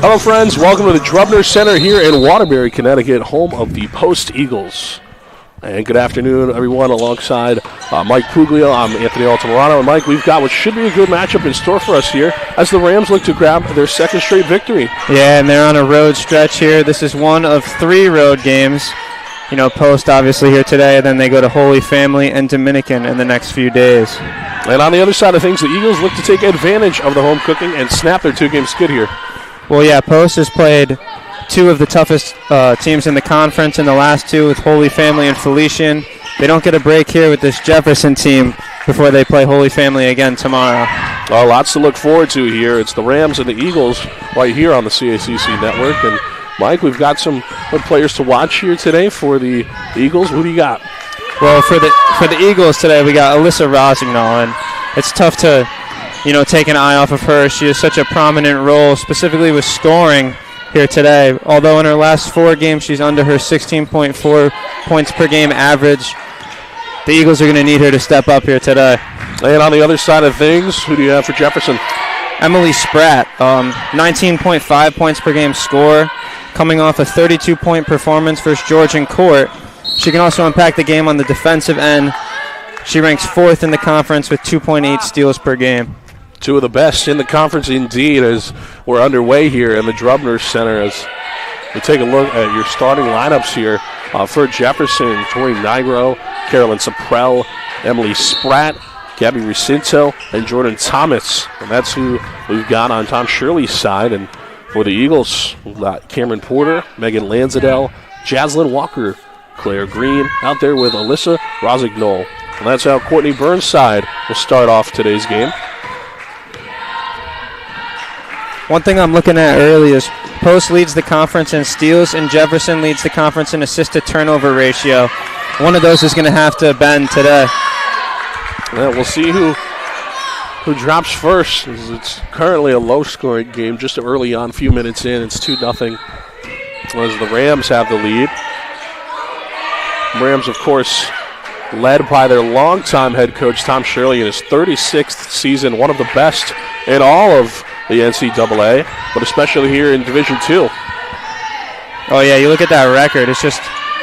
Hello, friends. Welcome to the Drubner Center here in Waterbury, Connecticut, home of the Post Eagles. And good afternoon, everyone. Alongside Mike Puglio, I'm Anthony Altamirano. And Mike, we've got what should be a good matchup in store for us here as the Rams look to grab their second straight victory. Yeah, and they're on a road stretch here. This is one of 3 road games. You know, Post obviously here today, then they go to Holy Family and Dominican in the next few days. And on the other side of things, the Eagles look to take advantage of the home cooking and snap their 2-game skid here. Well, yeah, Post has played 2 of the toughest teams in the conference in the last 2 with Holy Family and Felician. They don't get a break here with this Jefferson team before they play Holy Family again tomorrow. Well, lots to look forward to here. It's the Rams and the Eagles right here on the CACC network. And Mike, we've got some good players to watch here today for the Eagles. Who do you got? Well, for the Eagles today, we got Alyssa Rosignol, and it's tough to, take an eye off of her. She has such a prominent role, specifically with scoring here today. Although in her last 4 games, she's under her 16.4 points per game average. The Eagles are going to need her to step up here today. And on the other side of things, who do you have for Jefferson? Emily Spratt, 19.5 points per game score, coming off a 32-point performance versus Georgian Court. She can also impact the game on the defensive end. She ranks 4th in the conference with 2.8 steals per game. 2 of the best in the conference indeed as we're underway here in the Drubner Center as we take a look at your starting lineups here for Jefferson: Tori Nigro, Carolyn Saprell, Emily Spratt, Gabby Recinto, and Jordan Thomas. And that's who we've got on Tom Shirley's side. And for the Eagles, we've got Cameron Porter, Megan Lanzadell, Jaslyn Walker, Claire Green out there with Alyssa Rosignol. And that's how Courtney Burnside will start off today's game. One thing I'm looking at early is Post leads the conference in steals and Jefferson leads the conference in assist-to-turnover ratio. One of those is going to have to bend today. Yeah, we'll see who drops first. It's currently a low-scoring game just early on, a few minutes in. It's 2-0 as the Rams have the lead. Rams, of course, led by their longtime head coach, Tom Shirley, in his 36th season, one of the best in all of the NCAA, but especially here in Division II. Oh, yeah, you look at that record. It's just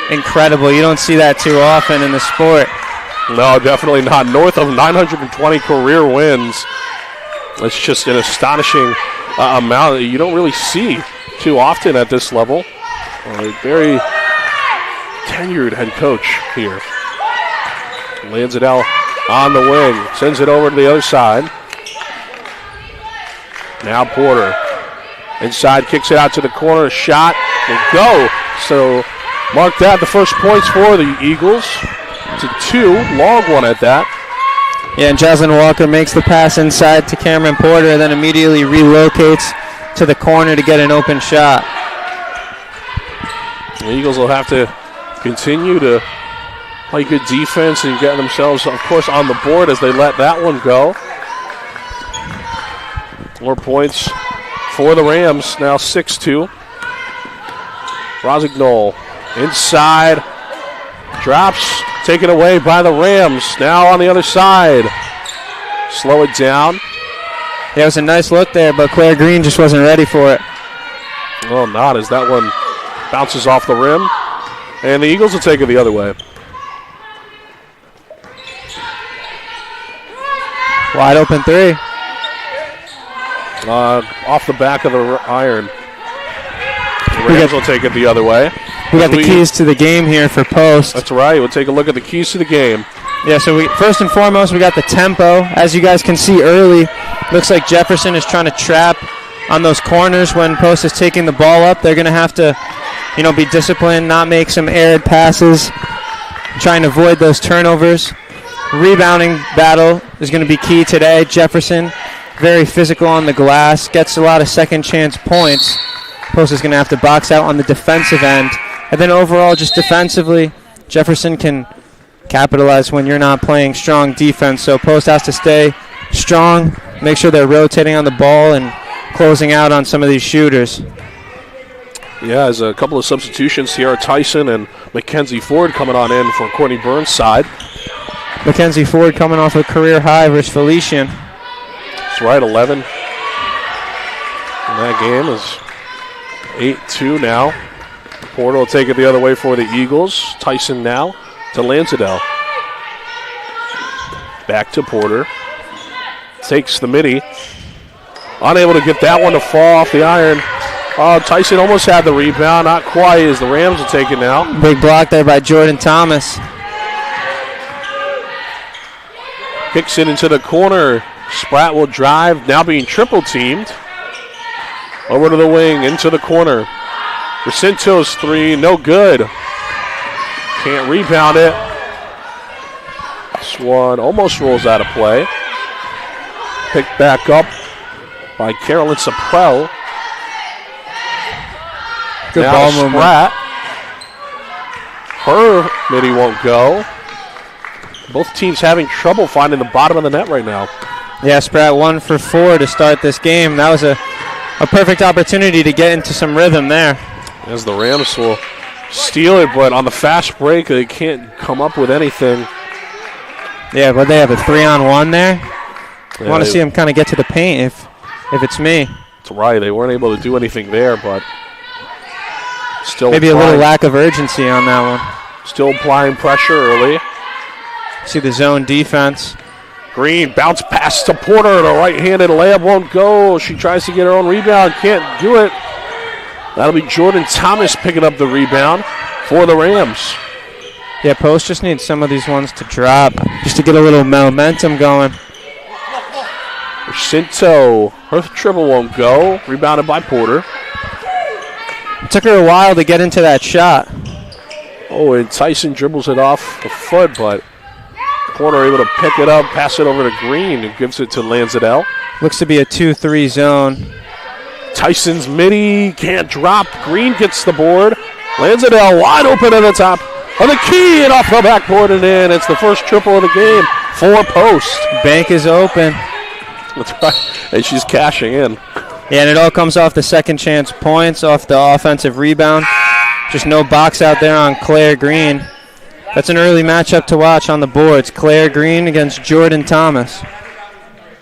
incredible. You don't see that too often in the sport. No, definitely not. North of 920 career wins. It's just an astonishing amount that you don't really see too often at this level. A very tenured head coach here. Lanzadell on the wing. Sends it over to the other side. Now Porter. Inside, kicks it out to the corner. Shot will go. So mark that, the first points for the Eagles. To 2, long one at that. Yeah, and Jaslyn Walker makes the pass inside to Cameron Porter, then immediately relocates to the corner to get an open shot. The Eagles will have to continue to play good defense and get themselves, of course, on the board as they let that one go. More points for the Rams, now 6-2. Rosignol inside, drops, taken away by the Rams. Now on the other side, slow it down. Yeah, it was a nice look there, but Claire Green just wasn't ready for it. Well, not as that one bounces off the rim. And the Eagles will take it the other way. Wide open 3. Off the back of the iron. The Rams will take it the other way. We got the keys to the game here for Post. That's right. We'll take a look at the keys to the game. Yeah, so first and foremost, we got the tempo. As you guys can see early, looks like Jefferson is trying to trap on those corners when Post is taking the ball up. They're going to have to, be disciplined, not make some aired passes, trying to avoid those turnovers. Rebounding battle is going to be key today. Jefferson, very physical on the glass, gets a lot of second chance points. Post is going to have to box out on the defensive end. And then overall, just defensively, Jefferson can capitalize when you're not playing strong defense. So Post has to stay strong, make sure they're rotating on the ball and closing out on some of these shooters. Yeah, as a couple of substitutions, Sierra Tyson and Mackenzie Ford coming on in for Courtney Burnside. Mackenzie Ford coming off a career high versus Felician. That's right, 11. And that game is 8-2 now. Porter will take it the other way for the Eagles. Tyson now to Lansdale. Back to Porter. Takes the midi. Unable to get that one to fall off the iron. Oh, Tyson almost had the rebound. Not quite, as the Rams will take it now. Big block there by Jordan Thomas. Kicks it into the corner. Spratt will drive, now being triple teamed. Over to the wing, into the corner. Jacinto's three, no good. Can't rebound it. This one almost rolls out of play. Picked back up by Carolyn Saprell. Good now ball movement. Spratt. Her midi won't go. Both teams having trouble finding the bottom of the net right now. Yeah, Spratt 1 for 4 to start this game. That was a perfect opportunity to get into some rhythm there. As the Rams will steal it, but on the fast break, they can't come up with anything. Yeah, but they have a 3-on-1 there. Yeah, I want to see them kind of get to the paint if it's me. That's right. They weren't able to do anything there, but still maybe a little lack of urgency on that one. Still applying pressure early. See the zone defense. Green bounce pass to Porter. The right-handed layup won't go. She tries to get her own rebound. Can't do it. That'll be Jordan Thomas picking up the rebound for the Rams. Yeah, Post just needs some of these ones to drop just to get a little momentum going. Shinto, her triple won't go. Rebounded by Porter. It took her a while to get into that shot. Oh, and Tyson dribbles it off the foot, but Porter able to pick it up, pass it over to Green, who gives it to Lansdale. Looks to be a 2-3 zone. Tyson's midi can't drop. Green gets the board. Lansdale wide open at the top of the key and off the backboard and in. It's the first triple of the game for Post. Bank is open. That's right. And she's cashing in. Yeah, and it all comes off the second chance points, off the offensive rebound. Just no box out there on Claire Green. That's an early matchup to watch on the boards. Claire Green against Jordan Thomas.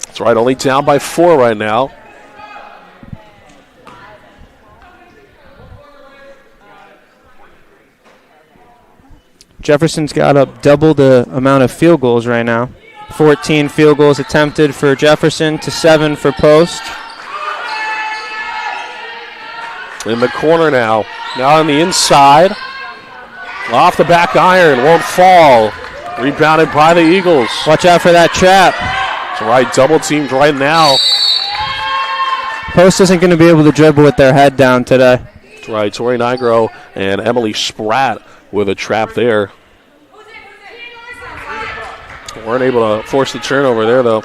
That's right, only down by 4 right now. Jefferson's got up double the amount of field goals right now. 14 field goals attempted for Jefferson to 7 for Post. In the corner now. Now on the inside. Off the back iron. Won't fall. Rebounded by the Eagles. Watch out for that trap. That's right. Double teamed right now. Post isn't going to be able to dribble with their head down today. That's right. Tori Nigro and Emily Spratt with a trap there. Weren't able to force the turnover there, though.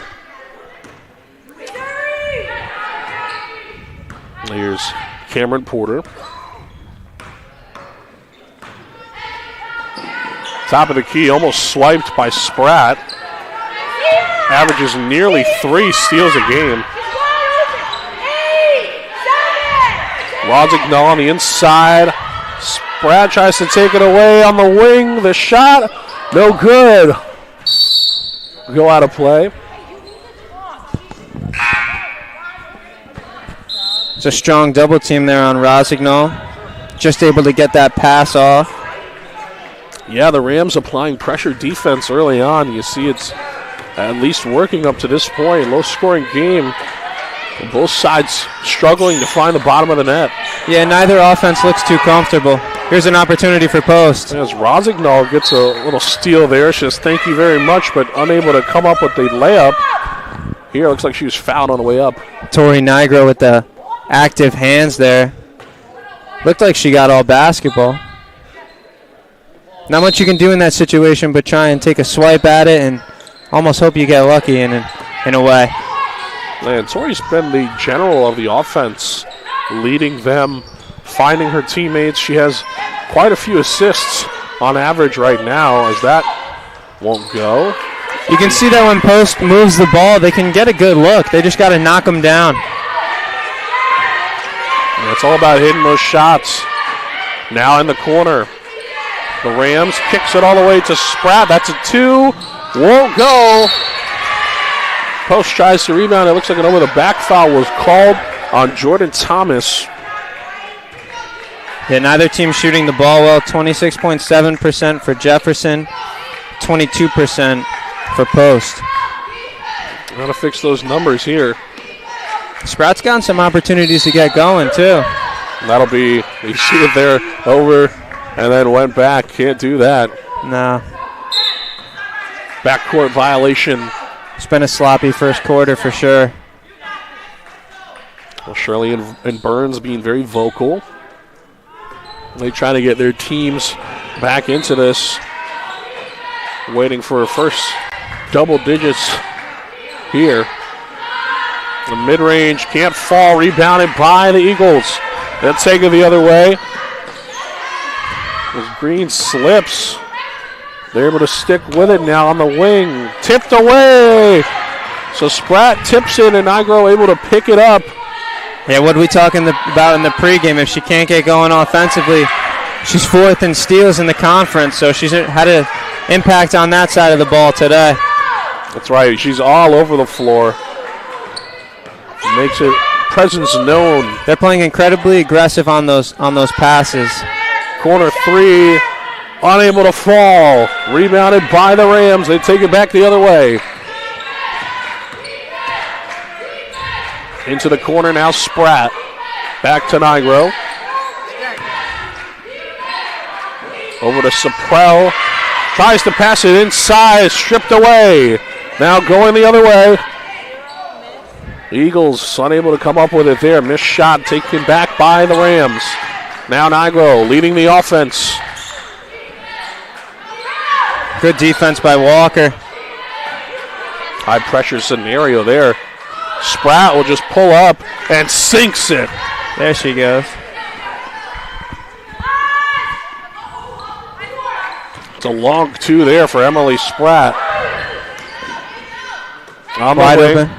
Here's Cameron Porter. Top of the key, almost swiped by Spratt. Averages nearly 3 steals a game. Rozignol on the inside. Spratt tries to take it away on the wing. The shot, no good. Go out of play. It's a strong double team there on Rozignol. Just able to get that pass off. Yeah, the Rams applying pressure defense early on. You see it's at least working up to this point. Low-scoring game. Both sides struggling to find the bottom of the net. Yeah, neither offense looks too comfortable. Here's an opportunity for Post. As Rozignol gets a little steal there, she says thank you very much, but unable to come up with the layup. Here, it looks like she was fouled on the way up. Tori Nigro with the active hands there. Looked like she got all basketball. Not much you can do in that situation but try and take a swipe at it and almost hope you get lucky in a way. And Tori's been the general of the offense, leading them, finding her teammates. She has quite a few assists on average right now, as that won't go. You can see that when Post moves the ball, they can get a good look. They just got to knock them down. And it's all about hitting those shots. Now in the corner. The Rams kicks it all the way to Spratt. That's a 2. Won't go. Post tries to rebound. It looks like an over-the-back foul was called on Jordan Thomas. Yeah, neither team shooting the ball well. 26.7% for Jefferson, 22% for Post. Got to fix those numbers here. Sprout's gotten some opportunities to get going, too. That'll be, you see it there, over, and then went back. Can't do that. No. Backcourt violation. It's been a sloppy first quarter for sure. Well, Shirley and Burns being very vocal. They try to get their teams back into this. Waiting for a first double digits here. The mid-range can't fall. Rebounded by the Eagles. They'll take it the other way. As Green slips. They're able to stick with it now on the wing. Tipped away. So Spratt tips it and Nigro able to pick it up. Yeah, what are we talking about in the pregame? If she can't get going offensively, she's fourth in steals in the conference, so she's had an impact on that side of the ball today. That's right. She's all over the floor. Makes it presence known. They're playing incredibly aggressive on those passes. Corner three, unable to fall. Rebounded by the Rams. They take it back the other way. Into the corner now, Spratt. Back to Nigro. Over to Saprell. Tries to pass it inside, stripped away. Now going the other way. Eagles unable to come up with it there. Missed shot taken back by the Rams. Now Nigro leading the offense. Good defense by Walker. High pressure scenario there. Spratt will just pull up and sinks it. There she goes. It's a long two there for Emily Spratt. On the Wide way. open.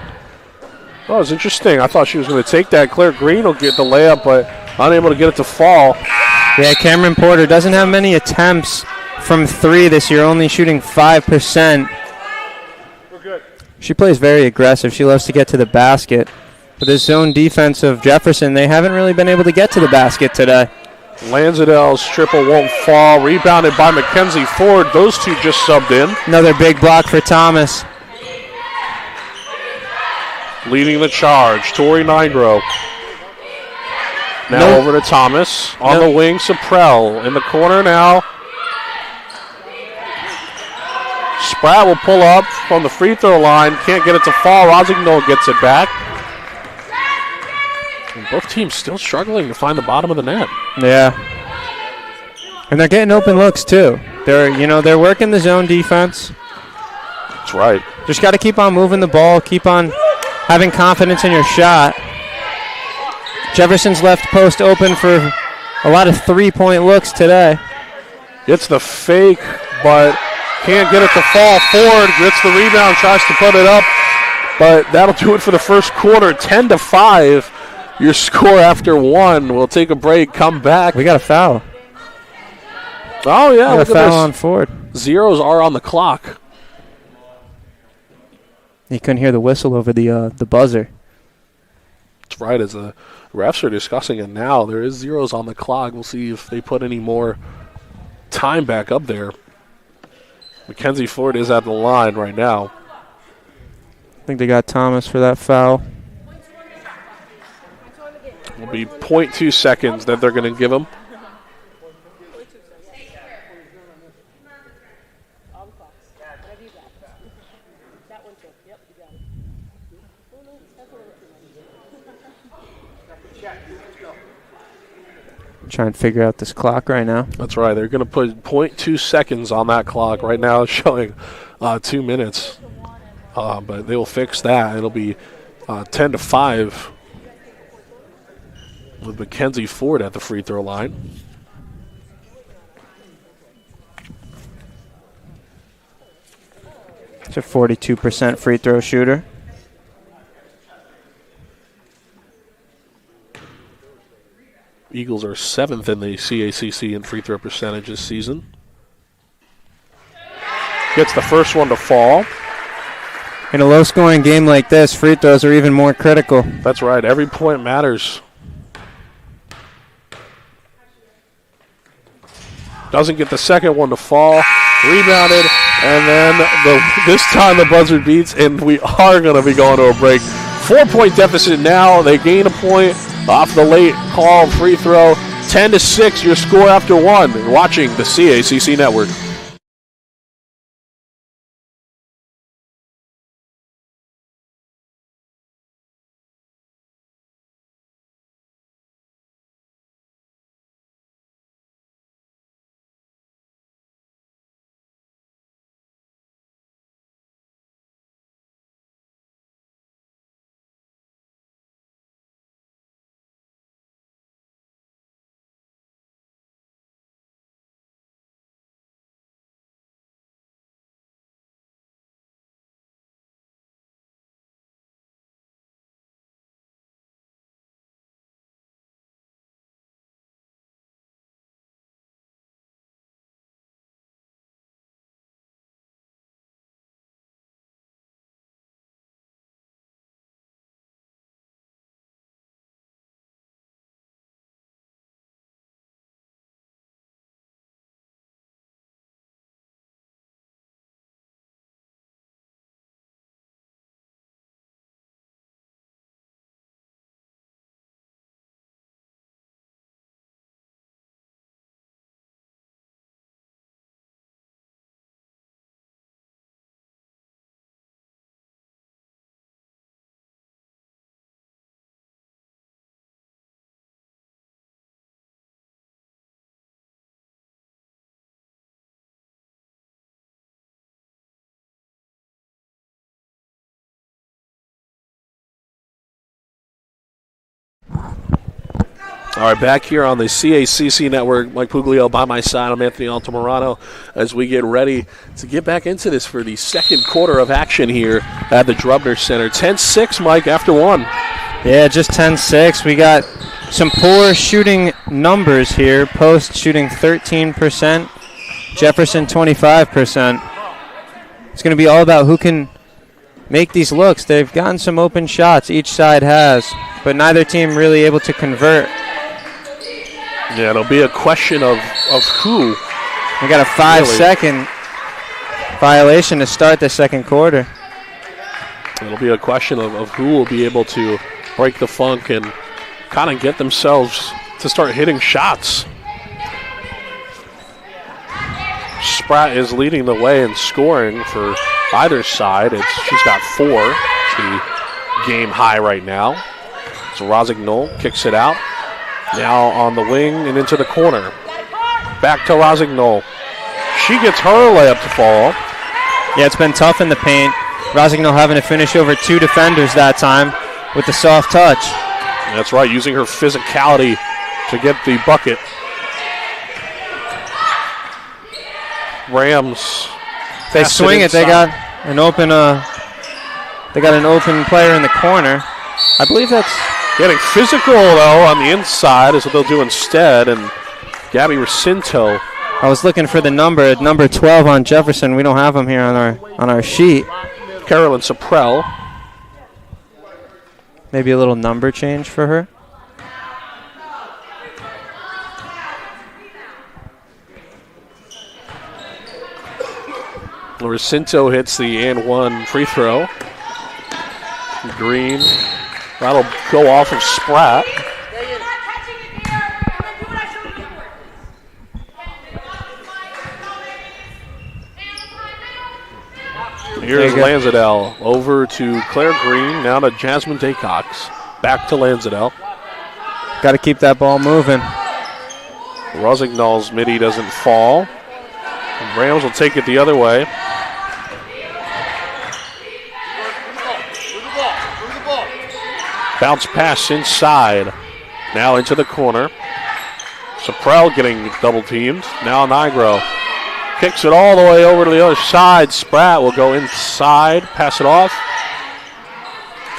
Oh, it's interesting. I thought she was going to take that. Claire Green will get the layup, but unable to get it to fall. Yeah, Cameron Porter doesn't have many attempts from three this year, only shooting 5%. She plays very aggressive. She loves to get to the basket. For this zone defense of Jefferson, they haven't really been able to get to the basket today. Lansdale's triple won't fall. Rebounded by Mackenzie Ford. Those two just subbed in. Another big block for Thomas. Leading the charge, Tori Nigro. Now over to Thomas. On the wing, Saprell. In the corner now. Spratt will pull up from the free throw line. Can't get it to fall. Rosignol gets it back. And both teams still struggling to find the bottom of the net. Yeah. And they're getting open looks too. They're working the zone defense. That's right. Just got to keep on moving the ball, keep on having confidence in your shot. Jefferson's left post open for a lot of three-point looks today. Gets the fake, but can't get it to fall. Ford gets the rebound, tries to put it up, but that'll do it for the first quarter. 10-5. Your score after one. We'll take a break, come back. We got a foul. Oh, yeah. We got look a foul at this. on Ford. Zeros are on the clock. You couldn't hear the whistle over the buzzer. That's right. As the refs are discussing it now, there is zeros on the clock. We'll see if they put any more time back up there. Mackenzie Ford is at the line right now. I think they got Thomas for that foul. It'll be 0.2 seconds that they're going to give him. Try and figure out this clock right now. That's right. They're going to put 0.2 seconds on that clock. Right now it's showing 2 minutes. But they will fix that. It'll be 10-5 with Mackenzie Ford at the free throw line. It's a 42% free throw shooter. Eagles are 7th in the CACC in free throw percentage this season. Gets the first one to fall. In a low-scoring game like this, free throws are even more critical. That's right. Every point matters. Doesn't get the second one to fall. Rebounded, and then this time the buzzer beats, and we are going to be going to a break. 4-point deficit now. They gain a point off the late call free throw. 10-6, your score after one. You're watching the CACC Network. All right, back here on the CACC Network. Mike Puglio by my side. I'm Anthony Altamirano as we get ready to get back into this for the second quarter of action here at the Drubner Center. 10-6, Mike, after one. Yeah, just 10-6. We got some poor shooting numbers here. Post shooting 13%, Jefferson 25%. It's going to be all about who can make these looks. They've gotten some open shots, each side has, but neither team really able to convert. Yeah, it'll be a question of who. We got a 5-second violation to start the second quarter. It'll be a question of who will be able to break the funk and kind of get themselves to start hitting shots. Spratt is leading the way in scoring for either side. She's got 4, the game high right now. So Rosignol kicks it out. Now on the wing and into the corner. Back to Rosignol. She gets her layup to fall. Yeah, it's been tough in the paint. Rosignol having to finish over 2 defenders that time with the soft touch. That's right, using her physicality to get the bucket. Rams. They swing it. They got an open. They got an open player in the corner. I believe that's getting physical though on the inside is what they'll do instead. And Gabby Racinto. I was looking for the number 12 on Jefferson. We don't have him here on our sheet. Carolyn Saprell. Maybe a little number change for her. Racinto hits the and one free throw. Green. That'll go off of Spratt. Here's Lanzadell over to Claire Green, now to Jasmine Daycox. Back to Lanzadell. Got to keep that ball moving. Rosignol's midi doesn't fall. And Rams will take it the other way. Bounce pass inside. Now into the corner. Saprell getting double teamed. Now Nigro. Kicks it all the way over to the other side. Spratt will go inside, pass it off.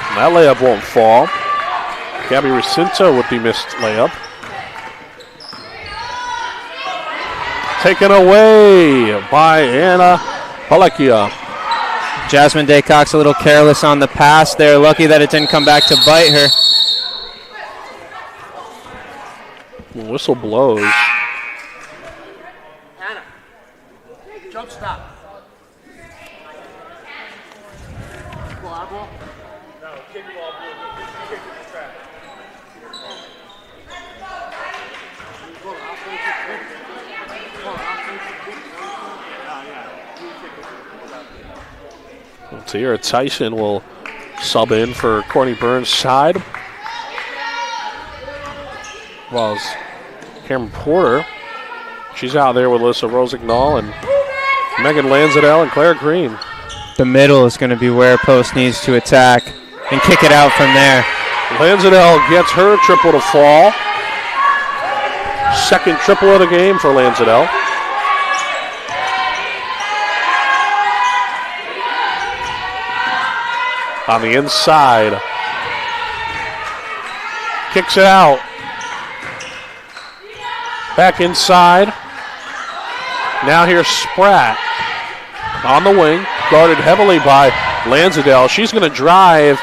And that layup won't fall. Gabby Racinto with the missed layup. Taken away by Anna Palakia. Jasmine Daycock's a little careless on the pass there. Lucky that it didn't come back to bite her. Whistle blows. Anna, jump stop. No, kick ball, kick the track. Tierra Tyson will sub in for Courtney Burns' side. While Cameron Porter, she's out there with Alyssa Rosignol and Megan Lanzadell and Claire Green. The middle is going to be where Post needs to attack and kick it out from there. Lanzadell gets her triple to fall. Second triple of the game for Lanzadell. On the inside. Kicks it out. Back inside. Now here's Spratt on the wing, guarded heavily by Lanzadell. She's going to drive.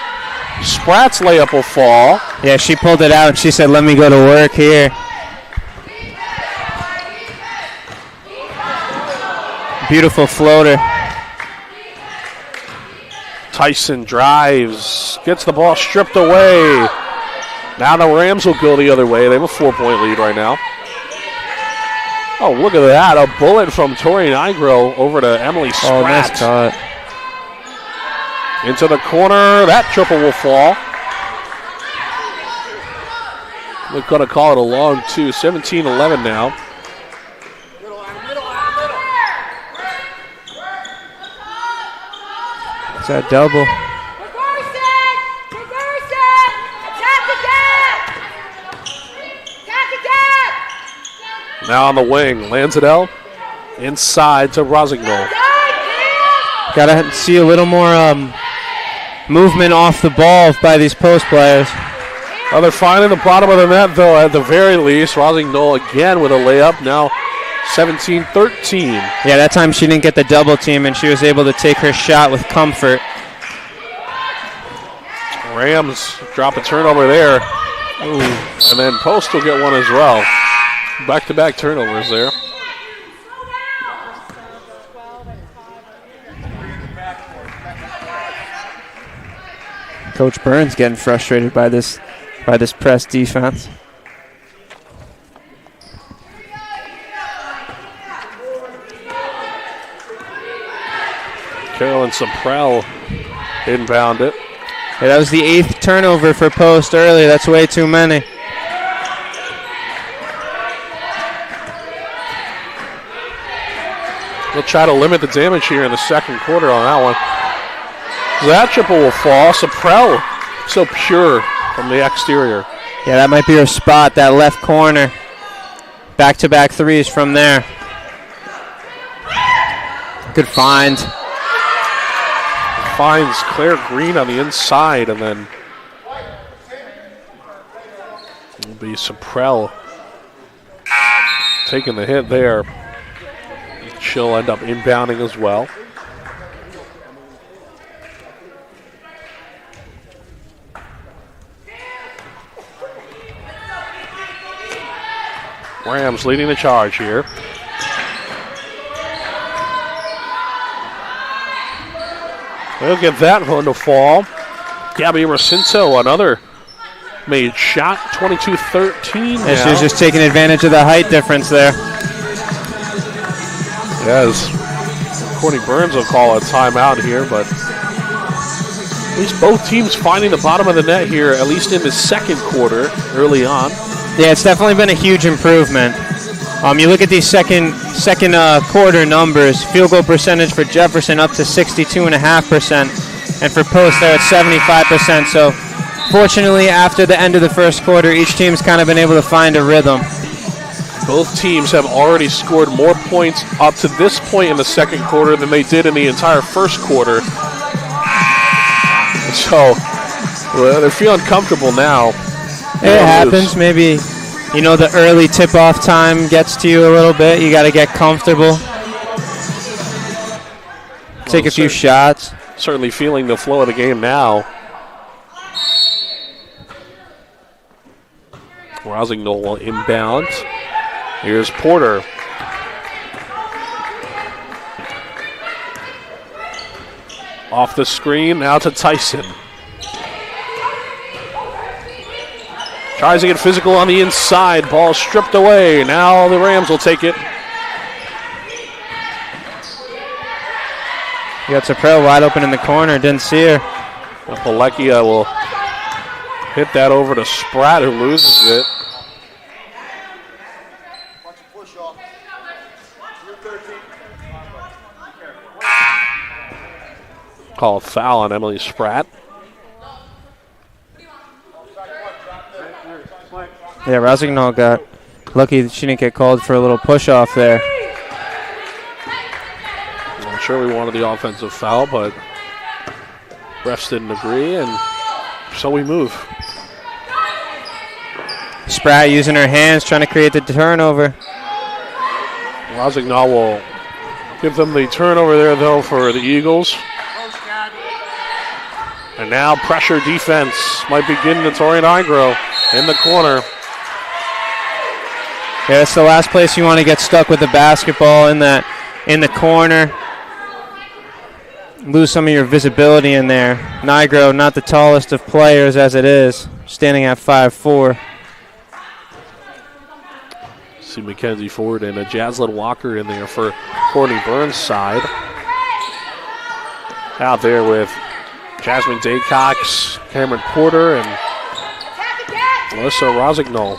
Spratt's layup will fall. Yeah, she pulled it out and she said, let me go to work here. Beautiful floater. Tyson drives, gets the ball stripped away. Now the Rams will go the other way. They have a 4-point lead right now. Oh, look at that. A bullet from Tori Nigro over to Emily Spratt. Oh, nice cut. Into the corner. That triple will fall. We're going to call it a long two. 17-11 now. It's that double. Now on the wing, Lanzadell inside to Rosignol. Got to see a little more movement off the ball by these post players. Well, they're finding the bottom of the net, though, at the very least. Rosignol again with a layup, now 17-13. Yeah, that time she didn't get the double team, and she was able to take her shot with comfort. Rams drop a turnover there. Ooh. And then Post will get one as well. Back-to-back turnovers there. Coach Burns getting frustrated by this press defense. Carolyn Saprell inbound it. Yeah, that was the 8th turnover for Post earlier. That's way too many. We'll try to limit the damage here in the second quarter on that one. That triple will fall. Saprell so pure from the exterior. Yeah, that might be her spot, that left corner. Back-to-back threes from there. Good find. Finds Claire Green on the inside, and then it'll be Saprell taking the hit there. She'll end up inbounding as well. Rams leading the charge here. They'll get that one to fall. Gabby Racinto, another made shot, 22-13. And she's just taking advantage of the height difference there. Yes. Courtney Burns will call a timeout here, but at least both teams finding the bottom of the net here, at least in the second quarter, early on. Yeah, it's definitely been a huge improvement. You look at these second quarter numbers. Field goal percentage for Jefferson up to 62.5%, and for Post they're at 75%. So, fortunately, after the end of the first quarter, each team's kind of been able to find a rhythm. Both teams have already scored more points up to this point in the second quarter than they did in the entire first quarter. So, they're feeling comfortable now. It happens. Maybe, the early tip-off time gets to you a little bit. You got to get comfortable. Take a few shots. certainly feeling the flow of the game now. Rosignol will inbound. Here's Porter. Off the screen, now to Tyson. Tries to get physical on the inside. Ball stripped away. Now the Rams will take it. You got Saprell wide open in the corner. Didn't see her. Palekia will hit that over to Spratt, who loses it. Call a foul on Emily Spratt. Yeah, Rosignol got lucky that she didn't get called for a little push-off there. I'm sure we wanted the offensive foul, but refs didn't agree, and so we move. Spratt using her hands, trying to create the turnover. Rosignol will give them the turnover there, though, for the Eagles. And now pressure defense might begin to Tori Nigro in the corner. Yeah, that's the last place you want to get stuck with the basketball in the corner. Lose some of your visibility in there. Nigro, not the tallest of players as it is, standing at 5'4". See Mackenzie Ford and a Jaslyn Walker in there for Courtney Burnside. Out there with Jasmine Daycox, Cameron Porter, and Melissa Rosignol.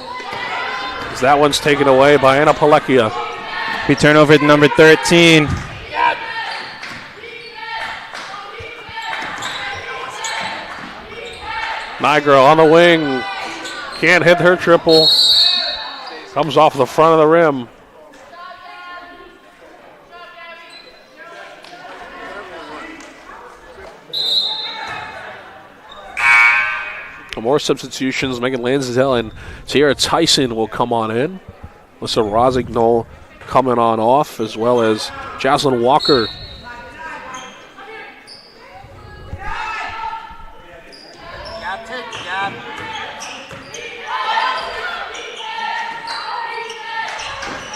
As that one's taken away by Anna Palekia. We turn over to number 13. Nigro on the wing. Can't hit her triple. Comes off the front of the rim. More substitutions. Megan Lansdale and Sierra Tyson will come on in. Melissa Rosignol coming on off, as well as Jaslyn Walker.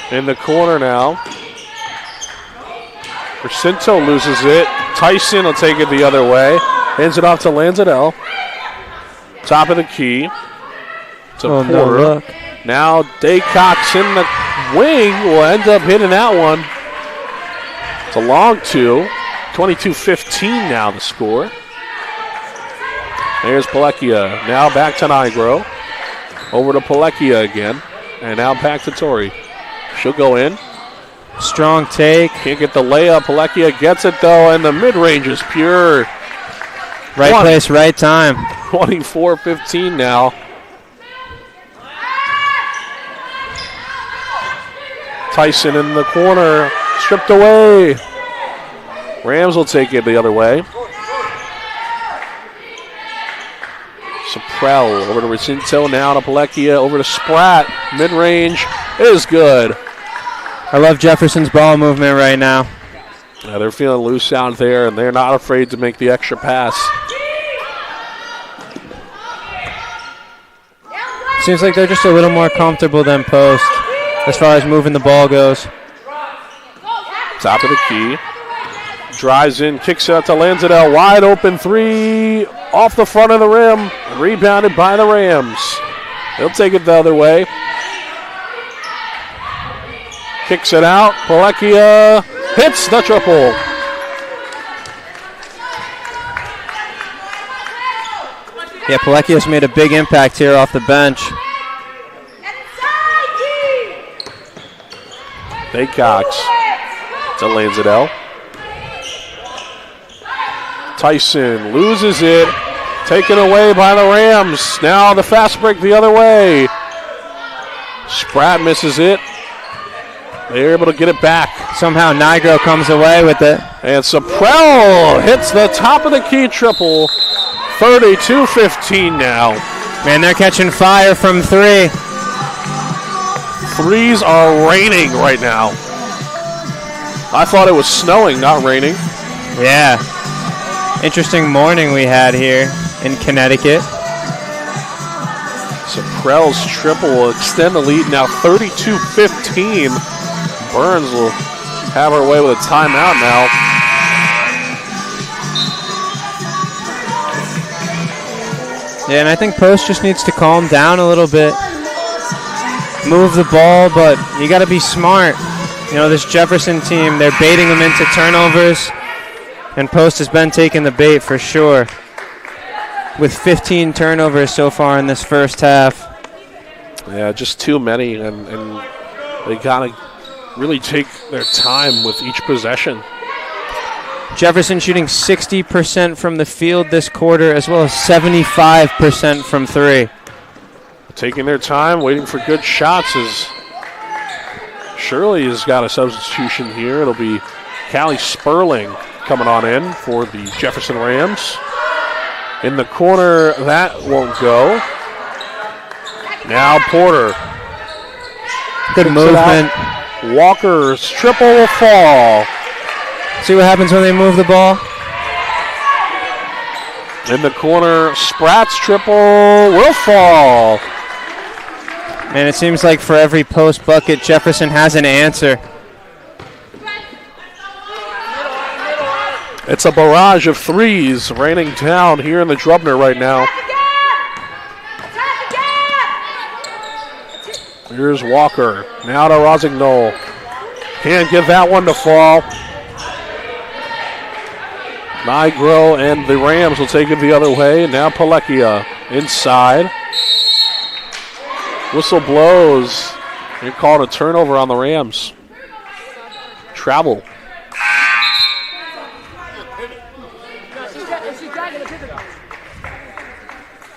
In the corner now. Jacinto loses it. Tyson will take it the other way. Hands it off to Lansdale. Top of the key to Porter. No, now Daycox in the wing will end up hitting that one. It's a long two. 22-15 now the score. There's Palekia. Now back to Nigro. Over to Palekia again. And now back to Tori. She'll go in. Strong take. Can't get the layup. Palekia gets it though, and the mid-range is pure. Right place, right time. 24-15 now. Tyson in the corner, stripped away. Rams will take it the other way. Saprell over to Jacinto, now to Palekia, over to Spratt. Mid-range is good. I love Jefferson's ball movement right now. Yeah, they're feeling loose out there, and they're not afraid to make the extra pass. Seems like they're just a little more comfortable than post as far as moving the ball goes. Top of the key. Drives in, kicks it out to Lansdale. Wide open three off the front of the rim. Rebounded by the Rams. They'll take it the other way. Kicks it out. Palekia hits the triple. Yeah, Palekia's made a big impact here off the bench. Daycox to Lansdale. Tyson loses it. Taken away by the Rams. Now the fast break the other way. Spratt misses it. They're able to get it back. Somehow Nigro comes away with it. And Saprell hits the top of the key triple. 32-15 now. Man, they're catching fire from three. Threes are raining right now. I thought it was snowing, not raining. Yeah. Interesting morning we had here in Connecticut. So Prell's triple will extend the lead now 32-15. Burns will have her way with a timeout now. Yeah, and I think Post just needs to calm down a little bit. Move the ball, but you got to be smart. You know, this Jefferson team, they're baiting them into turnovers, and Post has been taking the bait for sure, with 15 turnovers so far in this first half. Yeah, just too many, and they got to really take their time with each possession. Jefferson shooting 60% from the field this quarter, as well as 75% from three. Taking their time, waiting for good shots as Shirley has got a substitution here. It'll be Callie Sperling coming on in for the Jefferson Rams. In the corner, that won't go. Now Porter. Good movement. Walker's triple will fall. See what happens when they move the ball? In the corner, Spratt's triple will fall. And it seems like for every post bucket, Jefferson has an answer. It's a barrage of threes raining down here in the Drubner right now. Here's Walker. Now to Rosignol. Can't get that one to fall. Nigro and the Rams will take it the other way. Now Palekia inside. Whistle blows. They called a turnover on the Rams. Travel.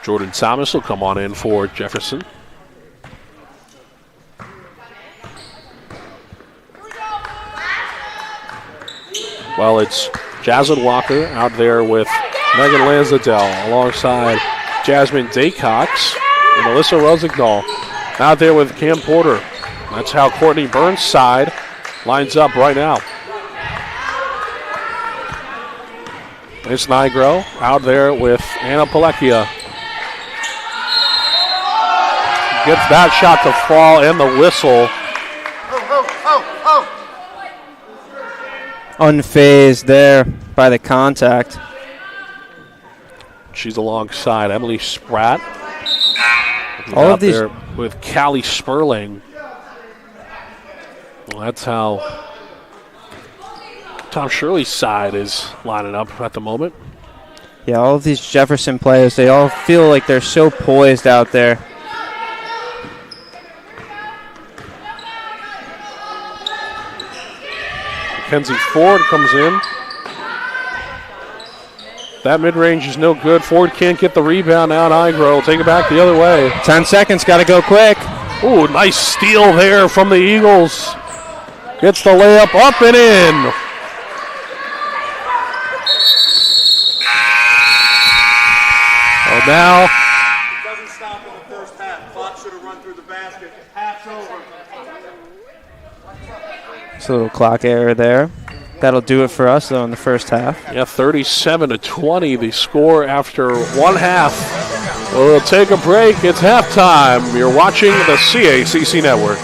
Jordan Thomas will come on in for Jefferson. Well, it's Jasmine Walker out there with Megan Lansdale alongside Jasmine Daycox and Alyssa Rosignol out there with Cam Porter. That's how Courtney Burns' side lines up right now. It's Nigro out there with Anna Palekia. Gets that shot to fall and the whistle. Unfazed there by the contact. She's alongside Emily Spratt. All out of these there with Callie Sperling. Well, that's how Tom Shirley's side is lining up at the moment. Yeah, all of these Jefferson players, they all feel like they're so poised out there. Mackenzie Ford comes in. That mid-range is no good. Ford can't get the rebound now. Nigro take it back the other way. 10 seconds, got to go quick. Ooh, nice steal there from the Eagles. Gets the layup up and in. Well, now. It doesn't stop in the first half. Clock should have run through the basket. Half's over. It's a little clock error there. That'll do it for us, though, in the first half. Yeah, 37-20, the score after one half. We'll take a break. It's halftime. You're watching the CACC Network.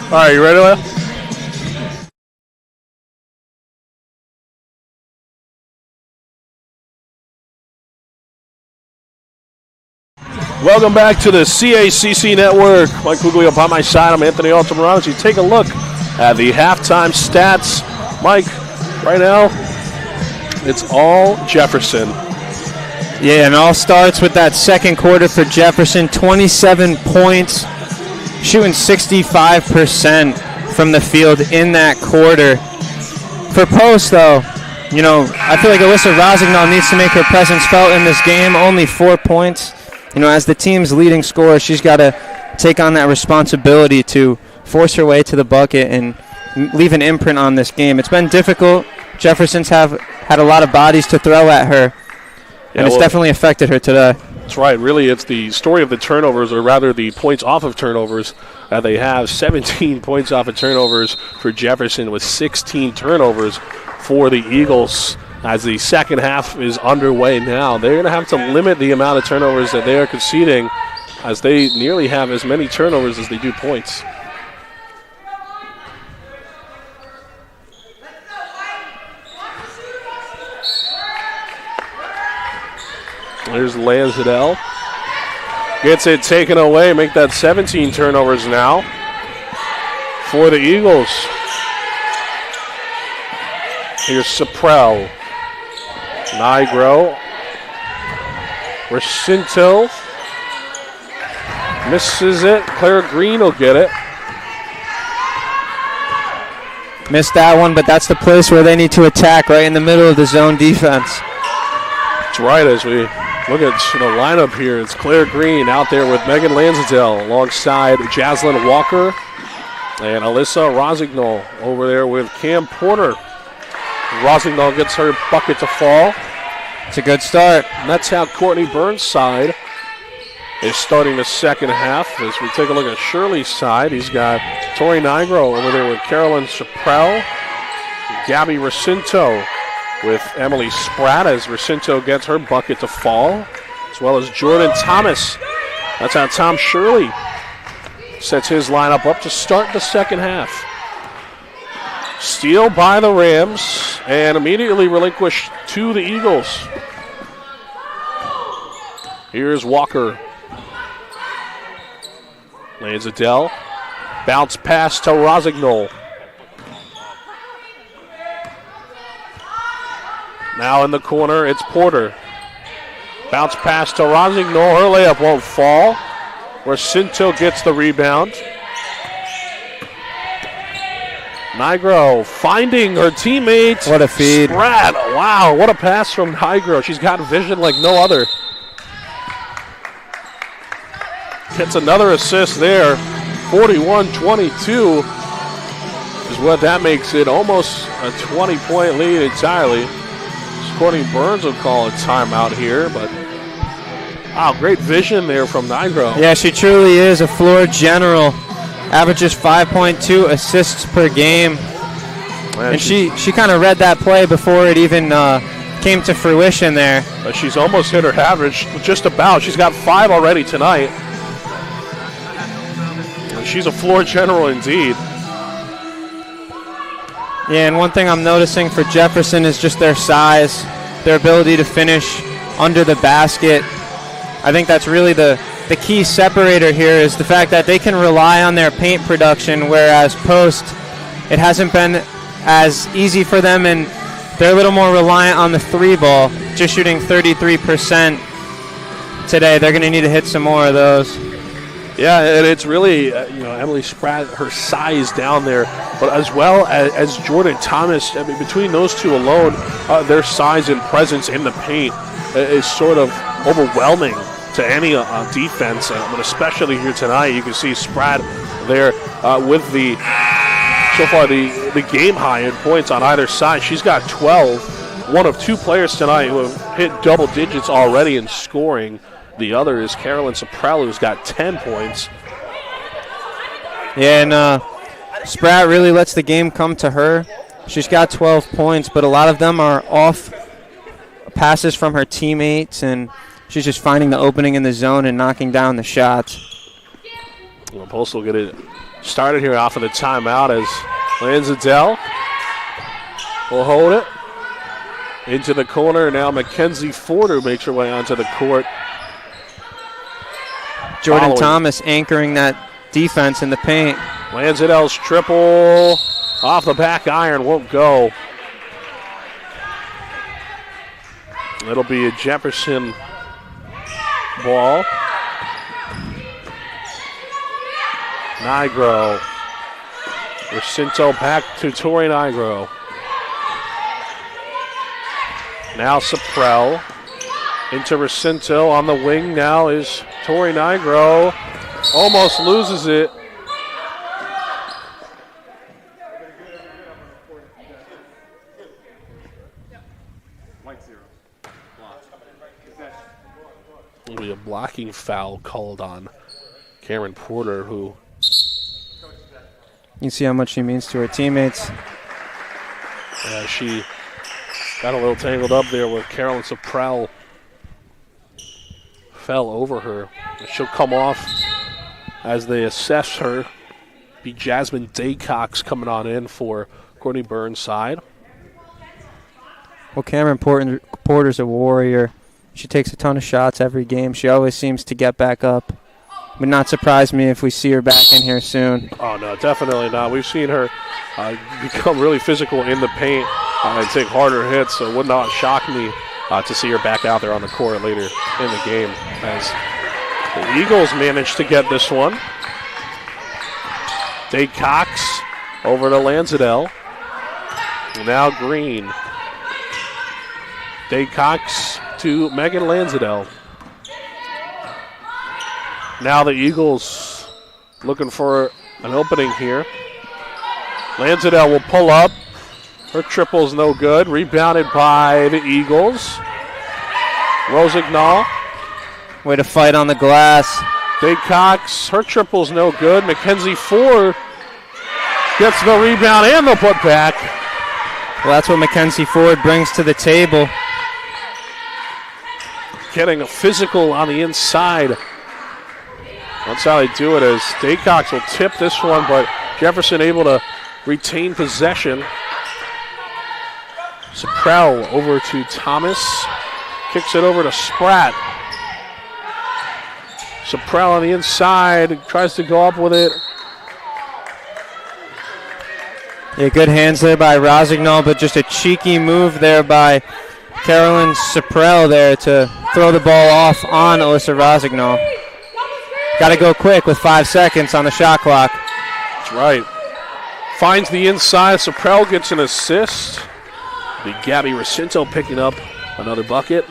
All right, you ready, Leah? Welcome back to the CACC Network. Mike Cuglio by my side. I'm Anthony Altamirano. You take a look at the halftime stats. Mike, right now, it's all Jefferson. Yeah, and all starts with that second quarter for Jefferson. 27 points, shooting 65% from the field in that quarter. For Post, though, you know, I feel like Alyssa Rosignol needs to make her presence felt in this game. Only 4 points. You know, as the team's leading scorer, she's got to take on that responsibility to force her way to the bucket and leave an imprint on this game. It's been difficult. Jefferson's have had a lot of bodies to throw at her, and it's definitely affected her today. That's right. Really, it's the story of the turnovers, or rather the points off of turnovers that they have. 17 points off of turnovers for Jefferson with 16 turnovers for the Eagles. As the second half is underway now, they're going to have to limit the amount of turnovers that they are conceding, as they nearly have as many turnovers as they do points. There's Lansdale. Gets it taken away, make that 17 turnovers now for the Eagles. Here's Saprell. Nigro. Recinto. Misses it. Claire Green will get it. Missed that one, but that's the place where they need to attack, right in the middle of the zone defense. That's right. As we look at the lineup here, it's Claire Green out there with Megan Lansdale alongside Jaslyn Walker and Alyssa Rosignol over there with Cam Porter. Rosignol gets her bucket to fall. It's a good start. And that's how Courtney Burnside is starting the second half. As we take a look at Shirley's side, he's got Tori Nigro over there with Carolyn Chaprell, Gabby Recinto with Emily Spratt as Recinto gets her bucket to fall, as well as Jordan Thomas. That's how Tom Shirley sets his lineup up to start the second half. Steal by the Rams and immediately relinquished to the Eagles. Here's Walker. Lansdale. Bounce pass to Rosignol. Now in the corner, it's Porter. Bounce pass to Rosignol. Her layup won't fall. Recinto gets the rebound. Nigro finding her teammate. What a feed. Spratt. Wow, what a pass from Nigro. She's got vision like no other. Gets another assist there. 41-22 is what that makes it. Almost a 20-point lead entirely. Courtney Burns will call a timeout here, but wow, great vision there from Nigro. Yeah, she truly is a floor general. Averages 5.2 assists per game. Man, and she kind of read that play before it even came to fruition there. She's almost hit her average, just about. She's got 5 already tonight. She's a floor general indeed. Yeah, and one thing I'm noticing for Jefferson is just their size, their ability to finish under the basket. I think that's really the key separator here, is the fact that they can rely on their paint production, whereas Post, it hasn't been as easy for them, and they're a little more reliant on the three ball, just shooting 33% today. They're going to need to hit some more of those. Yeah, and it's really, Emily Spratt, her size down there, but as well as Jordan Thomas. I mean, between those two alone, their size and presence in the paint is sort of overwhelming to any defense, but especially here tonight. You can see Spratt there with so far the game high in points on either side. She's got 12. One of 2 players tonight who have hit double digits already in scoring. The other is Carolyn Saprell, who's got 10 points. Yeah, and Spratt really lets the game come to her. She's got 12 points, but a lot of them are off passes from her teammates, and she's just finding the opening in the zone and knocking down the shots. Well, Post will get it started here off of the timeout as Lansdale will hold it into the corner. Now Mackenzie Forder makes her way onto the court. Jordan Thomas anchoring that defense in the paint. Lansdale's triple off the back iron won't go. It'll be a Jefferson ball. Nigro. Jacinto back to Tori Nigro. Now Saprell into Jacinto on the wing. Now is Tori Nigro. Almost loses it. Will be a blocking foul called on Cameron Porter, who you see how much she means to her teammates. She got a little tangled up there with Carolyn Saprell. Fell over her. She'll come off as they assess her. Be Jasmine Daycox coming on in for Courtney Burnside. Well, Cameron Porter's a warrior. She takes a ton of shots every game. She always seems to get back up. Would not surprise me if we see her back in here soon. Oh, no, definitely not. We've seen her become really physical in the paint and take harder hits, so it would not shock me to see her back out there on the court later in the game as the Eagles managed to get this one. Daycox over to Lansdale. Now Green. Daycox to Megan Lansdale. Now the Eagles looking for an opening here. Lansdale will pull up. Her triple's no good. Rebounded by the Eagles. Rosignol. Way to fight on the glass. Daycox, her triple's no good. Mackenzie Ford gets the rebound and the putback. Well, that's what Mackenzie Ford brings to the table. Getting a physical on the inside. That's how they do it, as Daycox will tip this one, but Jefferson able to retain possession. Saprell over to Thomas. Kicks it over to Spratt. Saprell on the inside, tries to go up with it. Yeah, good hands there by Rosignol, but just a cheeky move there by Carolyn Saprell there to throw the ball off on Alyssa Rosignol. Got to go quick with 5 seconds on the shot clock. That's right. Finds the inside. Saprell gets an assist. Big Gabby Jacinto picking up another bucket.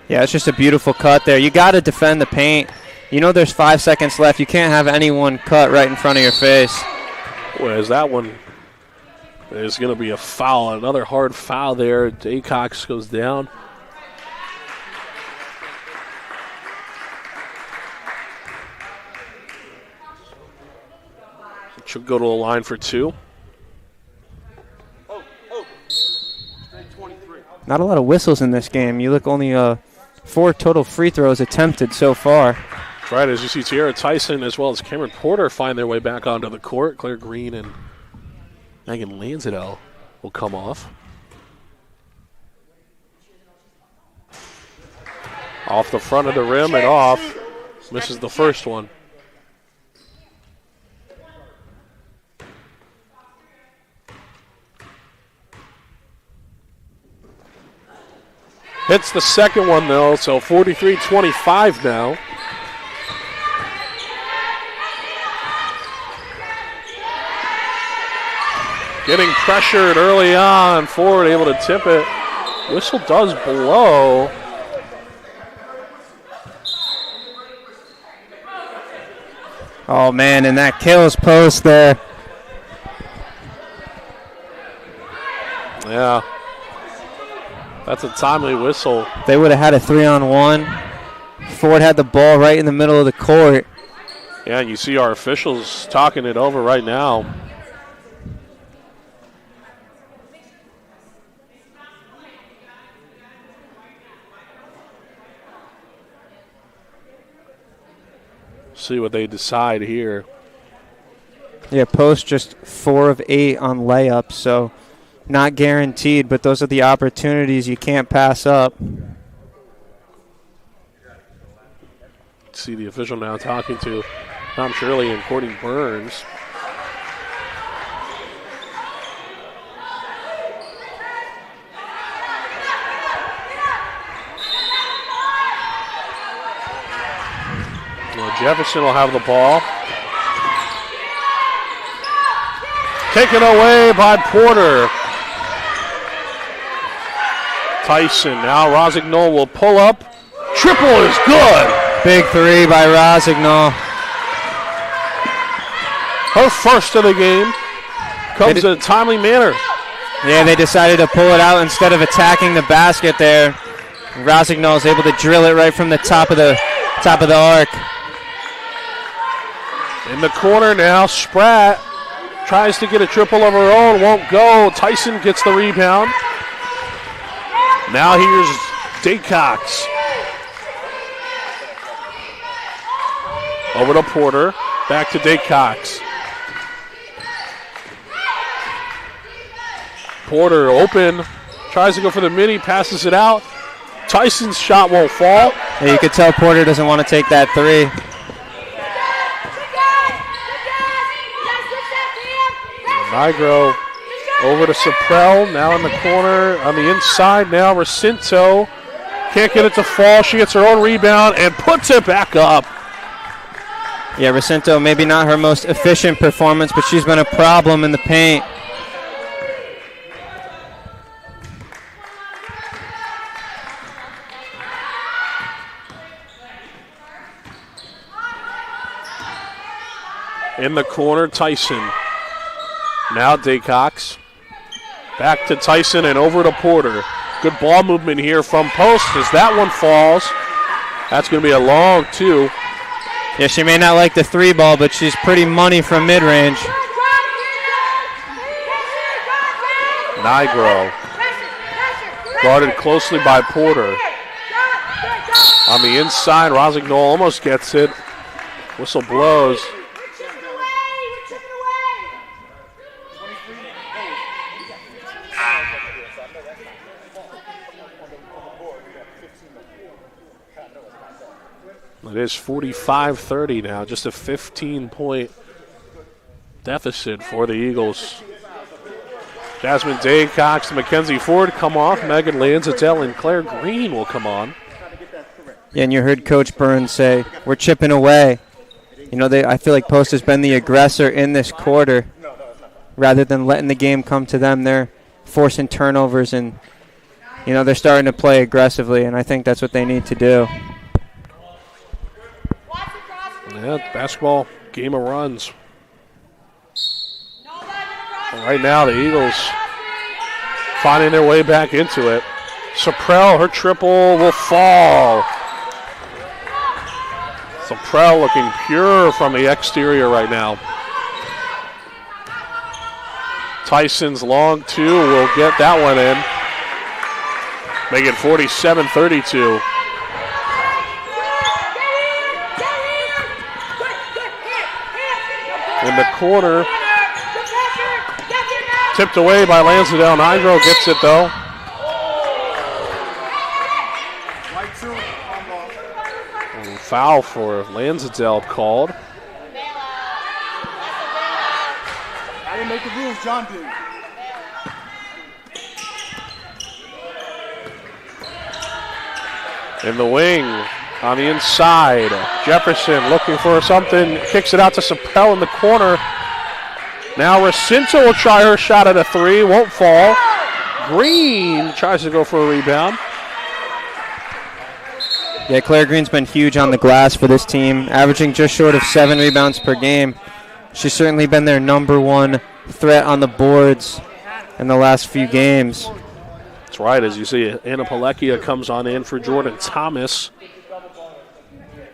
Yeah, it's just a beautiful cut there. You got to defend the paint. You know there's 5 seconds left. You can't have anyone cut right in front of your face. Whereas that one is going to be a foul. Another hard foul there. Daycox goes down. She'll go to the line for two. Not a lot of whistles in this game. You look only 4 total free throws attempted so far. That's right, as you see Tiara Tyson as well as Cameron Porter find their way back onto the court. Claire Green and Megan Lansdale will come off. Off the front of the rim and off. Misses the first one. Hits the second one, though, so 43-25 now. Getting pressured early on. Ford able to tip it. Whistle does blow. Oh, man, and that kills post there. Yeah. That's a timely whistle. They would have had a 3-on-1. Ford had the ball right in the middle of the court. Yeah, and you see our officials talking it over right now. See what they decide here. Yeah, Post just 4 of 8 on layups, so not guaranteed, but those are the opportunities you can't pass up. See the official now talking to Tom Shirley and Courtney Burns. Well, Jefferson will have the ball. Taken away by Porter. Tyson, now Rosignol will pull up. Triple is good. Big 3 by Rosignol. Her first of the game comes in a timely manner. Yeah, they decided to pull it out instead of attacking the basket there. Rosignol is able to drill it right from the top of the arc. In the corner now, Spratt tries to get a triple of her own, won't go. Tyson gets the rebound. Now here's Daycox. Over to Porter, back to Daycox. Porter open, tries to go for the mini, passes it out. Tyson's shot won't fall. Yeah, you could tell Porter doesn't want to take that 3. Nigro over to Saprell, now in the corner, on the inside, now Racinto. Can't get it to fall, she gets her own rebound and puts it back up. Yeah, Racinto, maybe not her most efficient performance, but she's been a problem in the paint. In the corner, Tyson. Now Daycox. Back to Tyson and over to Porter. Good ball movement here from Post as that one falls. That's going to be a long 2. Yeah, she may not like the 3 ball, but she's pretty money from mid-range. Nigro. Guarded closely by Porter. On the inside, Rosignol almost gets it. Whistle blows. It is 45-30 now, just a 15-point deficit for the Eagles. Jasmine Daycox and Mackenzie Ford come off. Megan Lanzadell and Claire Green will come on. Yeah, and you heard Coach Burns say, we're chipping away. You know, I feel like Post has been the aggressor in this quarter. Rather than letting the game come to them, they're forcing turnovers and, you know, they're starting to play aggressively, and I think that's what they need to do. Yeah, basketball game of runs. And right now, the Eagles finding their way back into it. Saprell, her triple will fall. Saprell looking pure from the exterior right now. Tyson's long 2 will get that one in. Make it 47-32. In the corner, tipped away by Lansdale. Nigro gets it though. And foul for Lansdale called. I didn't make the rules, John did. In the wing, on the inside, Jefferson looking for something, kicks it out to Saprell in the corner. Now Racinto will try her shot at a 3, won't fall. Green tries to go for a rebound. Yeah, Claire Green's been huge on the glass for this team, averaging just short of 7 rebounds per game. She's certainly been their number 1 threat on the boards in the last few games. That's right, as you see, Anna Pileckia comes on in for Jordan Thomas.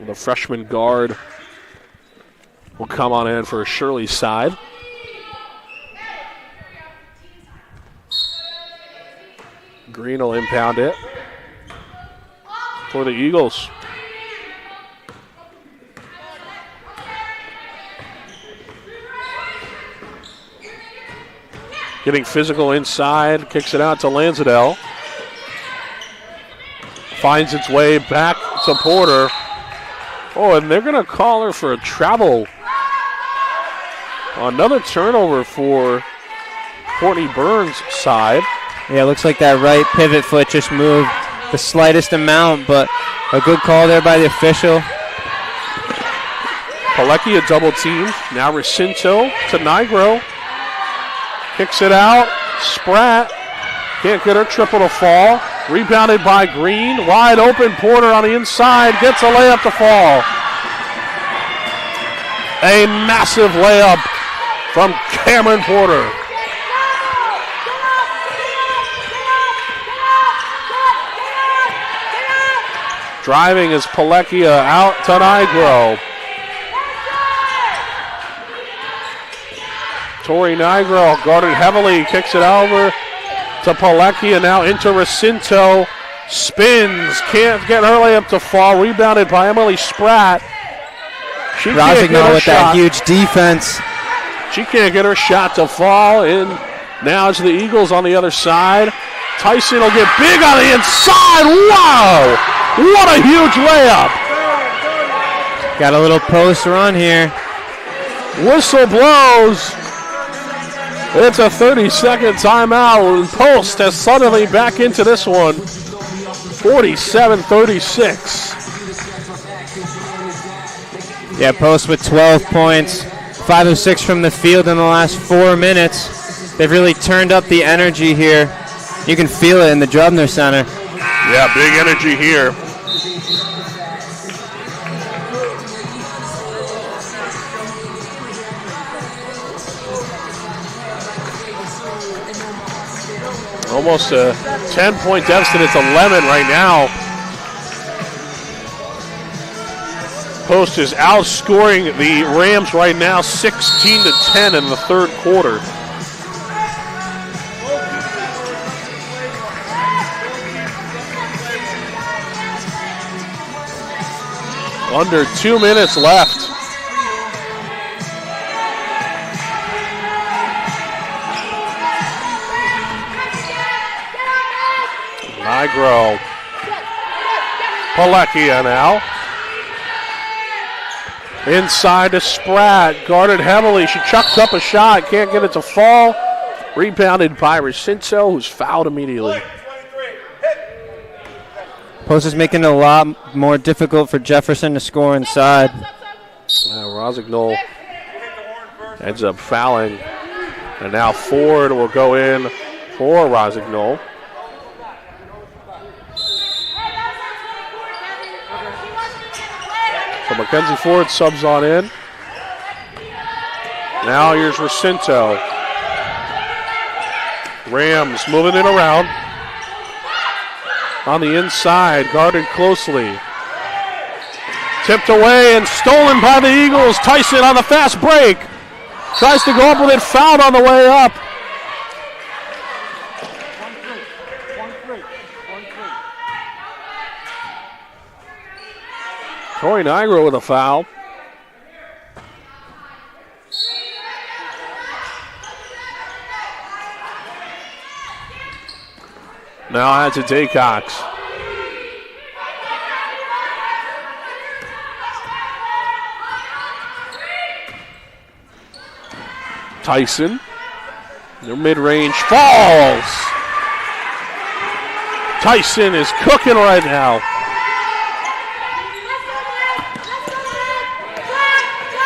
The freshman guard will come on in for Shirley's side. Green will impound it for the Eagles. getting physical inside, kicks it out to Lansdale. Finds its way back to Porter. Oh, and they're going to call her for a travel. Another turnover for Courtney Burns' side. Yeah, it looks like that right pivot foot just moved the slightest amount, but a good call there by the official. Pilecki a double team. Now Recinto to Nigro. Kicks it out. Spratt can't get her triple to fall. Rebounded by Green. Wide open. Porter on the inside. Gets a layup to fall. A massive layup from Cameron Porter. Driving is Pilecki out to Nigro. Tori Nigro guarded heavily, kicks it over to Pilecki, and now into Recinto. Spins, can't get her layup to fall. Rebounded by Emily Spratt. She can't get her with shot. that huge defense. She can't get her shot to fall. And now it's the Eagles on the other side. Tyson will get big on the inside. Wow! What a huge layup. Got a little post run here. Whistle blows. It's a 30-second timeout, and Post has suddenly back into this one. 47-36. Yeah, Post with 12 points, 5 of 6 from the field in the last 4 minutes. They've really turned up the energy here. You can feel it in the Drubner Center. Yeah, big energy here. Almost a 10-point deficit. It's 11 right now. Post is outscoring the Rams right now 16-10 in the third quarter. Under 2 minutes left. Nigro. Pilecki now. Inside to Spratt. Guarded heavily. She chucks up a shot. Can't get it to fall. Rebounded by Recinto, who's fouled immediately. Post is making it a lot more difficult for Jefferson to score inside. Rosignol ends up fouling. And now Ford will go in for Rosignol. So Mackenzie Ford subs on in. Now here's Recinto. Rams moving it around. On the inside, guarded closely. Tipped away and stolen by the Eagles. Tyson on the fast break. Tries to go up with it, fouled on the way up. Tori Nigro with a foul. Now out to Daycox. Tyson. Their mid-range falls. Tyson is cooking right now.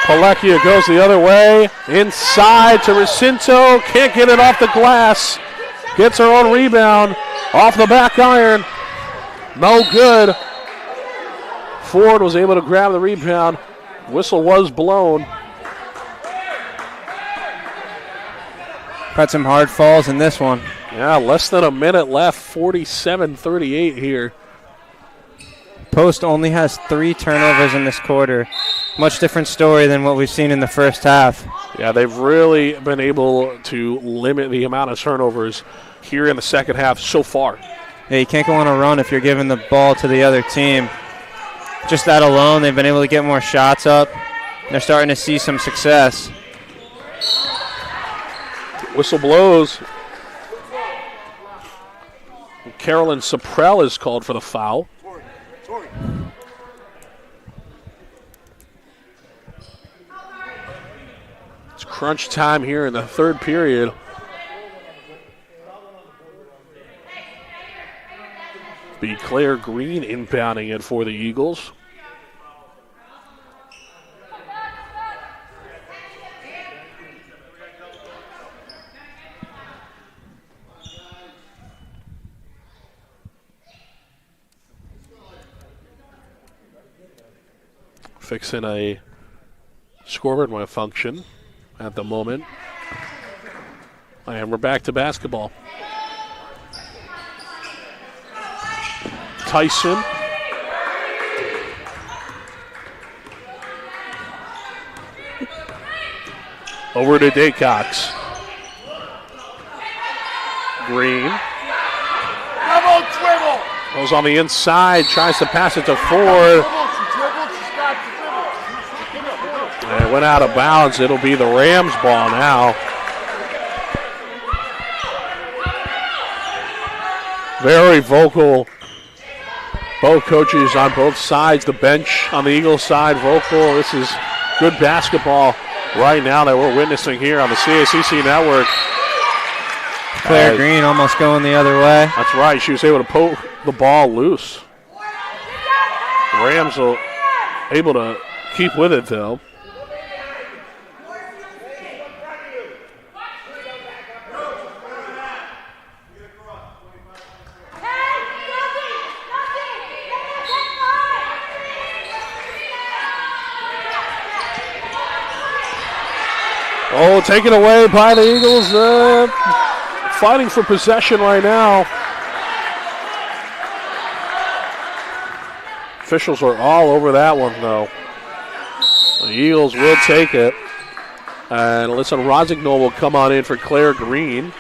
Pilecki goes the other way. Inside to Recinto. Can't get it off the glass. Gets her own rebound. Off the back iron. No good. Ford was able to grab the rebound. Whistle was blown. Had some hard falls in this one. Yeah, less than a minute left. 47-38 here. Post only has 3 turnovers in this quarter. Much different story than what we've seen in the first half. Yeah, they've really been able to limit the amount of turnovers here in the second half so far. Yeah, you can't go on a run if you're giving the ball to the other team. Just that alone, they've been able to get more shots up. They're starting to see some success. Whistle blows. Carolyn Saprell is called for the foul. It's crunch time here in the third period. Be Claire Green inbounding it for the Eagles. Fixing a scoreboard function at the moment. And we're back to basketball. Tyson. Over to Daycox. Green. Dribble. Goes on the inside, tries to pass it to Ford. And it went out of bounds. It'll be the Rams' ball now. Very vocal. Both coaches on both sides. The bench on the Eagles side vocal. This is good basketball right now that we're witnessing here on the CACC network. Claire Green almost going the other way. That's right. She was able to poke the ball loose. Rams are able to keep with it, though. Oh, taken away by the Eagles. Fighting for possession right now. Officials are all over that one, though. The Eagles will take it. And Alyssa Rosignol will come on in for Claire Green.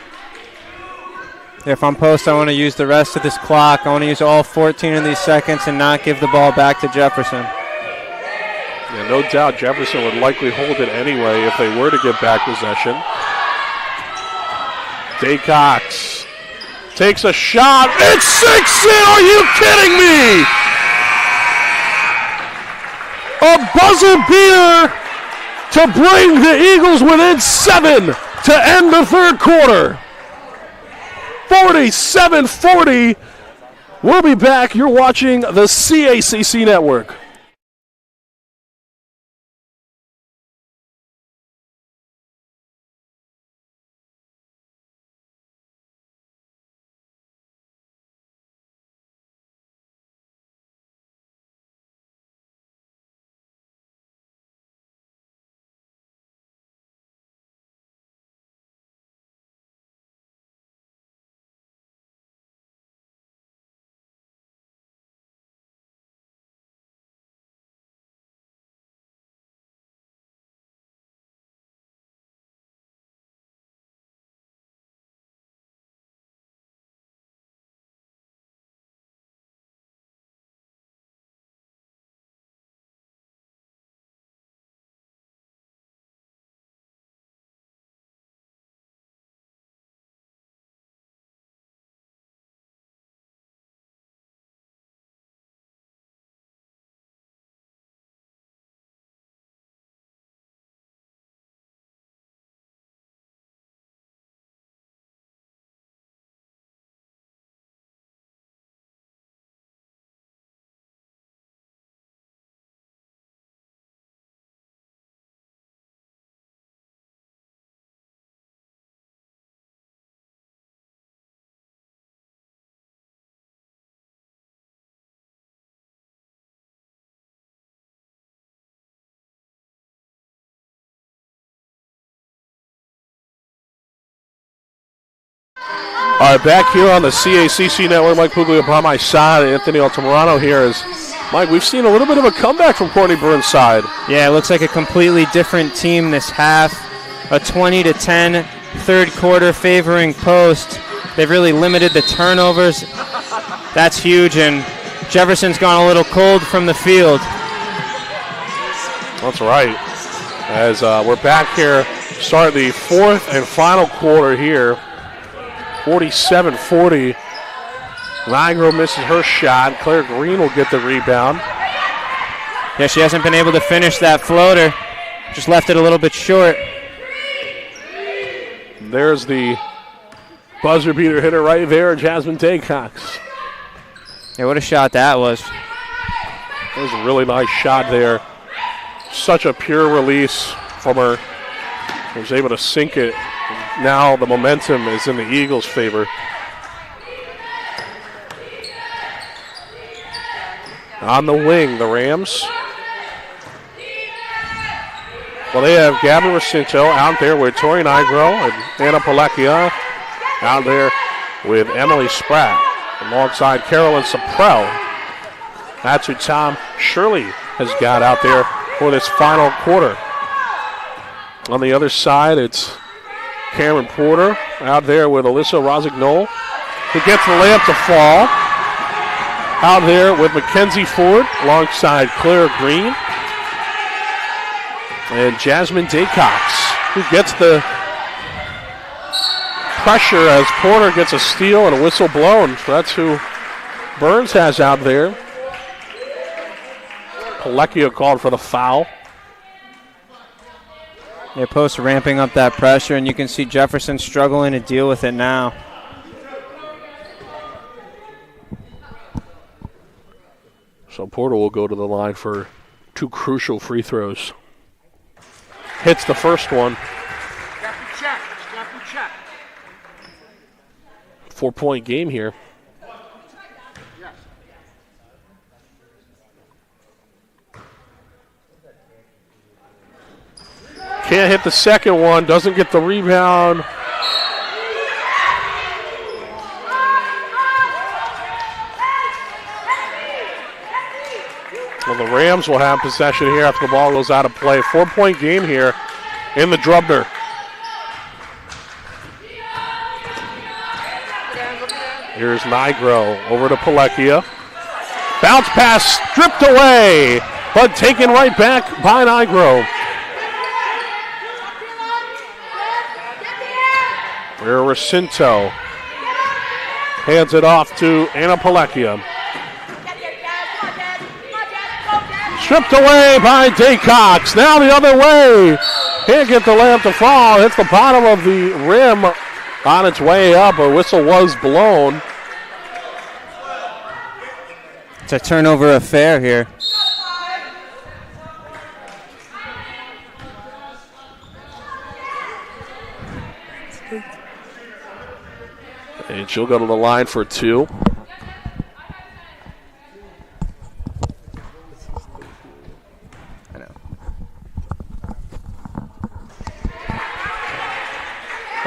If I'm post, I want to use the rest of this clock. I want to use all 14 of these seconds and not give the ball back to Jefferson. Yeah, no doubt Jefferson would likely hold it anyway if they were to get back possession. Daycox takes a shot. It's 6 in. Are you kidding me? A buzzer beater to bring the Eagles within 7 to end the third quarter. 47-40. We'll be back. You're watching the CACC Network. All right, back here on the CACC Network, Mike Puglia by my side, Anthony Altamirano here. Is Mike, we've seen a little bit of a comeback from Courtney Burns' side. Yeah, it looks like a completely different team this half. A 20-10 third quarter favoring Post. They've really limited the turnovers. That's huge, and Jefferson's gone a little cold from the field. That's right. As we're back here, start the fourth and final quarter here. 47-40. Nigro misses her shot. Claire Green will get the rebound. Yeah, she hasn't been able to finish that floater. Just left it a little bit short. There's the buzzer beater hitter right there, Jasmine Daycox. Yeah, what a shot that was. That was a really nice shot there. Such a pure release from her. Was able to sink it. Now the momentum is in the Eagles' favor. On the wing, the Rams. Well, they have Gabby Racinto out there with Tori Nigro and Anna Palekia out there with Emily Spratt alongside Carolyn Saprell. That's who Tom Shirley has got out there for this final quarter. On the other side, it's Cameron Porter out there with Alyssa Rosignol, who gets the layup to fall. Out there with Mackenzie Ford alongside Claire Green. And Jasmine Daycox, who gets the pressure as Porter gets a steal and a whistle blown. So that's who Burns has out there. Palekia called for the foul. Yeah, Post ramping up that pressure, and you can see Jefferson struggling to deal with it now. So Porter will go to the line for 2 crucial free throws. Hits the first one. 4-point game here. Can't hit the second one, doesn't get the rebound. Well, the Rams will have possession here after the ball goes out of play. 4-point game here in the Drubner. Here's Nigro over to Palekia. Bounce pass stripped away, but taken right back by Nigro. Where Racinto hands it off to Anna Palekia. Stripped away by Daycox. Now the other way. Can't get the layup to fall. Hits the bottom of the rim on its way up. A whistle was blown. It's a turnover affair here. And she'll go to the line for 2.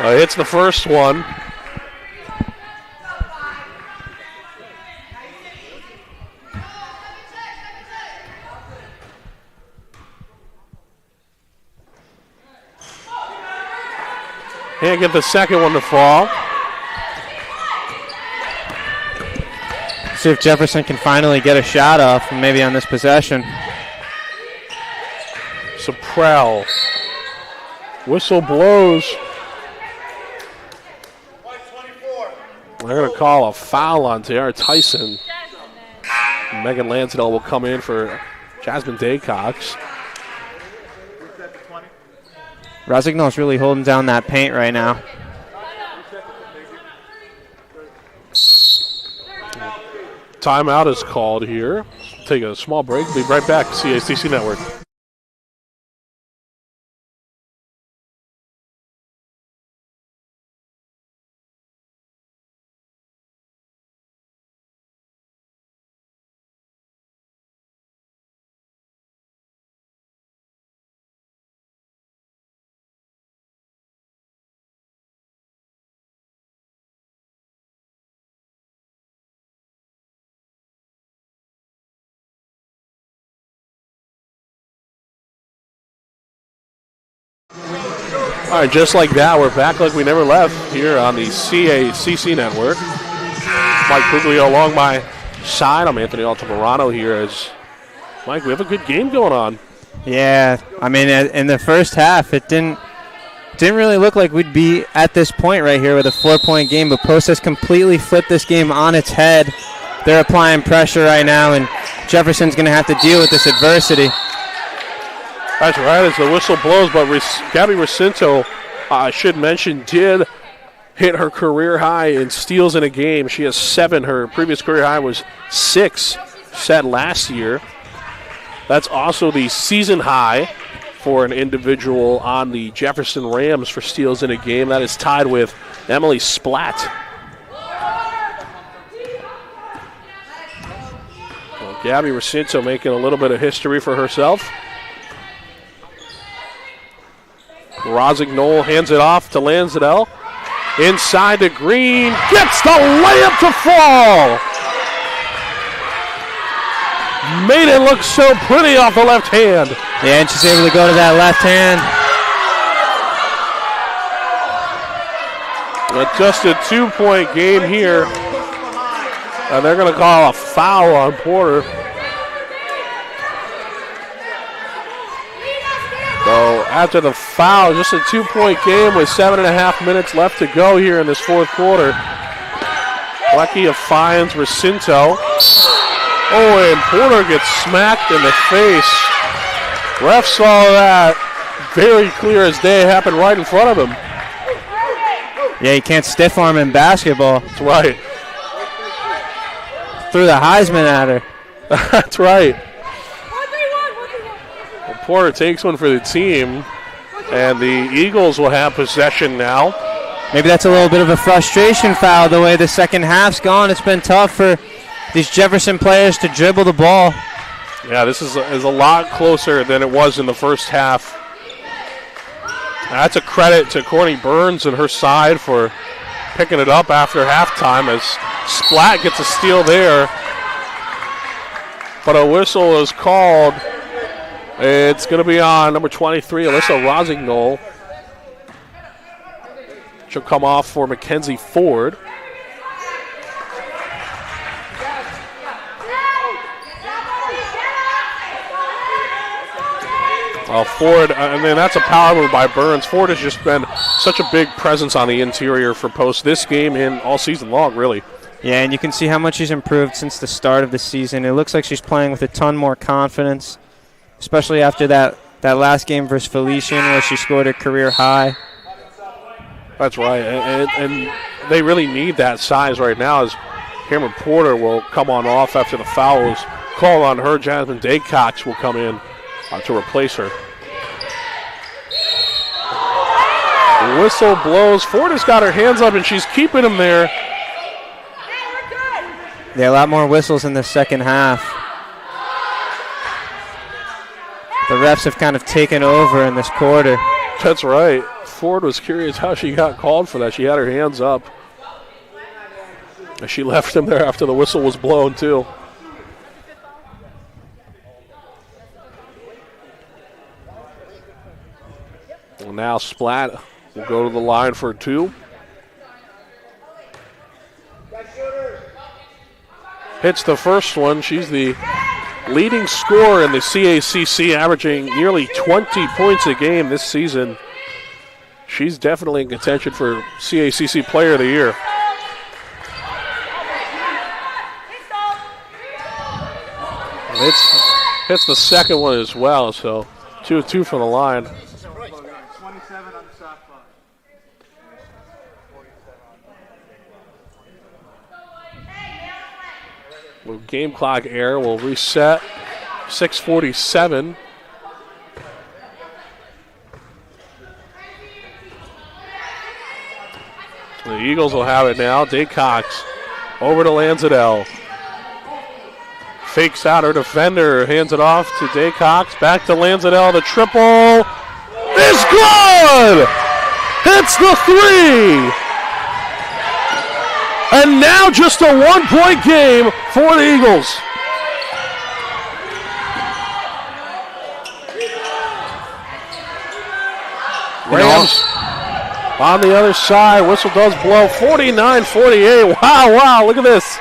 Hits the first one. Can't get the second one to fall. See if Jefferson can finally get a shot off, maybe on this possession. Saprell. Whistle blows. They're going to call a foul on Tiara Tyson. Megan Lansdale will come in for Jasmine Daycox. Rosignol's really holding down that paint right now. Timeout is called here. Take a small break. Be right back. CACC Network. All right, just like that, we're back like we never left here on the CACC Network. Mike Quigley along my side. I'm Anthony Altamirano here. As Mike, we have a good game going on. Yeah, I mean, in the first half, it didn't didn't really look like we'd be at this point right here with a 4-point game, but Post has completely flipped this game on its head. They're applying pressure right now, and Jefferson's going to have to deal with this adversity. That's right, as the whistle blows, but Gabby Recinto, I should mention, did hit her career high in steals in a game. She has 7. Her previous career high was 6 set last year. That's also the season high for an individual on the Jefferson Rams for steals in a game. That is tied with Emily Splatt. Well, Gabby Recinto making a little bit of history for herself. Rosignol hands it off to Lansdale. Inside to Green. Gets the layup to fall. Made it look so pretty off the left hand. Yeah, and she's able to go to that left hand. Just a 2-point game here. And they're going to call a foul on Porter. So after the foul, just a 2-point game with 7.5 minutes left to go here in this fourth quarter. Fleckia finds Recinto. Oh, and Porter gets smacked in the face. Ref saw that very clear as day. Happened right in front of him. Yeah, you can't stiff arm in basketball. That's right. Threw the Heisman at her. That's right. Well, Porter takes one for the team, and the Eagles will have possession now. Maybe that's a little bit of a frustration foul the way the second half's gone. It's been tough for these Jefferson players to dribble the ball. Yeah, this is a lot closer than it was in the first half. That's a credit to Courtney Burns and her side for picking it up after halftime as Splatt gets a steal there. But a whistle is called. It's going to be on number 23, Alyssa Rosignol. She'll come off for Mackenzie Ford. Ford, and then that's a power move by Burns. Ford has just been such a big presence on the interior for Post this game and all season long, really. Yeah, and you can see how much she's improved since the start of the season. It looks like she's playing with a ton more confidence, especially after that last game versus Felician where she scored her career high. That's right, and they really need that size right now as Cameron Porter will come on off after the foul is called on her. Jasmine Daycox will come in to replace her. The whistle blows. Ford has got her hands up and she's keeping them there. Yeah, a lot more whistles in the second half. The refs have kind of taken over in this quarter. That's right. Ford was curious how she got called for that. She had her hands up. She left him there after the whistle was blown, too. And now Splatt will go to the line for 2. Hits the first one. She's the leading scorer in the CACC, averaging nearly 20 points a game this season. She's definitely in contention for CACC Player of the Year. And hits the second one as well, so 2-2 from the line. 27 on the shot clock. Well, game clock error will reset. 6:47. The Eagles will have it now. Daycox over to Lansdale. Fakes out her defender, hands it off to Daycox. Back to Lansdale. The triple is good! Hits the 3! And now just a 1-point game for the Eagles. Rams on the other side. Whistle does blow. 49-48. Wow, look at this.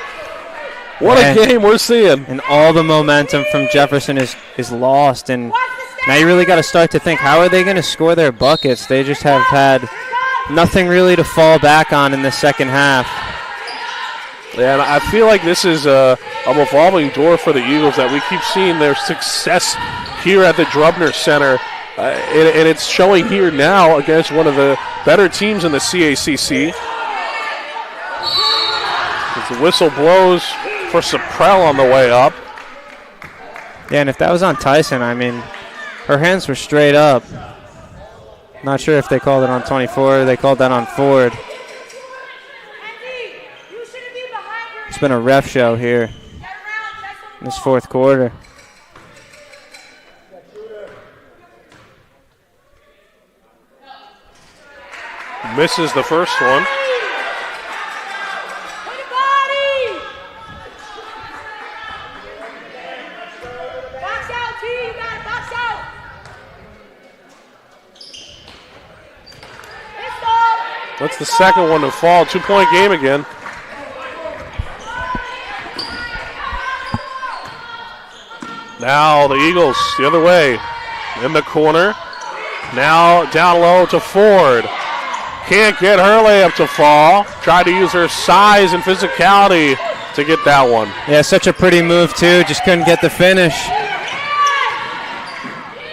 What a game we're seeing. And all the momentum from Jefferson is lost. And Now you really got to start to think, how are they going to score their buckets? They just have had nothing really to fall back on in the second half. Yeah, and I feel like this is a revolving door for the Eagles, that we keep seeing their success here at the Drubner Center. And it's showing here now against one of the better teams in the CACC. As the whistle blows for Saprell on the way up. Yeah, and if that was on Tyson, I mean, her hands were straight up. Not sure if they called it on 24 or they called that on Ford. It's been a ref show here in this fourth quarter. Misses the first one. That's the second one to fall. 2-point game again. Now the Eagles the other way in the corner. Now down low to Ford. Can't get her layup to fall. Tried to use her size and physicality to get that one. Yeah, such a pretty move too. Just couldn't get the finish.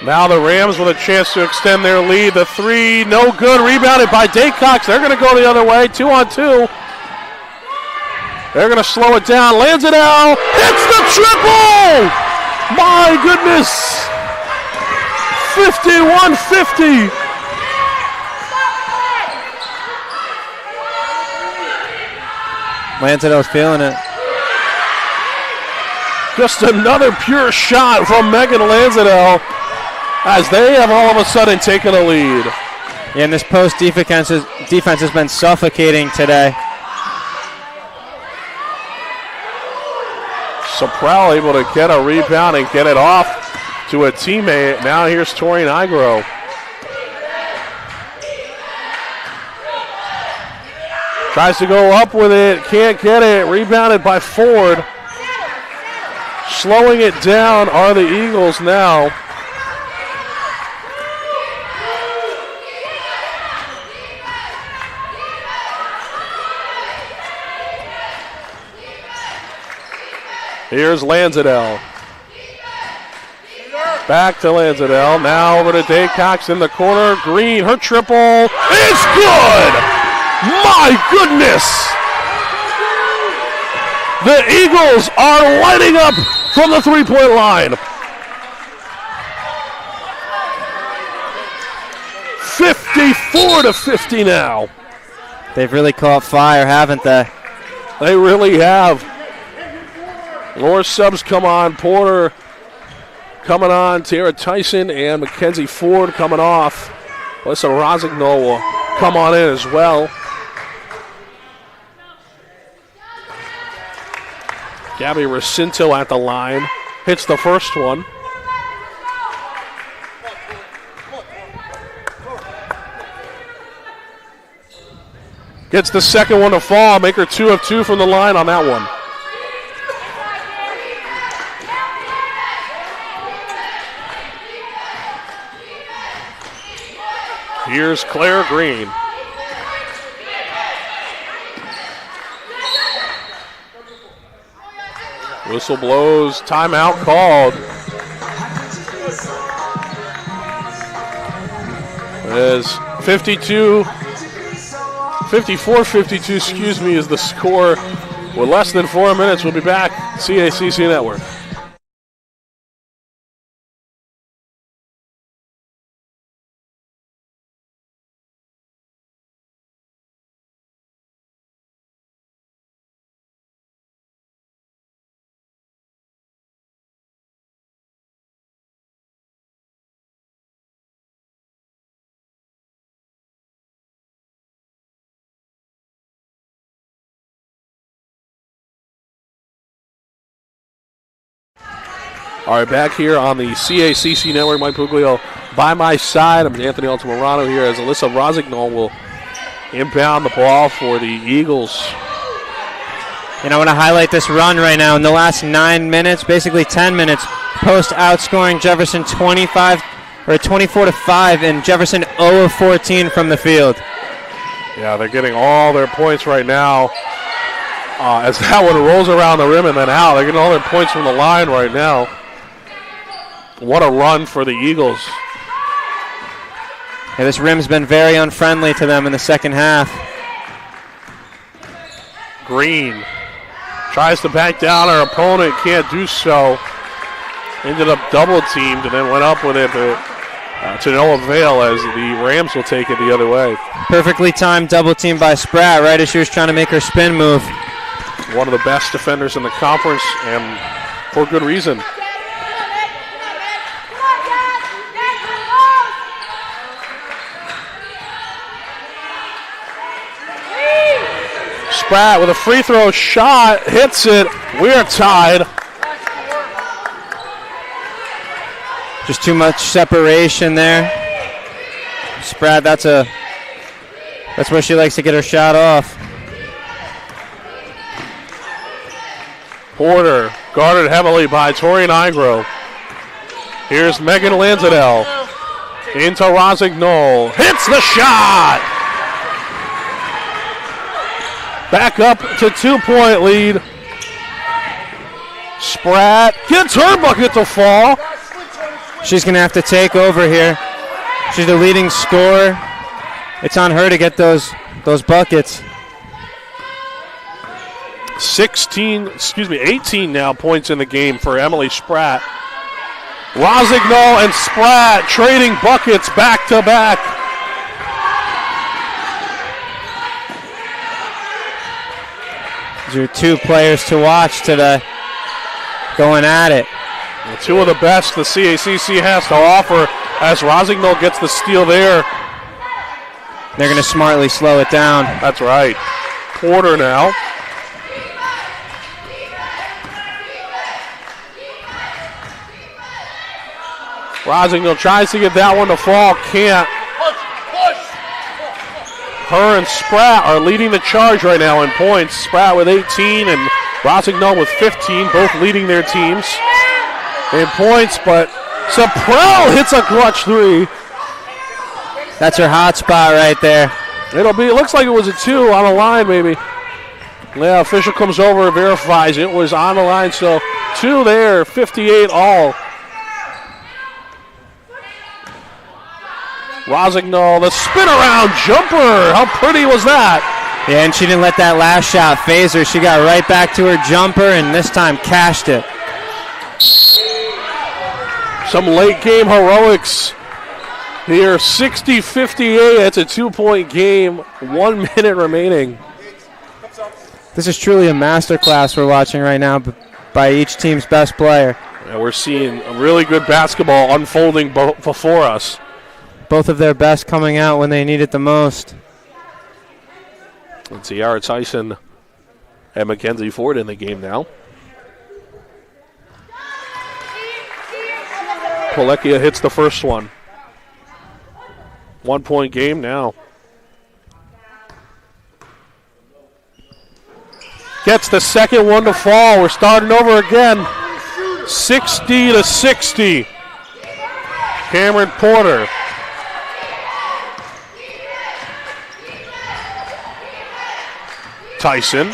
Now the Rams with a chance to extend their lead. The three, no good. Rebounded by Daycox. They're going to go the other way. 2-on-2. They're going to slow it down. Lands it out. Hits the triple! My goodness. 51-50. Lanzadell's feeling it. Just another pure shot from Megan Lanzadell as they have all of a sudden taken a lead. Yeah, and this post defense has been suffocating today. Saprell able to get a rebound and get it off to a teammate. Now here's Tori Nigro. Tries to go up with it, can't get it. Rebounded by Ford. Slowing it down are the Eagles now. Here's Lanzadell. Back to Lanzadell. Now over to Daycox in the corner. Green, her triple is good! My goodness! The Eagles are lighting up from the three-point line. 54-50 now. They've really caught fire, haven't they? They really have. More subs come on. Porter coming on. Tara Tyson and Mackenzie Ford coming off. Alyssa Rosignol will come on in as well. Gabby Racinto at the line. Hits the first one. Gets the second one to fall. Make her 2 of 2 from the line on that one. Here's Claire Green. Whistle blows, timeout called. As 54-52, excuse me, is the score. With less than 4 minutes, we'll be back. CACC Network. All right, back here on the CACC Network. Mike Puglio by my side. I'm Anthony Altamirano here as Alyssa Rosignol will inbound the ball for the Eagles. And I want to highlight this run right now. In the last 9 minutes, basically 10 minutes, Post outscoring Jefferson 25 or 24-5, and Jefferson 0 of 14 from the field. Yeah, they're getting all their points right now. As that one rolls around the rim and then out, they're getting all their points from the line right now. What a run for the Eagles. Yeah, this rim's been very unfriendly to them in the second half. Green tries to back down her opponent, can't do so. Ended up double teamed and then went up with it, but to no avail as the Rams will take it the other way. Perfectly timed double team by Spratt right as she was trying to make her spin move. One of the best defenders in the conference, and for good reason. Spratt with a free throw shot, hits it. We're tied. Just too much separation there. Spratt, that's where she likes to get her shot off. Porter guarded heavily by Tori Nigro. Here's Megan Lanzadell into Rossignol. Hits the shot! Back up to 2-point lead. Spratt gets her bucket to fall. She's going to have to take over here. She's the leading scorer. It's on her to get those buckets. 18 now points in the game for Emily Spratt. Rossignol and Spratt trading buckets back to back. These are two players to watch today going at it. And two of the best the CACC has to offer as Rossignol gets the steal there. They're going to smartly slow it down. That's right. Porter now. Rossignol tries to get that one to fall, can't. Her and Spratt are leading the charge right now in points. Spratt with 18 and Rossignol with 15, both leading their teams in points, but Saprell hits a clutch three. That's her hot spot right there. It looks like it was a 2 on the line maybe. Yeah, official comes over and verifies it was on the line, so 2 there, 58 all. Rossignol, the spin around jumper. How pretty was that? Yeah, and she didn't let that last shot phase her. She got right back to her jumper and this time cashed it. Some late game heroics here. 60-58. It's a 2-point game. 1 minute remaining. This is truly a masterclass we're watching right now by each team's best player. Yeah, we're seeing a really good basketball unfolding before us. Both of their best coming out when they need it the most. It's Yara Tyson and Mackenzie Ford in the game now. Poleckia hits the first one. 1-point game now. Gets the second one to fall. We're starting over again. 60-60. Cameron Porter. Tyson.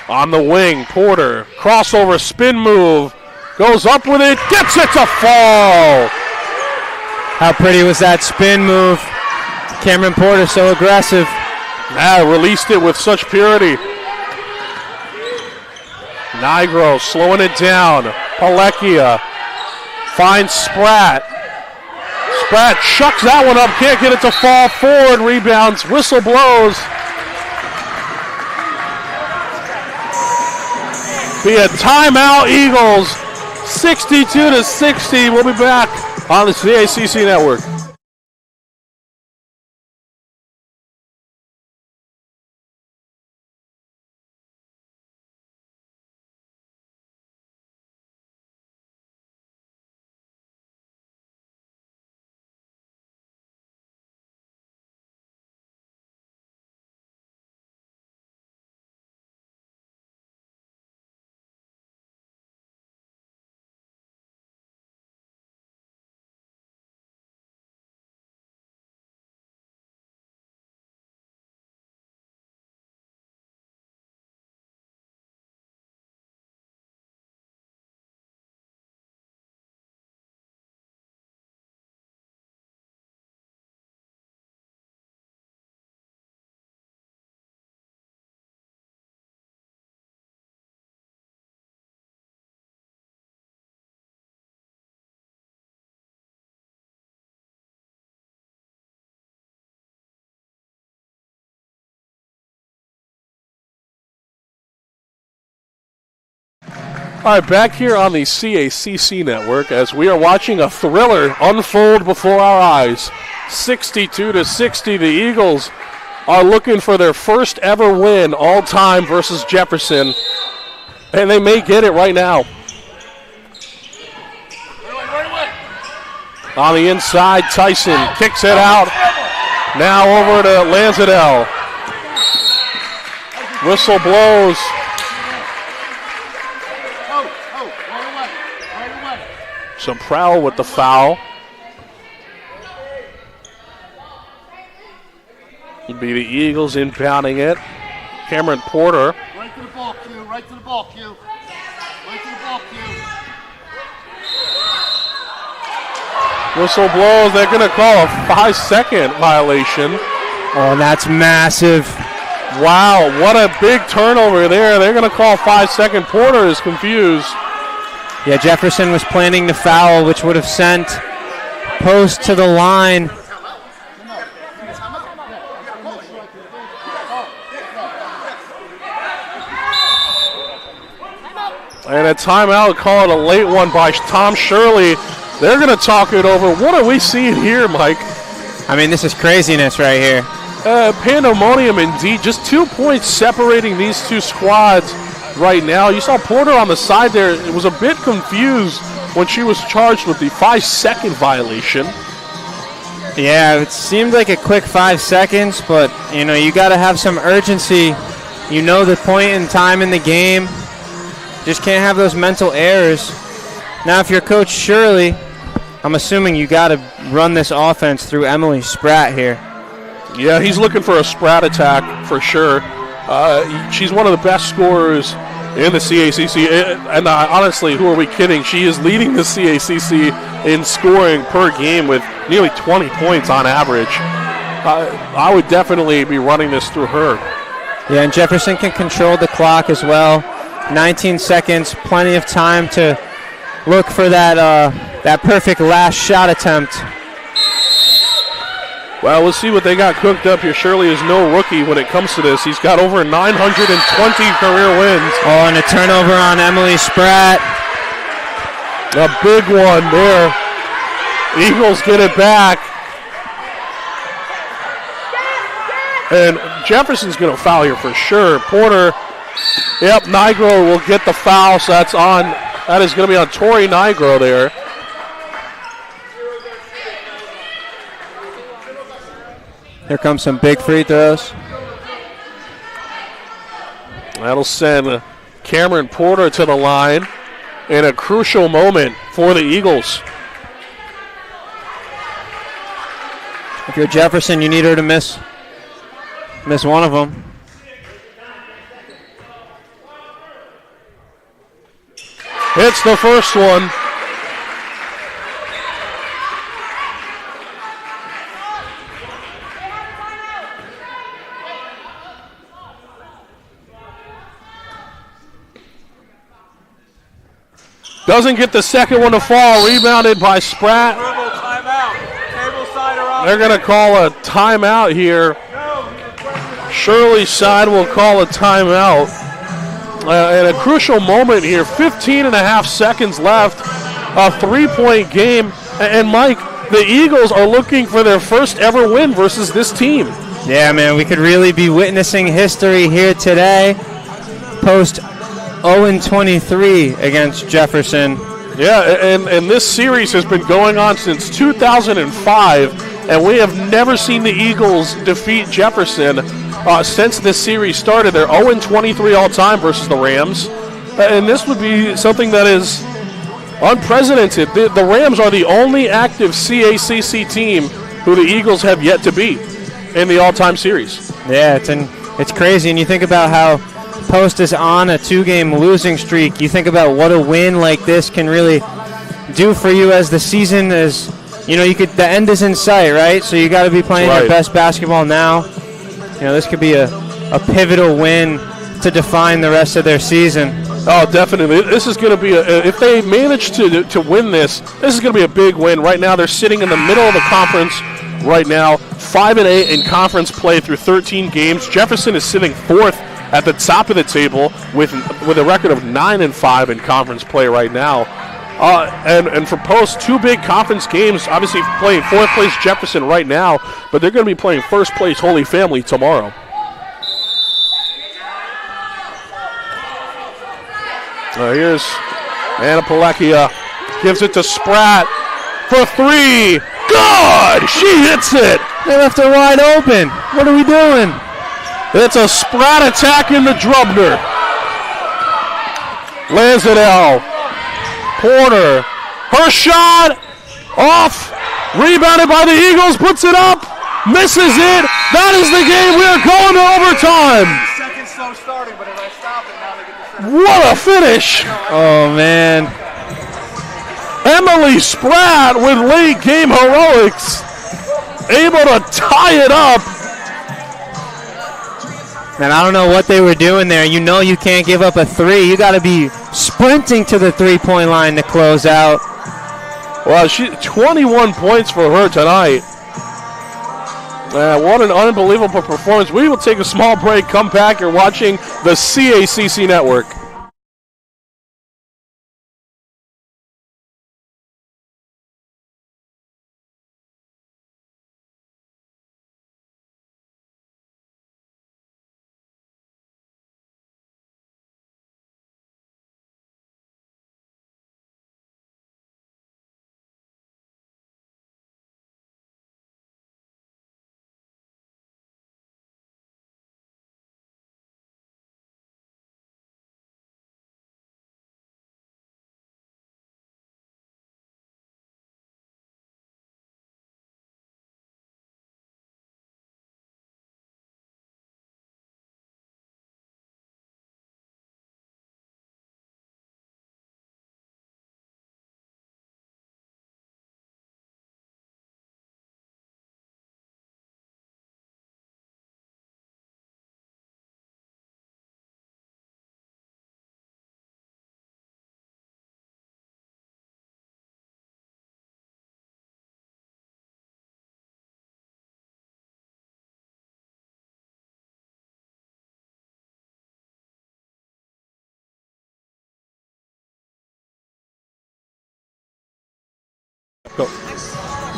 On the wing, Porter. Crossover, spin move. Goes up with it, gets it to fall. How pretty was that spin move? Cameron Porter so aggressive. Released it with such purity. Nigro slowing it down. Poleckia finds Spratt. Spratt chucks that one up, can't get it to fall forward, rebounds, whistle blows. Be a timeout, Eagles, 62-60. We'll be back on the CACC Network. All right, back here on the CACC network as we are watching a thriller unfold before our eyes. 62-60, the Eagles are looking for their first ever win all time versus Jefferson, and they may get it right now. On the inside, Tyson kicks it out. Now over to Lanzadell. Whistle blows. So Prowl with the foul. Would be the Eagles inbounding it. Cameron Porter. Right to the ball, Q. Right to the ball, Q. Right to the ball, Q. Whistle blows. They're going to call a 5-second violation. Oh, that's massive. Wow, what a big turnover there. They're going to call 5-second. Porter is confused. Yeah, Jefferson was planning to foul, which would have sent Post to the line. And a timeout, call it a late one by Tom Shirley. They're going to talk it over. What are we seeing here, Mike? I mean, this is craziness right here. Pandemonium indeed. Just 2 points separating these two squads right now. You saw Porter on the side there. It was a bit confused when she was charged with the 5-second violation. Yeah, it seemed like a quick 5 seconds, but, you know, you got to have some urgency. You know the point in time in the game. Just can't have those mental errors. Now, if you're Coach Shirley, I'm assuming you got to run this offense through Emily Spratt here. Yeah, he's looking for a Spratt attack for sure. She's one of the best scorers in the CACC. And honestly, who are we kidding? She is leading the CACC in scoring per game with nearly 20 points on average. I would definitely be running this through her. Yeah, and Jefferson can control the clock as well. 19 seconds, plenty of time to look for that perfect last shot attempt. Well, we'll see what they got cooked up here. Shirley is no rookie when it comes to this. He's got over 920 career wins. Oh, and a turnover on Emily Spratt. A big one there. Eagles get it back. And Jefferson's going to foul here for sure. Porter, yep, Nigro will get the foul, so that's on. That is going to be on Tori Nigro there. Here comes some big free throws. That'll send Cameron Porter to the line in a crucial moment for the Eagles. If you're Jefferson, you need her to miss one of them. Hits the first one. Doesn't get the second one to fall. Rebounded by Spratt. They're going to call a timeout here. Shirley's side will call a timeout. And a crucial moment here. 15 and a half seconds left. A 3-point game. And Mike, the Eagles are looking for their first ever win versus this team. Yeah, man, we could really be witnessing history here today. Post 0-23 against Jefferson. Yeah, and this series has been going on since 2005, and we have never seen the Eagles defeat Jefferson since this series started. They're 0-23 all-time versus the Rams, and this would be something that is unprecedented. The Rams are the only active CACC team who the Eagles have yet to beat in the all-time series. Yeah, it's crazy, and you think about how Post is on a 2-game losing streak. You think about what a win like this can really do for you as the season is, you know, the end is in sight, right? So you got to be playing your best basketball now. You know, this could be a pivotal win to define the rest of their season. Oh, definitely. This is going to be if they manage to win this is going to be a big win. Right now, they're sitting in the middle of the conference right now, 5-8 in conference play through 13 games. Jefferson is sitting 4th at the top of the table with a record of 9-5 in conference play right now. And for Post, 2 big conference games, obviously playing 4th place Jefferson right now, but they're going to be playing 1st place Holy Family tomorrow. Here's Anna Palekia, gives it to Spratt for 3. Good! She hits it! They left her wide open. What are we doing? It's a Spratt attack in the Drubner. Lanzadell. Porter. Her shot. Off. Rebounded by the Eagles. Puts it up. Misses it. That is the game. We are going to overtime. Second slow starting, but if I stop it now, they get the second. What a finish. Oh, man. Emily Spratt with late game heroics. Able to tie it up. Man, I don't know what they were doing there. You know you can't give up a 3. You got to be sprinting to the 3-point line to close out. Well, 21 points for her tonight. What an unbelievable performance. We will take a small break, come back. You're watching the CACC Network.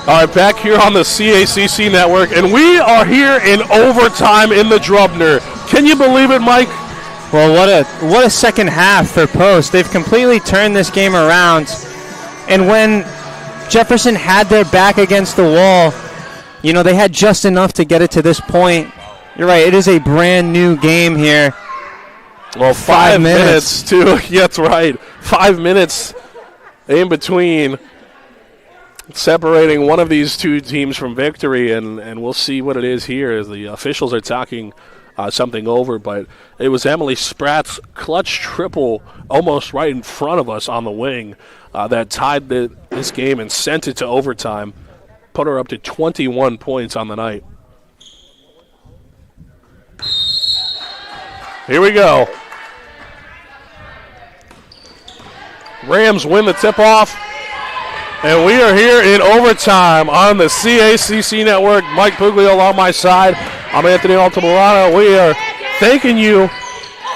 All right, back here on the CACC Network, and we are here in overtime in the Drubner. Can you believe it, Mike? Well, what a second half for Post. They've completely turned this game around. And when Jefferson had their back against the wall, you know, they had just enough to get it to this point. You're right, it is a brand new game here. Well, 5 minutes too. Yeah, that's right. 5 minutes in between, separating one of these two teams from victory, and we'll see what it is here as the officials are talking something over. But it was Emily Spratt's clutch triple almost right in front of us on the wing that tied this game and sent it to overtime, put her up to 21 points on the night. Here we go. Rams win the tip-off. And we are here in overtime on the CACC Network. Mike Puglio on my side. I'm Anthony Altamirano. We are thanking you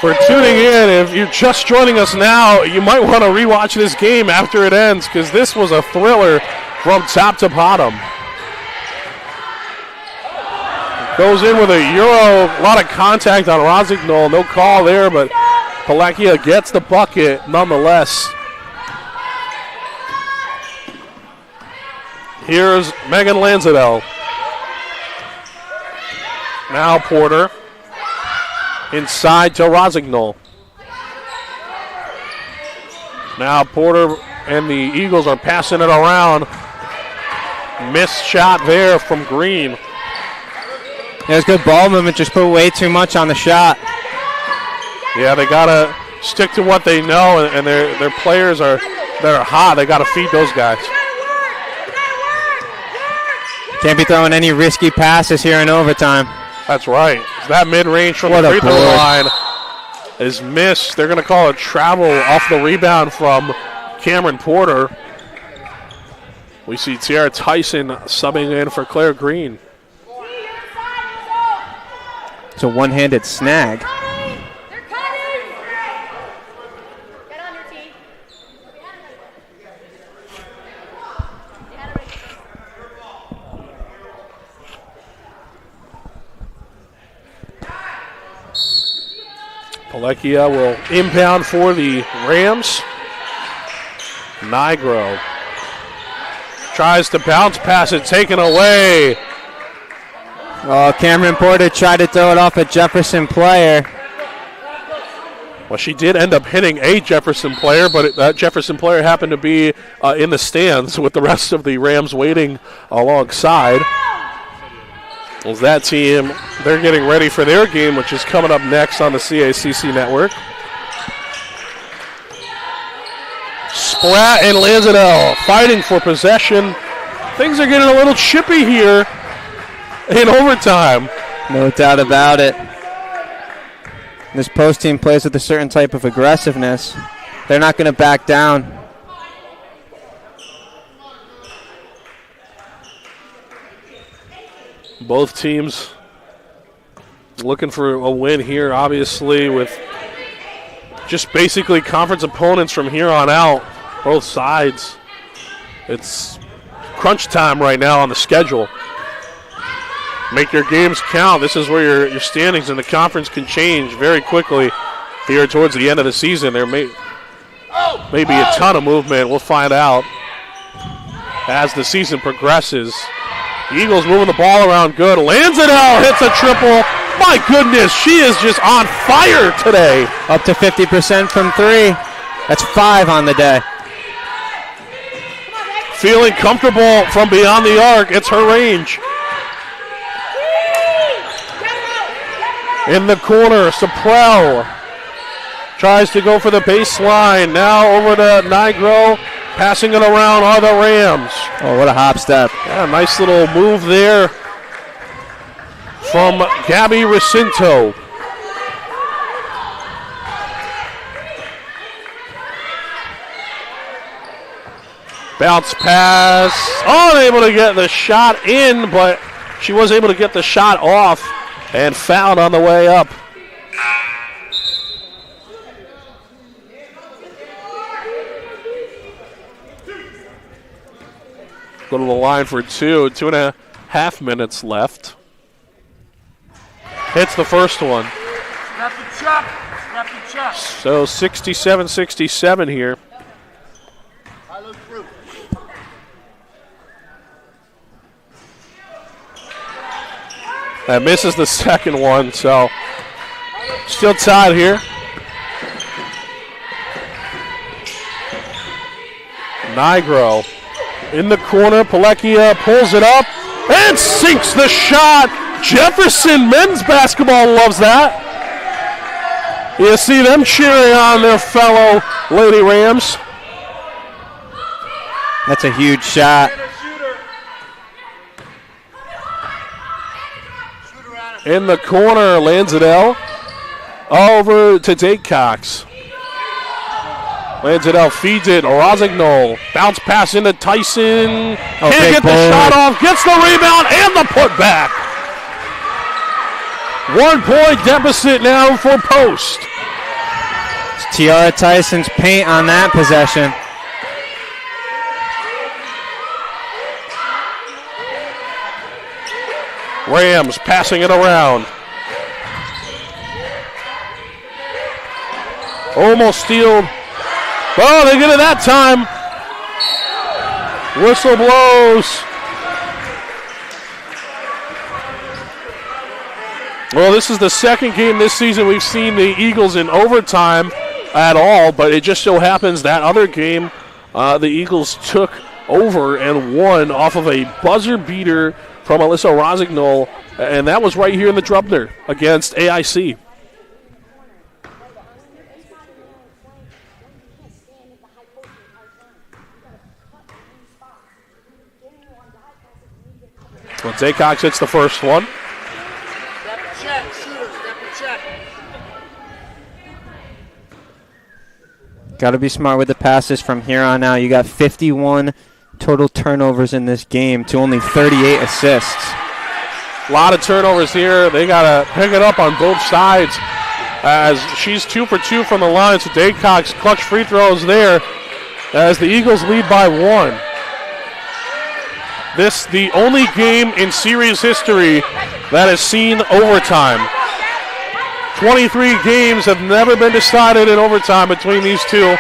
for tuning in. If you're just joining us now, you might want to rewatch this game after it ends, because this was a thriller from top to bottom. Goes in with a Euro, a lot of contact on Rosignol. No call there, but Palekia gets the bucket nonetheless. Here's Megan Lanzadell. Now Porter. Inside to Rosignol. Now Porter and the Eagles are passing it around. Missed shot there from Green. There's good ball movement, just put way too much on the shot. Yeah, they got to stick to what they know, and their players are hot. They got to feed those guys. Can't be throwing any risky passes here in overtime. That's right. That mid-range from the free throw line is missed. They're going to call a travel off the rebound from Cameron Porter. We see Tiara Tyson subbing in for Claire Green. It's a one-handed snag. Lekia will inbound for the Rams. Nigro tries to bounce pass it, taken away. Oh, Cameron Porter tried to throw it off a Jefferson player. Well, she did end up hitting a Jefferson player, but that Jefferson player happened to be in the stands with the rest of the Rams waiting alongside. As that team, they're getting ready for their game, which is coming up next on the CACC network. Spratt and Lanzadell fighting for possession. Things are getting a little chippy here in overtime. No doubt about it. This post team plays with a certain type of aggressiveness. They're not going to back down. Both teams looking for a win here, obviously, with just basically conference opponents from here on out, both sides. It's crunch time right now on the schedule. Make your games count. This is where your standings in the conference can change very quickly here towards the end of the season. There may be a ton of movement. We'll find out as the season progresses. The Eagles moving the ball around good. Lanzadell hits a triple. My goodness, she is just on fire today. Up to 50% from three. That's 5 on the day. Feeling comfortable from beyond the arc. It's her range. In the corner, Saprell tries to go for the baseline. Now over to Nigro. Passing it around are the Rams. Oh, what a hop step. Yeah, nice little move there from Gabby Recinto. Bounce pass. Unable to get the shot in, but she was able to get the shot off and fouled on the way up. Go to the line for 2.5 minutes left. Hits the first one. Snap the check. Snap the check. So 67-67 here. I look through. That misses the second one, so still tied here. Nigro in the corner. Palekia pulls it up and sinks the shot. Jefferson men's basketball loves that. You see them cheering on their fellow Lady Rams. That's a huge shot. In the corner, Lanzadell over to Dake Cox. Lanzadell feeds it. Rossignol. Bounce pass into Tyson. Can't get the shot off. Gets the rebound and the putback. 1 point deficit now for Post. It's Tiara Tyson's paint on that possession. Rams passing it around. Almost stealed. Oh, they get it that time. Whistle blows. Well, this is the second game this season we've seen the Eagles in overtime at all, but it just so happens that other game the Eagles took over and won off of a buzzer beater from Alyssa Rossignol, and that was right here in the Drubner against AIC. Well, Daycox hits the first one. Snap the check. Shooter, snap the check. Got to be smart with the passes from here on out. You got 51 total turnovers in this game to only 38 assists. A lot of turnovers here. They got to pick it up on both sides as she's 2 for 2 from the line. So Daycox clutch free throws there as the Eagles lead by 1. This the only game in series history that has seen overtime. 23 games have never been decided in overtime between these two.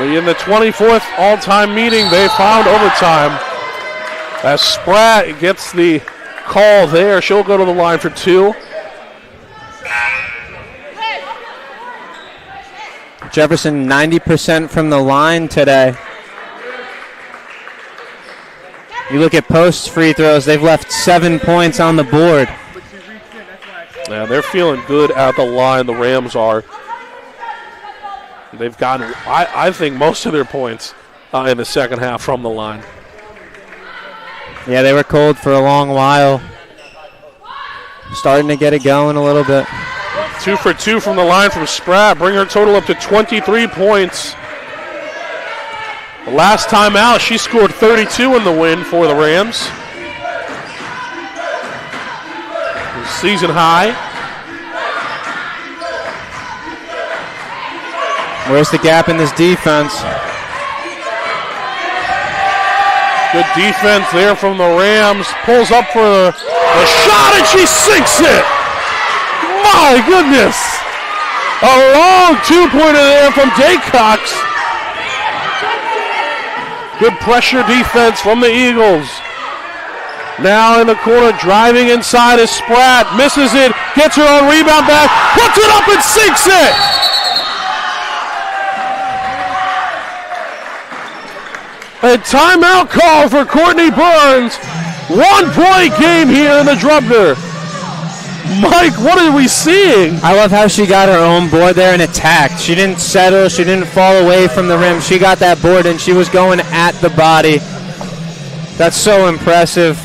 In the 24th all-time meeting, they found overtime. As Spratt gets the call there, she'll go to the line for 2. Jefferson 90% from the line today. You look at post free throws, they've left 7 points on the board. Yeah, they're feeling good at the line, the Rams are. They've gotten, I think, most of their points in the second half from the line. Yeah, they were cold for a long while. Starting to get it going a little bit. 2 for 2 from the line from Spratt, bring her total up to 23 points. The last time out, she scored 32 in the win for the Rams. Season high. Where's the gap in this defense? Good defense there from the Rams. Pulls up for a shot and she sinks it. My goodness. A long 2-pointer there from Daycox. Good pressure defense from the Eagles. Now in the corner, driving inside is Spratt. Misses it, gets her own rebound back, puts it up and sinks it. A timeout call for Courtney Burns. 1-point game here in the Drubner. Mike, what are we seeing? I love how she got her own board there and attacked. She didn't settle. She didn't fall away from the rim. She got that board and she was going at the body. That's so impressive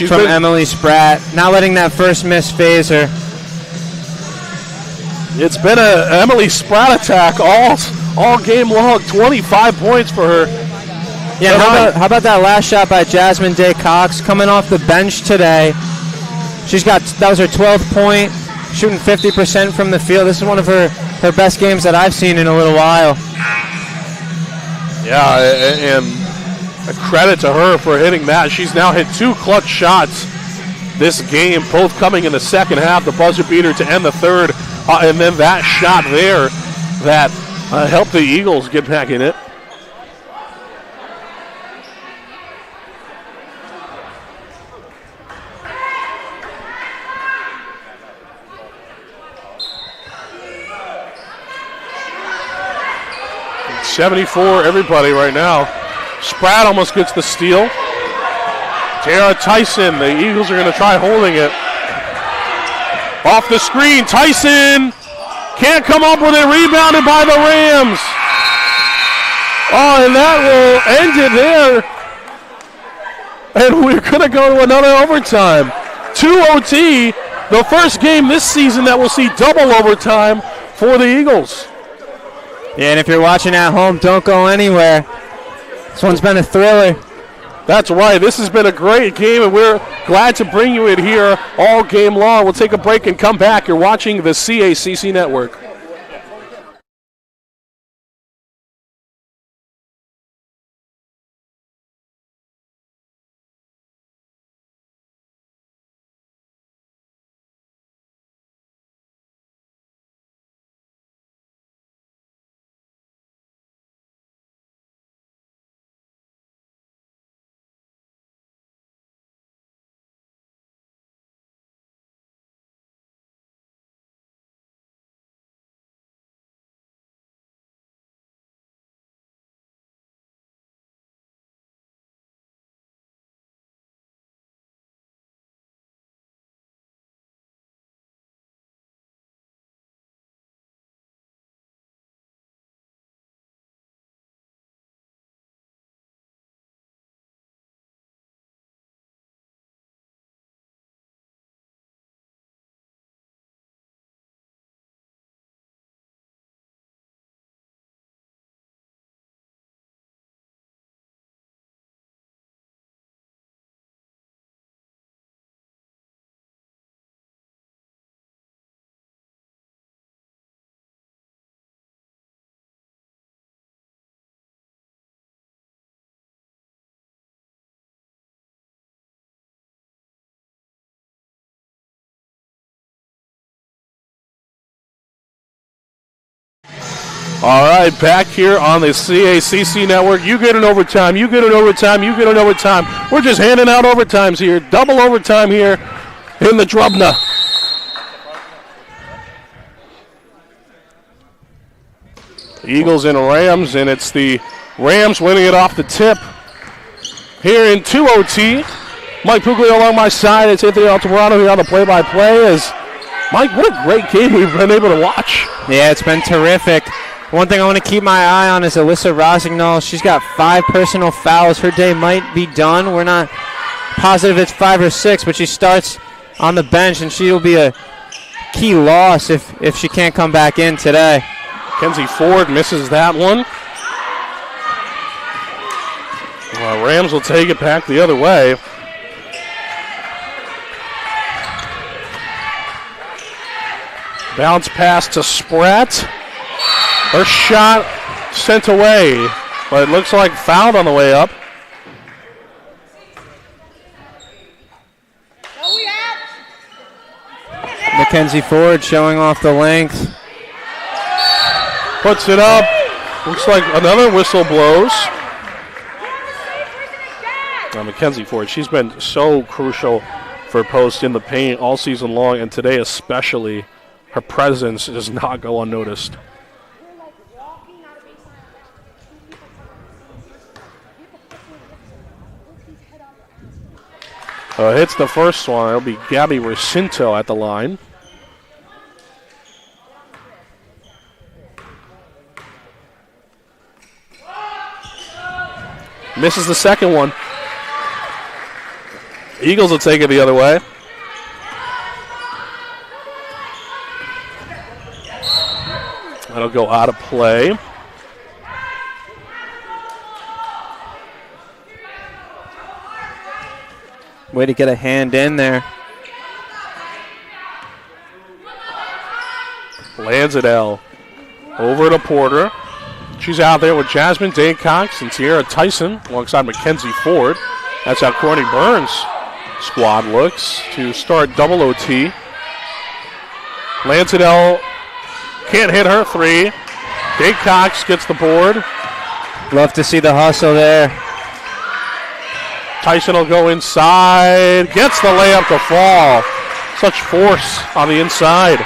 from Emily Spratt. Not letting that first miss phase her. It's been an Emily Spratt attack all game long. 25 points for her. Yeah, how about that last shot by Jasmine Day Cox coming off the bench today? That was her 12th point, shooting 50% from the field. This is one of her best games that I've seen in a little while. Yeah, and a credit to her for hitting that. She's now hit 2 clutch shots this game, both coming in the second half. The buzzer beater to end the third, and then that shot there that helped the Eagles get back in it. .74 everybody right now. Spratt almost gets the steal. Tara Tyson, the Eagles are going to try holding it. Off the screen, Tyson can't come up with it, rebounded by the Rams. Oh, and that will end it there. And we're going to go to another overtime. 2 OT, the first game this season that will see double overtime for the Eagles. Yeah, and if you're watching at home, don't go anywhere. This one's been a thriller. That's right. This has been a great game, and we're glad to bring you it here all game long. We'll take a break and come back. You're watching the CACC Network. All right, back here on the CACC network. You get an overtime, you get an overtime, you get an overtime. We're just handing out overtimes here. Double overtime here in the Drubna. Eagles and Rams, and it's the Rams winning it off the tip. Here in 2 OT. Mike Puglio along my side. It's Anthony Altamirano here on the play-by-play. Mike, what a great game we've been able to watch. Yeah, it's been terrific. One thing I want to keep my eye on is Alyssa Rosignol. She's got 5 personal fouls. Her day might be done. We're not positive it's 5 or 6, but she starts on the bench, and she'll be a key loss if she can't come back in today. Kenzie Ford misses that one. Rams will take it back the other way. Bounce pass to Spratt. Her shot sent away, but it looks like fouled on the way up. Mackenzie Ford showing off the length. Puts it up. Looks like another whistle blows. Mackenzie Ford, she's been so crucial for Post in the paint all season long, and today especially. Her presence does not go unnoticed. Hits the first one. It'll be Gabby Recinto at the line. Misses the second one. Eagles will take it the other way. That'll go out of play. Way to get a hand in there. Lansdale over to Porter. She's out there with Jasmine Daycox and Tierra Tyson alongside Mackenzie Ford. That's how Courtney Burns' squad looks to start double OT. Lansdale can't hit her three. Daycox gets the board. Love to see the hustle there. Tyson will go inside. Gets the layup to fall. Such force on the inside.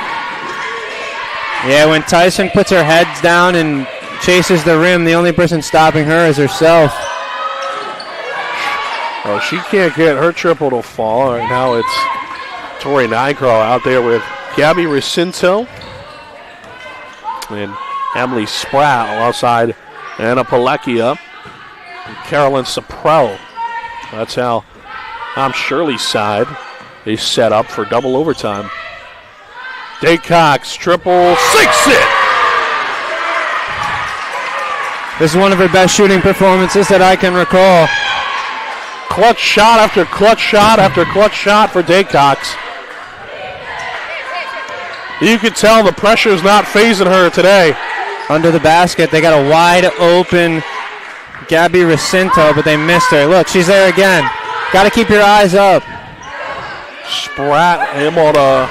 Yeah, when Tyson puts her head down and chases the rim, the only person stopping her is herself. Oh, she can't get her triple to fall. Right now it's Tori Nigro out there with Gabby Recinto and Emily Spratt alongside Anna Palekia and Carolyn Saprell. That's how Tom Shirley's side is set up for double overtime. Daycox triple, sinks it! This is one of her best shooting performances that I can recall. Clutch shot after clutch shot after clutch shot for Daycox. You can tell the pressure's not phasing her today. Under the basket, they got a wide open Gabby Recinto, but they missed her. Look, she's there again. Got to keep your eyes up. Spratt able to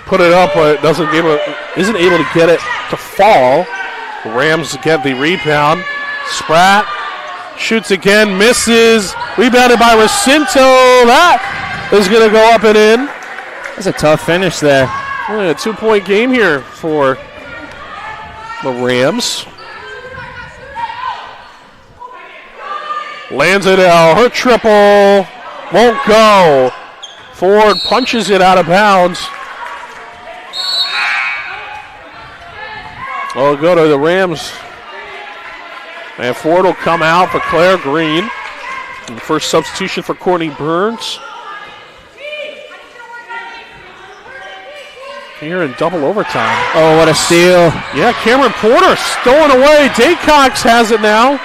put it up, but isn't able to get it to fall. The Rams get the rebound. Spratt shoots again, misses. Rebounded by Recinto. That is going to go up and in. That's a tough finish there. Only a 2-point game here for the Rams. Lansdale, her triple won't go. Ford punches it out of bounds. Well, it'll go to the Rams. And Ford will come out for Claire Green. And the first substitution for Courtney Burns. Here in double overtime. Oh, what a steal. Yeah, Cameron Porter stolen away. Daycox has it now.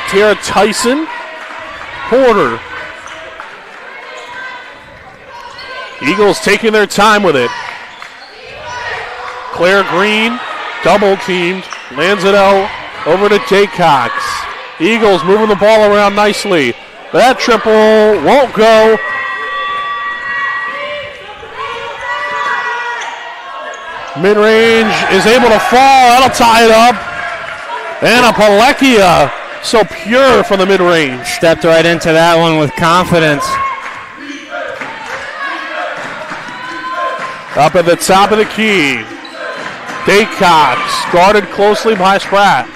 Tara Tyson. Porter. Eagles taking their time with it. Claire Green, double teamed. Lansdale over to Daycox. Eagles moving the ball around nicely. That triple won't go. Mid-range is able to fall. That'll tie it up. And a Palekia, so pure from the mid-range. Stepped right into that one with confidence. Up at the top of the key. Daycox guarded closely by Spratt.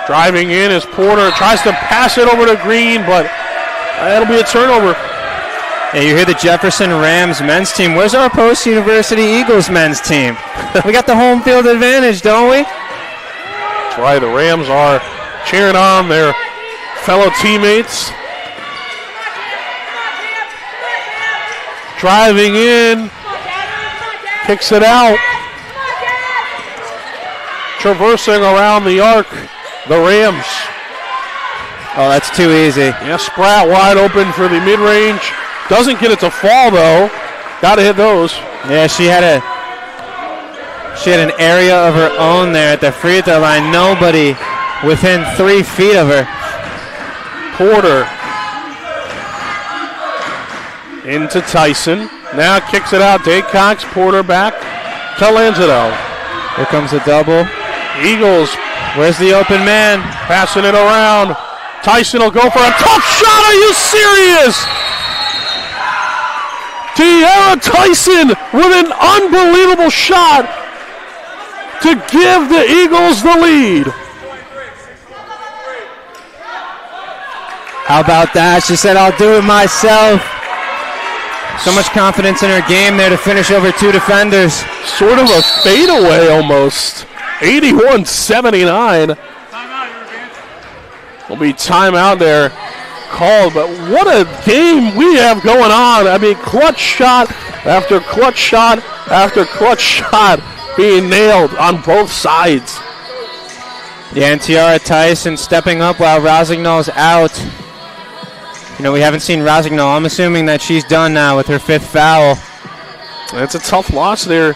Driving in as Porter tries to pass it over to Green, but it'll be a turnover. Yeah, you hear the Jefferson Rams men's team. Where's our post-University Eagles men's team? We got the home field advantage, don't we? That's right, the Rams are cheering on their fellow teammates. Driving in, kicks it out. Traversing around the arc, the Rams. Oh, that's too easy. Yeah, Spratt wide open for the mid-range. Doesn't get it to fall, though. Got to hit those. Yeah, she had an area of her own there at the free throw line. Nobody within 3 feet of her. Porter into Tyson. Now kicks it out. Daycox, Porter back to Lanzado. Here comes a double. Eagles. Where's the open man? Passing it around. Tyson will go for a tough shot. Are you serious? Tiara Tyson with an unbelievable shot to give the Eagles the lead. How about that? She said, I'll do it myself. So much confidence in her game there to finish over 2 defenders. Sort of a fadeaway almost. 81-79. Will be timeout there called, but what a game we have going on. I mean, clutch shot after clutch shot after clutch shot being nailed on both sides. Yeah, and Tiara Tyson stepping up while Rosignol's out. You know, we haven't seen Rosignol. I'm assuming that she's done now with her 5th foul. It's a tough loss there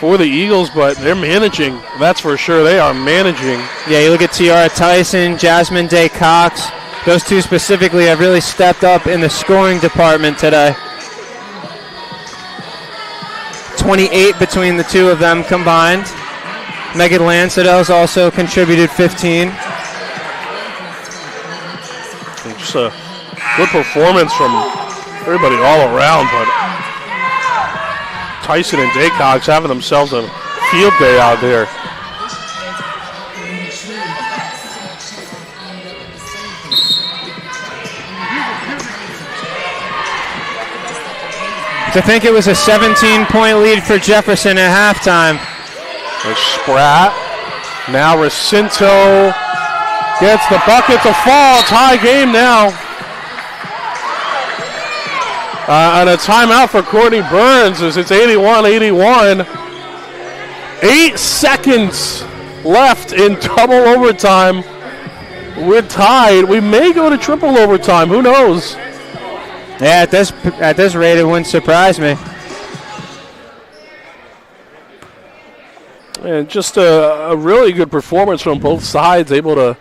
for the Eagles, but they're managing. That's for sure. They are managing. Yeah, you look at Tiara Tyson, Jasmine Day-Cox. Those two specifically have really stepped up in the scoring department today. 28 between the two of them combined. Megan Lancedel's also contributed 15. Just a good performance from everybody all around, but Tyson and Daycox having themselves a field day out there. To think it was a 17-point lead for Jefferson at halftime. There's Spratt. Now Racinto gets the bucket to fall. Tie game now. And a timeout for Courtney Burns as it's 81-81. 8 seconds left in double overtime. We're tied. We may go to triple overtime. Who knows? Yeah, at this rate, it wouldn't surprise me. And just a really good performance from both sides, able to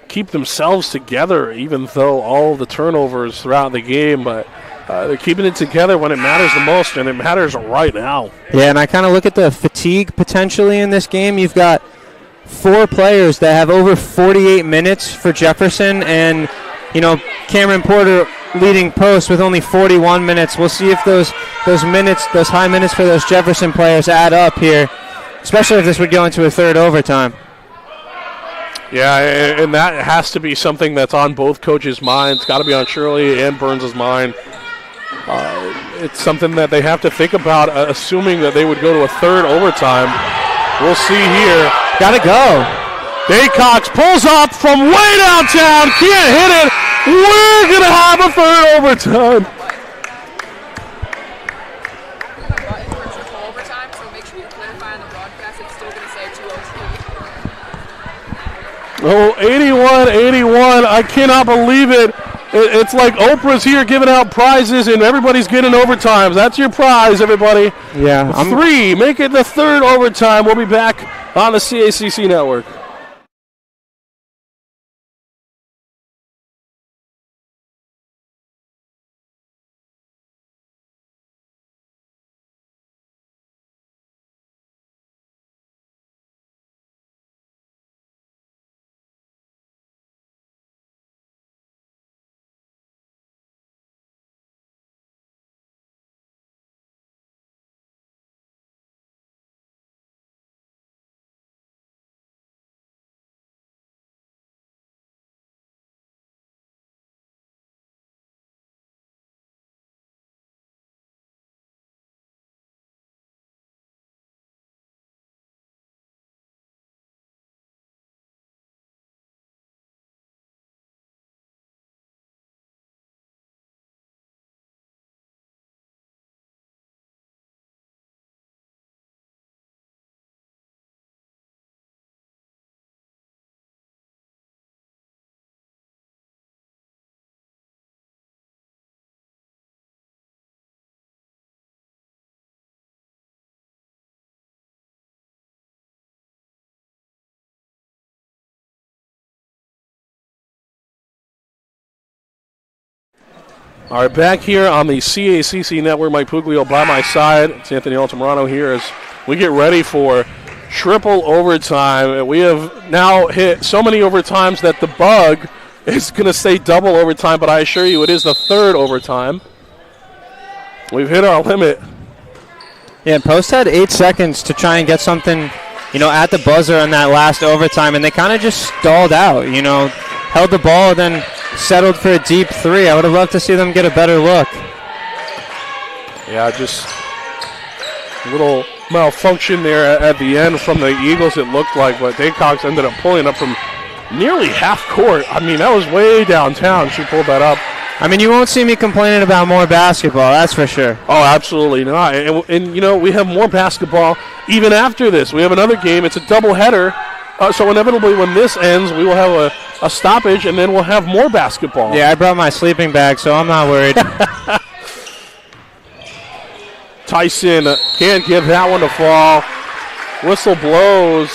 keep themselves together, even though all the turnovers throughout the game. But they're keeping it together when it matters the most, and it matters right now. Yeah, and I kind of look at the fatigue potentially in this game. You've got 4 players that have over 48 minutes for Jefferson, and Cameron Porter leading post with only 41 minutes. We'll see if those minutes, those high minutes for those Jefferson players add up here, especially if this would go into a third overtime. Yeah, and that has to be something that's on both coaches' minds. Got to be on Shirley and Burns' mind. It's something that they have to think about, assuming that they would go to a third overtime. We'll see here. Got to go. Daycox pulls up from way downtown. Can't hit it. We're going to have a third overtime. Oh, 81-81. I cannot believe it. It's like Oprah's here giving out prizes and everybody's getting overtimes. That's your prize, everybody. Yeah. 3. Make it the third overtime. We'll be back on the CACC Network. All right, back here on the CACC Network, Mike Puglio by my side. It's Anthony Altamirano here as we get ready for triple overtime. We have now hit so many overtimes that the bug is going to say double overtime, but I assure you it is the third overtime. We've hit our limit. Yeah, Post had 8 seconds to try and get something, at the buzzer in that last overtime, and they kind of just stalled out, held the ball, then settled for a deep three. I would have loved to see them get a better look. Yeah, just a little malfunction there at the end from the Eagles, it looked like, but Daycox ended up pulling up from nearly half court. I mean, that was way downtown. She pulled that up. I mean, you won't see me complaining about more basketball, that's for sure. Oh, absolutely not. And we have more basketball even after this. We have another game. It's a doubleheader. So inevitably when this ends, we will have a stoppage, and then we'll have more basketball. Yeah, I brought my sleeping bag, so I'm not worried. Tyson can't give that one to fall. Whistle blows.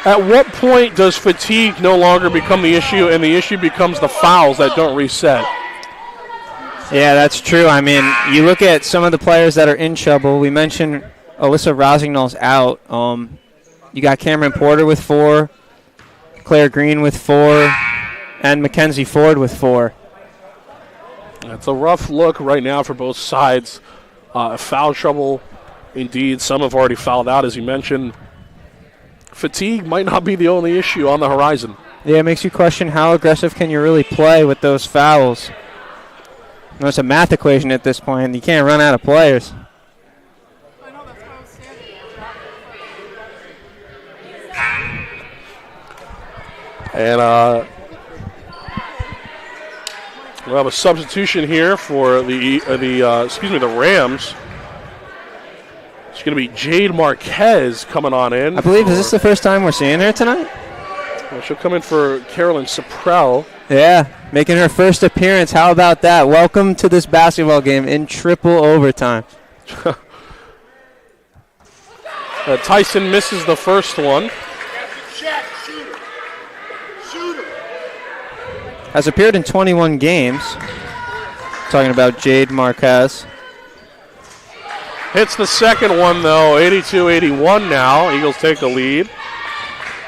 At what point does fatigue no longer become the issue, and the issue becomes the fouls that don't reset? Yeah, that's true. I mean, you look at some of the players that are in trouble. We mentioned Alyssa Rosignol's out. You got Cameron Porter with 4, Claire Green with 4, and Mackenzie Ford with 4. It's a rough look right now for both sides. Foul trouble, indeed. Some have already fouled out, as you mentioned. Fatigue might not be the only issue on the horizon. Yeah, it makes you question how aggressive can you really play with those fouls. It's a math equation at this point. You can't run out of players. And we'll have a substitution here for the Rams. It's going to be Jade Marquez coming on in. I believe, is this the first time we're seeing her tonight? Well, she'll come in for Carolyn Saprell. Yeah, making her first appearance. How about that? Welcome to this basketball game in triple overtime. Tyson misses the first one. Has appeared in 21 games. Talking about Jade Marquez. Hits the second one, though, 82-81 now. Eagles take the lead.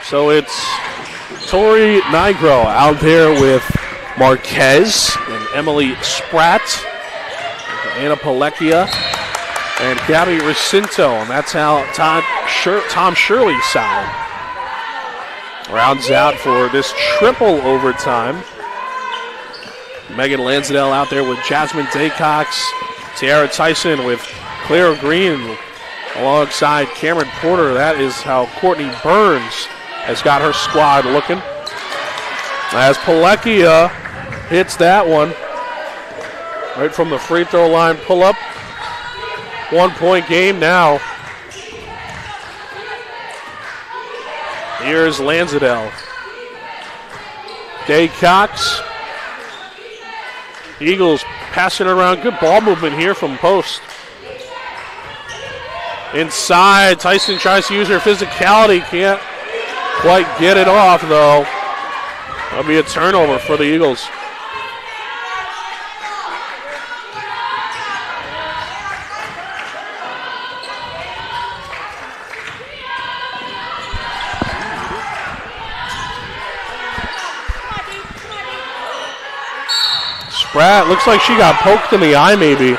So it's Tori Nigro out there with Marquez and Emily Spratt, Anna Palecchia, and Gabby Recinto. And that's how Tom Shirley's side rounds out for this triple overtime. Megan Lansdale out there with Jasmine Daycox, Tiara Tyson with Claire Green alongside Cameron Porter. That is how Courtney Burns has got her squad looking. As Palecchia hits that one right from the free throw line pull up. 1 point game now. Here's Lansdale. Daycox. Eagles passing around. Good ball movement here from Post. Inside, Tyson tries to use her physicality. Can't quite get it off, though. That'll be a turnover for the Eagles. Spratt looks like she got poked in the eye, maybe.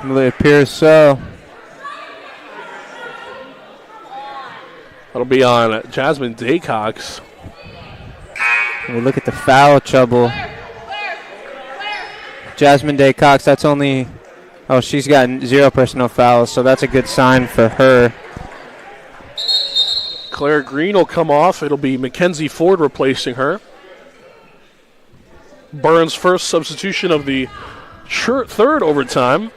It appears so. That'll be on Jasmine Daycox. We look at the foul trouble. Jasmine Daycox, that's only... Oh, she's got 0 personal fouls, so that's a good sign for her. Claire Green will come off. It'll be Mackenzie Ford replacing her. Burns' first substitution of the third overtime.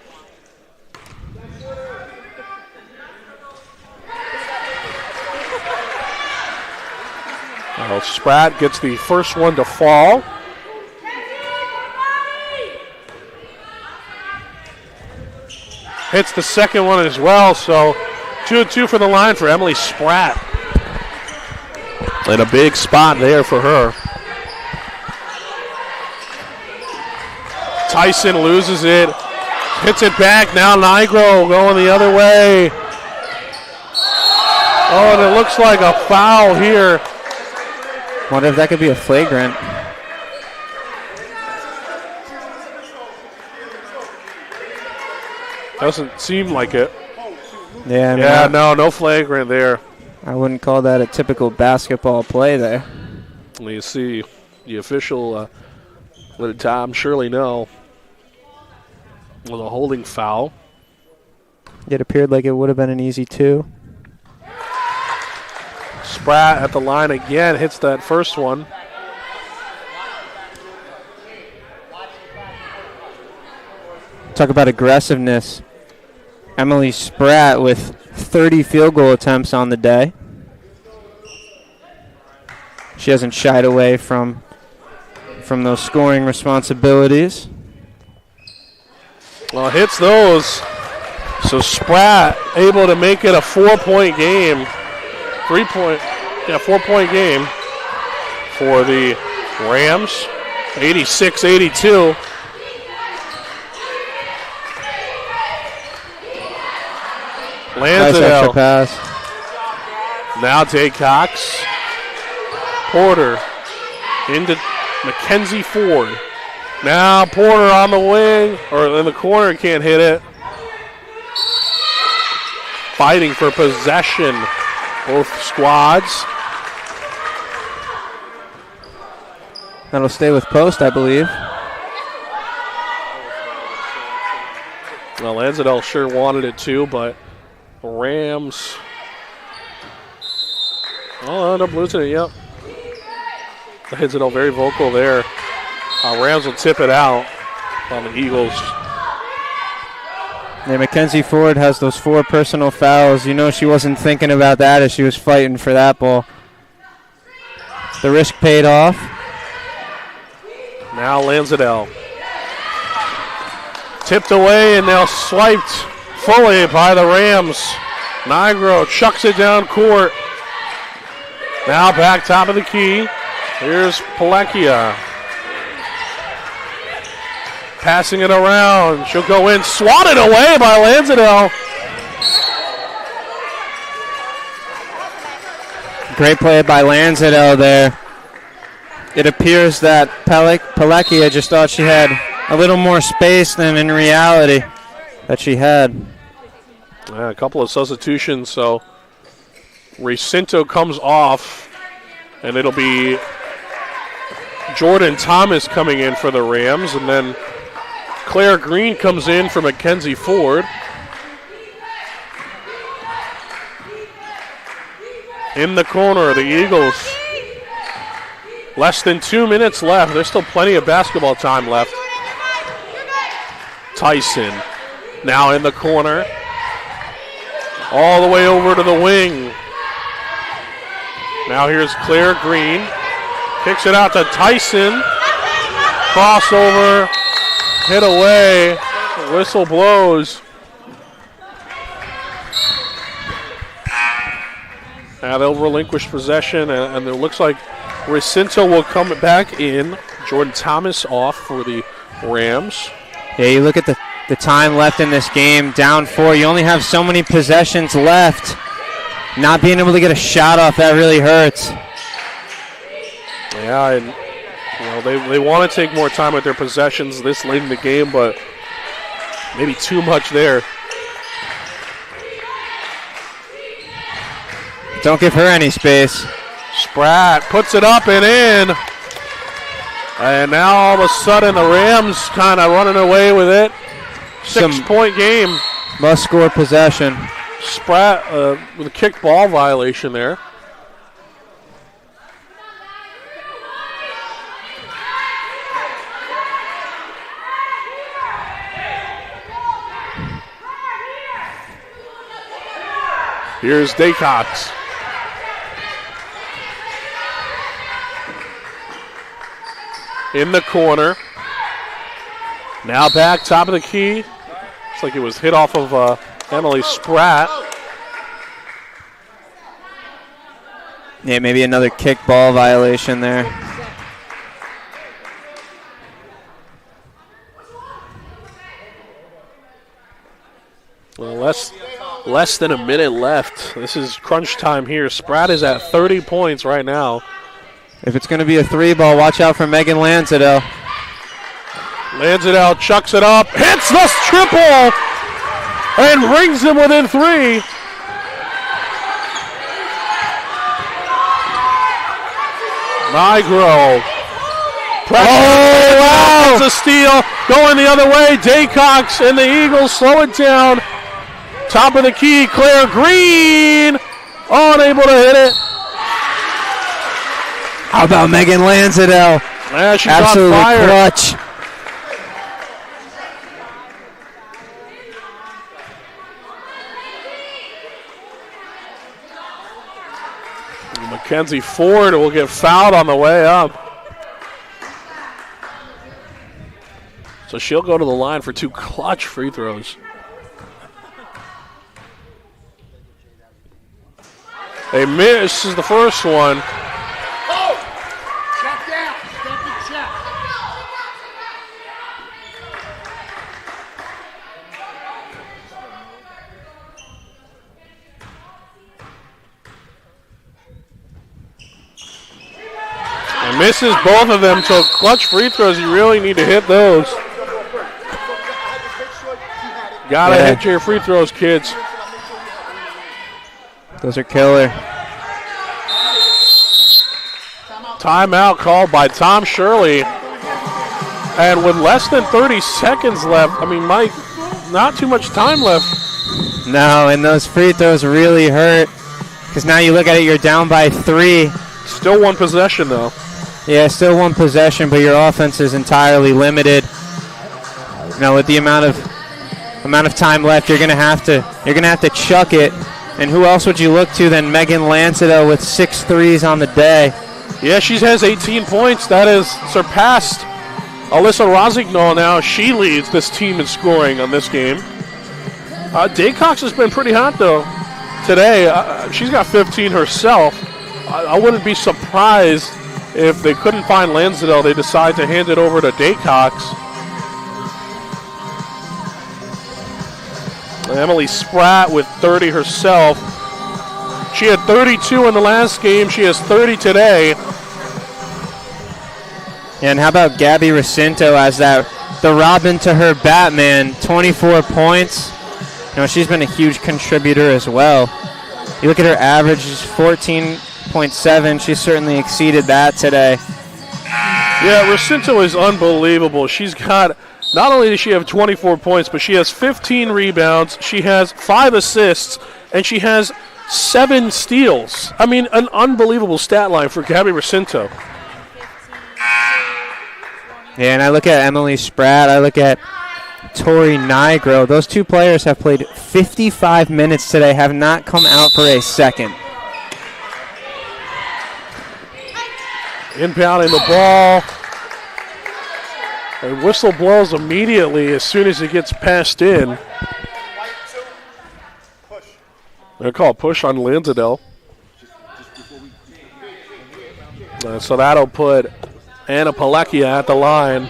Spratt gets the first one to fall. Hits the second one as well, so 2-2 for the line for Emily Spratt. And a big spot there for her. Tyson loses it. Hits it back. Now Nigro going the other way. Oh, and it looks like a foul here. Wonder if that could be a flagrant. Doesn't seem like it. Yeah, Yeah, no flagrant there. I wouldn't call that a typical basketball play there. You see the official let Tom Shirley know with a holding foul. It appeared like it would have been an easy 2. Spratt at the line again, hits that first one. Talk about aggressiveness. Emily Spratt with 30 field goal attempts on the day. She hasn't shied away from those scoring responsibilities. Well, hits those. So Spratt able to make it a 4-point game. 4-point game for the Rams. 86-82. Lands nice it extra out. pass. Now Day Cox. Porter into Mackenzie Ford. Now Porter on the wing, or in the corner, can't hit it. Fighting for possession, both squads. That'll stay with post, I believe. Well, Lansdale sure wanted it too, but Rams. Oh, end up losing it, yep. Lansdale very vocal there. Rams will tip it out on the Eagles. Yeah, Mackenzie Ford has those 4 personal fouls. You know she wasn't thinking about that as she was fighting for that ball. The risk paid off. Now Lansdale. Tipped away and now swiped fully by the Rams. Nigro chucks it down court. Now back top of the key. Here's Palekia. Passing it around. She'll go in. Swatted away by Lansdale. Great play by Lansdale there. It appears that Palekia just thought she had a little more space than in reality that she had. Yeah, a couple of substitutions, so Recinto comes off, and it'll be Jordan Thomas coming in for the Rams, and then Claire Green comes in for Mackenzie Ford. In the corner, the Eagles. Less than 2 minutes left. There's still plenty of basketball time left. Tyson now in the corner. All the way over to the wing. Now here's Claire Green. Kicks it out to Tyson. Crossover. Hit away. Whistle blows. Now they'll relinquish possession, and it looks like Recinto will come back in. Jordan Thomas off for the Rams. Yeah, you look at the time left in this game, down 4. You only have so many possessions left. Not being able to get a shot off, that really hurts. Yeah, and they want to take more time with their possessions this late in the game, but maybe too much there. Don't give her any space. Spratt puts it up and in. And now all of a sudden the Rams kind of running away with it. 6-point game. Must score possession. Spratt with a kick ball violation there. Here's Daycox. In the corner. Now back top of the key. Looks like it was hit off of Emily Spratt. Yeah, maybe another kick ball violation there. Well, less than a minute left. This is crunch time here. Spratt is at 30 points right now. If it's going to be a 3-ball, watch out for Megan Lanzadell. Lanzadell chucks it up, hits the triple, and brings him within 3. Nigro. Wow! It's a steal. Going the other way. Daycox and the Eagles slow it down. Top of the key, Claire Green. Unable to hit it. How about Megan Lanzadell? Yeah, she's absolutely on fire. Clutch. Mackenzie Ford will get fouled on the way up. So she'll go to the line for 2 clutch free throws. They misses the first one. Check down. Step and check. And misses both of them, so clutch free throws, you really need to hit those. Gotta hit your free throws, kids. Those are killer. Timeout called by Tom Shirley. And with less than 30 seconds left, I mean, Mike, not too much time left. No, and those free throws really hurt. Because now you look at it, you're down by 3. Still 1 possession, though. Yeah, still 1 possession, but your offense is entirely limited. Now with the amount of time left, you're gonna have to chuck it. And who else would you look to than Megan Lanzadell with 6 threes on the day? Yeah, she has 18 points. That has surpassed Alyssa Rosignol now. She leads this team in scoring on this game. Daycox has been pretty hot, though, today. She's got 15 herself. I wouldn't be surprised if they couldn't find Lanzadell. They decide to hand it over to Daycox. Emily Spratt with 30 herself. She had 32 in the last game. She has 30 today. And how about Gabby Racinto as the Robin to her Batman, 24 points. You know, she's been a huge contributor as well. You look at her average, she's 14.7. She certainly exceeded that today. Yeah, Racinto is unbelievable. She's got, not only does she have 24 points, but she has 15 rebounds, she has 5 assists, and she has 7 steals. I mean, an unbelievable stat line for Gabby Racinto. Yeah, and I look at Emily Spratt, I look at Tori Nigro. Those 2 players have played 55 minutes today, have not come out for a second. Inbounding the ball. A whistle blows immediately as soon as it gets passed in. They're called push on Lanzadell. So that'll put Anna Palecchia at the line.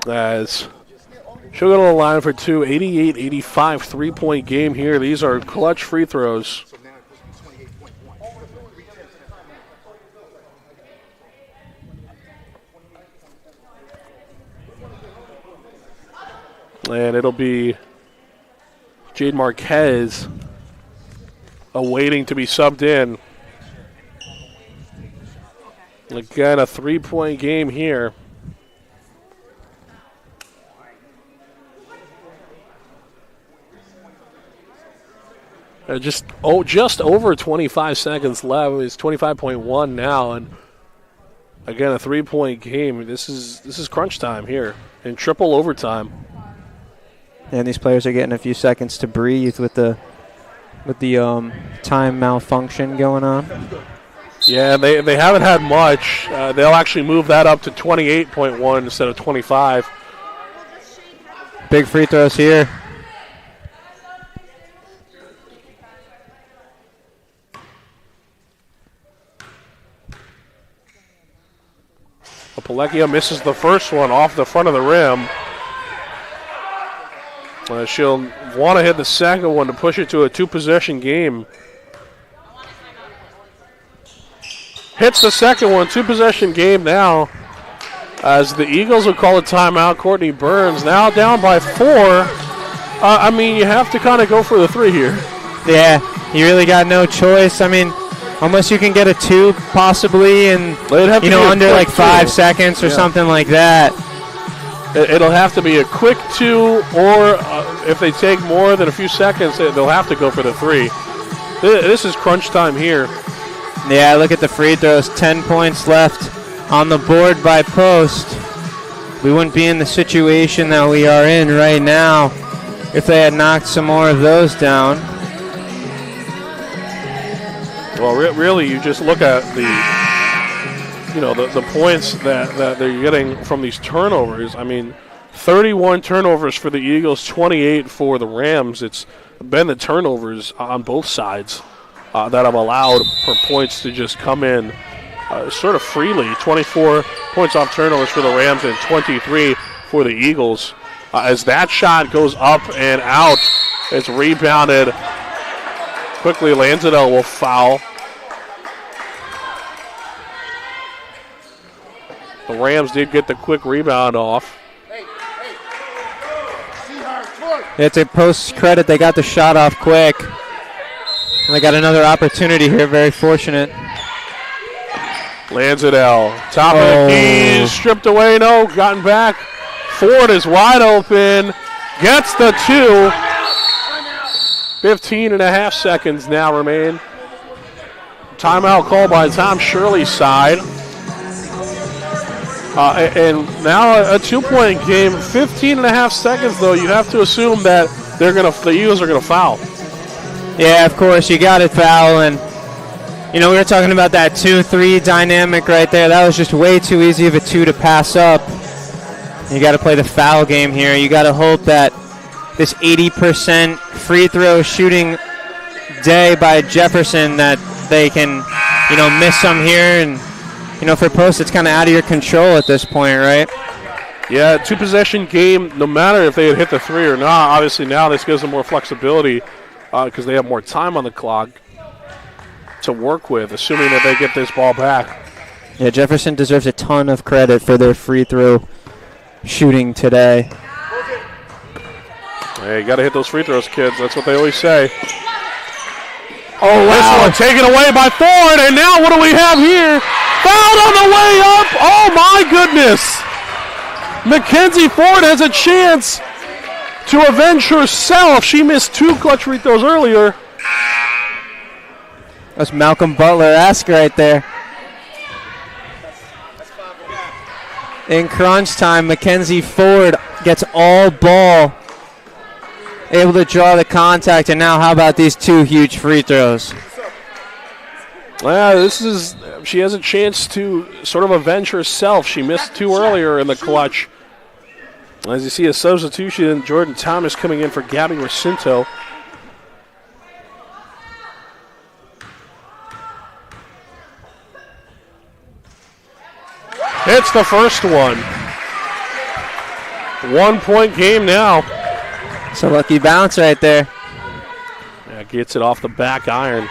As she'll go to the line for 2, 88-85 3-point game here. These are clutch free throws. And it'll be Jade Marquez awaiting to be subbed in. Again, a 3-point game here. Just over 25 seconds left. It's 25.1 now, and again a 3-point game. This is crunch time here in triple overtime. And these players are getting a few seconds to breathe with the time malfunction going on. Yeah, they haven't had much. They'll actually move that up to 28.1 instead of 25. Big free throws here. Palekia misses the first one off the front of the rim. She'll want to hit the second one to push it to a 2-possession game. Hits the second one, 2-possession game now. As the Eagles will call a timeout, Courtney Burns now down by 4. I mean, you have to kind of go for the 3 here. Yeah, you really got no choice. I mean, unless you can get a 2 possibly in, under like 5 seconds or something like that. It'll have to be a quick 2, or if they take more than a few seconds, they'll have to go for the 3. This is crunch time here. Yeah, look at the free throws. 10 points left on the board by Post. We wouldn't be in the situation that we are in right now if they had knocked some more of those down. Well, really, you just look at the points that they're getting from these turnovers. I mean, 31 turnovers for the Eagles, 28 for the Rams. It's been the turnovers on both sides that have allowed for points to just come in sort of freely. 24 points off turnovers for the Rams and 23 for the Eagles. As that shot goes up and out, it's rebounded. Quickly, Lanzadell will foul. The Rams did get the quick rebound off. It's a Post credit. They got the shot off quick. And they got another opportunity here. Very fortunate. Lanzadell, top of the key, stripped away. No, gotten back. Ford is wide open. Gets the 2. 15 and a half seconds now remain. Timeout called by Tom Shirley's side. And now a 2-point game. 15 and a half seconds, though. You have to assume that the Eagles are going to foul. Yeah, of course. You got to foul. And, we were talking about that 2-3 dynamic right there. That was just way too easy of a 2 to pass up. You got to play the foul game here. You got to hope that this 80% free throw shooting day by Jefferson, that they can, miss some here. And, for Post, it's kind of out of your control at this point, right? Yeah, 2-possession game, no matter if they had hit the 3 or not. Obviously, now this gives them more flexibility because they have more time on the clock to work with, assuming that they get this ball back. Yeah, Jefferson deserves a ton of credit for their free throw shooting today. Hey, you got to hit those free throws, kids. That's what they always say. Oh, wow. This one taken away by Ford, and now what do we have here? Fouled on the way up. Oh, my goodness. Mackenzie Ford has a chance to avenge herself. She missed 2 clutch free throws earlier. That's Malcolm Butler-esque right there. In crunch time, Mackenzie Ford gets all ball, able to draw the contact, and now how about these 2 huge free throws? Well, she has a chance to sort of avenge herself. She missed 2 earlier in the clutch. As you see, a substitution, Jordan Thomas coming in for Gabby Racinto. Hits the first one. 1-point game now. It's a lucky bounce right there. Yeah, gets it off the back iron.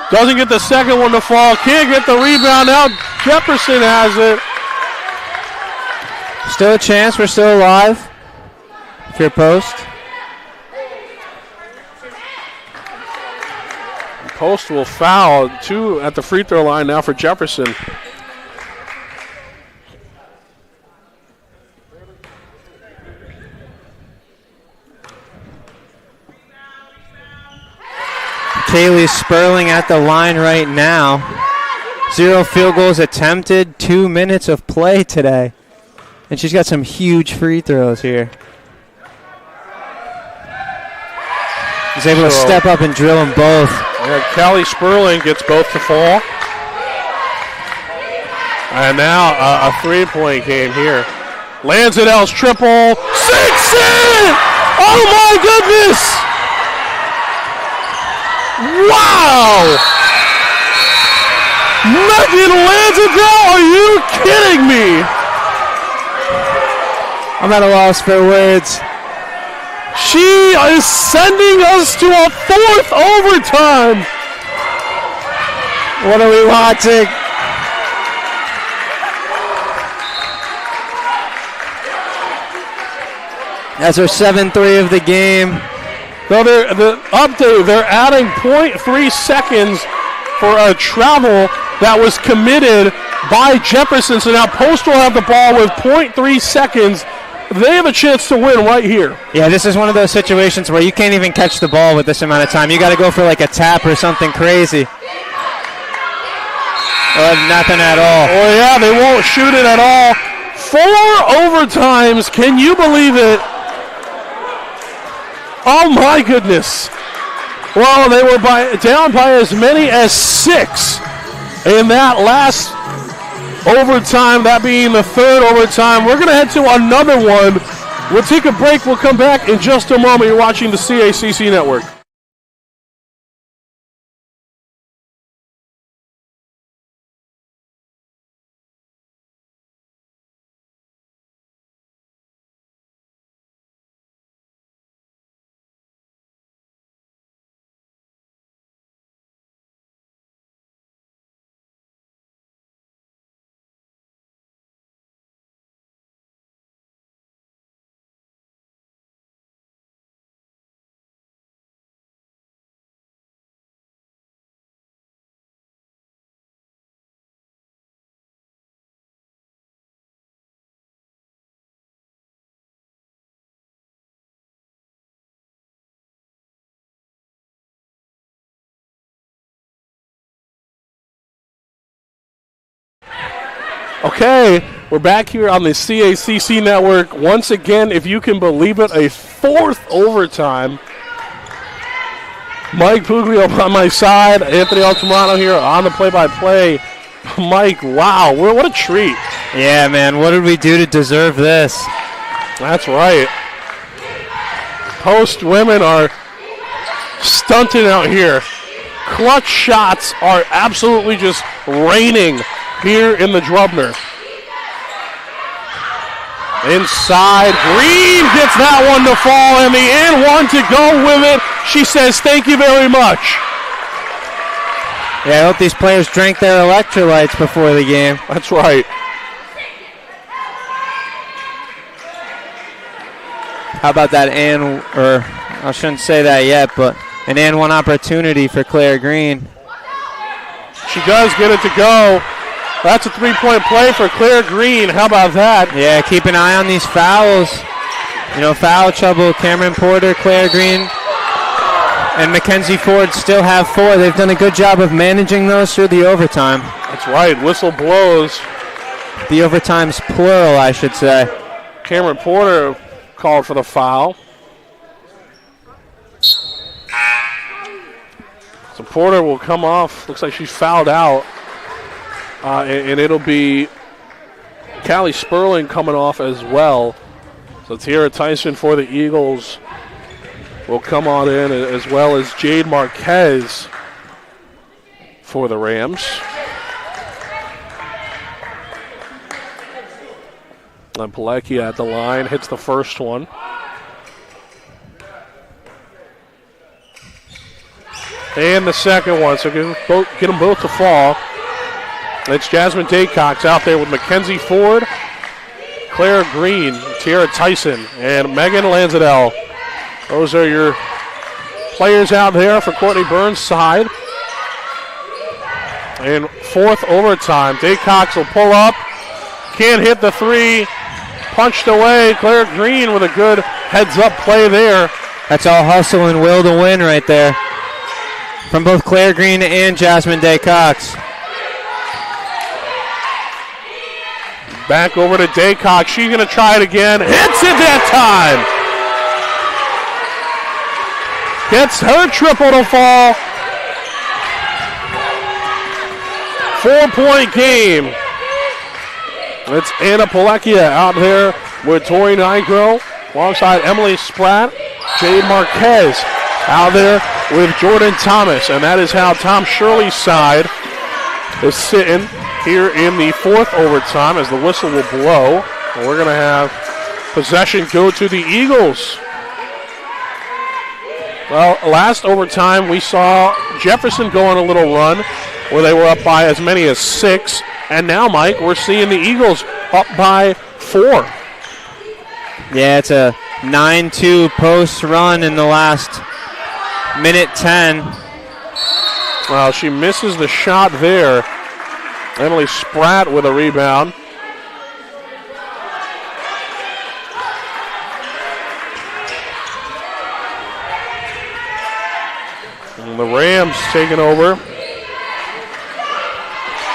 Doesn't get the second one to fall. Can't get the rebound out. Jefferson has it. Still a chance. We're still alive. If you're Post. Post will foul. 2 at the free throw line now for Jefferson. Kaylee Sperling at the line right now. 0 field goals attempted, 2 minutes of play today. And she's got some huge free throws here. She's able to step up and drill them both. Callie Sperling gets both to fall. And now a 3-point game here. Lanzadell's triple. 6 in! Oh my goodness! Wow! Megan Lansdale, are you kidding me? I'm at a loss for words. She is sending us to a 4th overtime. What are we watching? That's our 7-3 of the game. So the update, they're adding 0.3 seconds for a travel that was committed by Jefferson. So now Post will have the ball with 0.3 seconds. They have a chance to win right here. Yeah, this is one of those situations where you can't even catch the ball with this amount of time. You got to go for like a tap or something crazy. Nothing at all. Oh, yeah, they won't shoot it at all. 4 overtimes. Can you believe it? Oh, my goodness. Well, they were down by as many as 6 in that last overtime, that being the 3rd overtime. We're going to head to another one. We'll take a break. We'll come back in just a moment. You're watching the CACC Network. Okay, we're back here on the CACC Network. Once again, if you can believe it, a 4th overtime. Mike Puglio on my side, Anthony Altamirano here on the play-by-play. Mike, wow, what a treat. Yeah, man, what did we do to deserve this? That's right. Post women are stunting out here. Clutch shots are absolutely just raining here in the Drubner. Inside, Green gets that one to fall, and the and one to go with it. She says, thank you very much. Yeah, I hope these players drank their electrolytes before the game. That's right. How about that I shouldn't say that yet, but an and one opportunity for Claire Green. She does get it to go. That's a 3-point play for Claire Green. How about that? Yeah, keep an eye on these fouls. You know, foul trouble. Cameron Porter, Claire Green, and Mackenzie Ford still have 4. They've done a good job of managing those through the overtime. That's right. Whistle blows. The overtime's plural, I should say. Cameron Porter called for the foul. So Porter will come off. Looks like she's fouled out. And it'll be Callie Sperling coming off as well. So Tiara Tyson for the Eagles will come on in, as well as Jade Marquez for the Rams. And Pilecki at the line, hits the first one. And the second one, so get them both to fall. It's Jasmine Daycox out there with Mackenzie Ford, Claire Green, Tiara Tyson, and Megan Lansdale. Those are your players out there for Courtney Burns' side. And 4th overtime. Daycox will pull up. Can't hit the 3. Punched away. Claire Green with a good heads-up play there. That's all hustle and will to win right there from both Claire Green and Jasmine Daycox. Back over to Daycox. She's going to try it again. Hits it that time. Gets her triple to fall. 4-point game. It's Anna Pilecki out there with Tori Nigro alongside Emily Spratt. Jade Marquez out there with Jordan Thomas. And that is how Tom Shirley's side is sitting here in the fourth overtime as the whistle will blow. And we're going to have possession go to the Eagles. Well, last overtime we saw Jefferson go on a little run where they were up by as many as 6. And now, Mike, we're seeing the Eagles up by 4. Yeah, it's a 9-2 post run in the last minute 10. Well, she misses the shot there. Emily Spratt with a rebound. And the Rams taking over.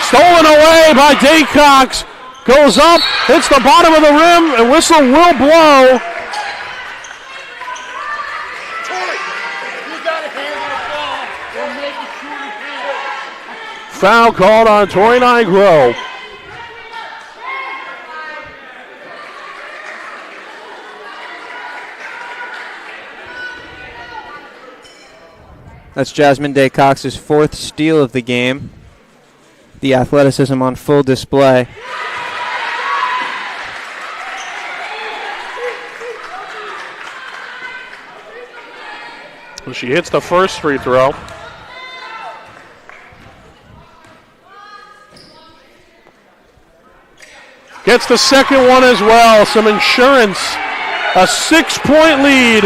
Stolen away by Daycox. Goes up, hits the bottom of the rim, and whistle will blow. Foul called on Tori Nigro. That's Jasmine Daycox's 4th steal of the game. The athleticism on full display. Well, she hits the first free throw. Gets the second one as well. Some insurance. A 6-point lead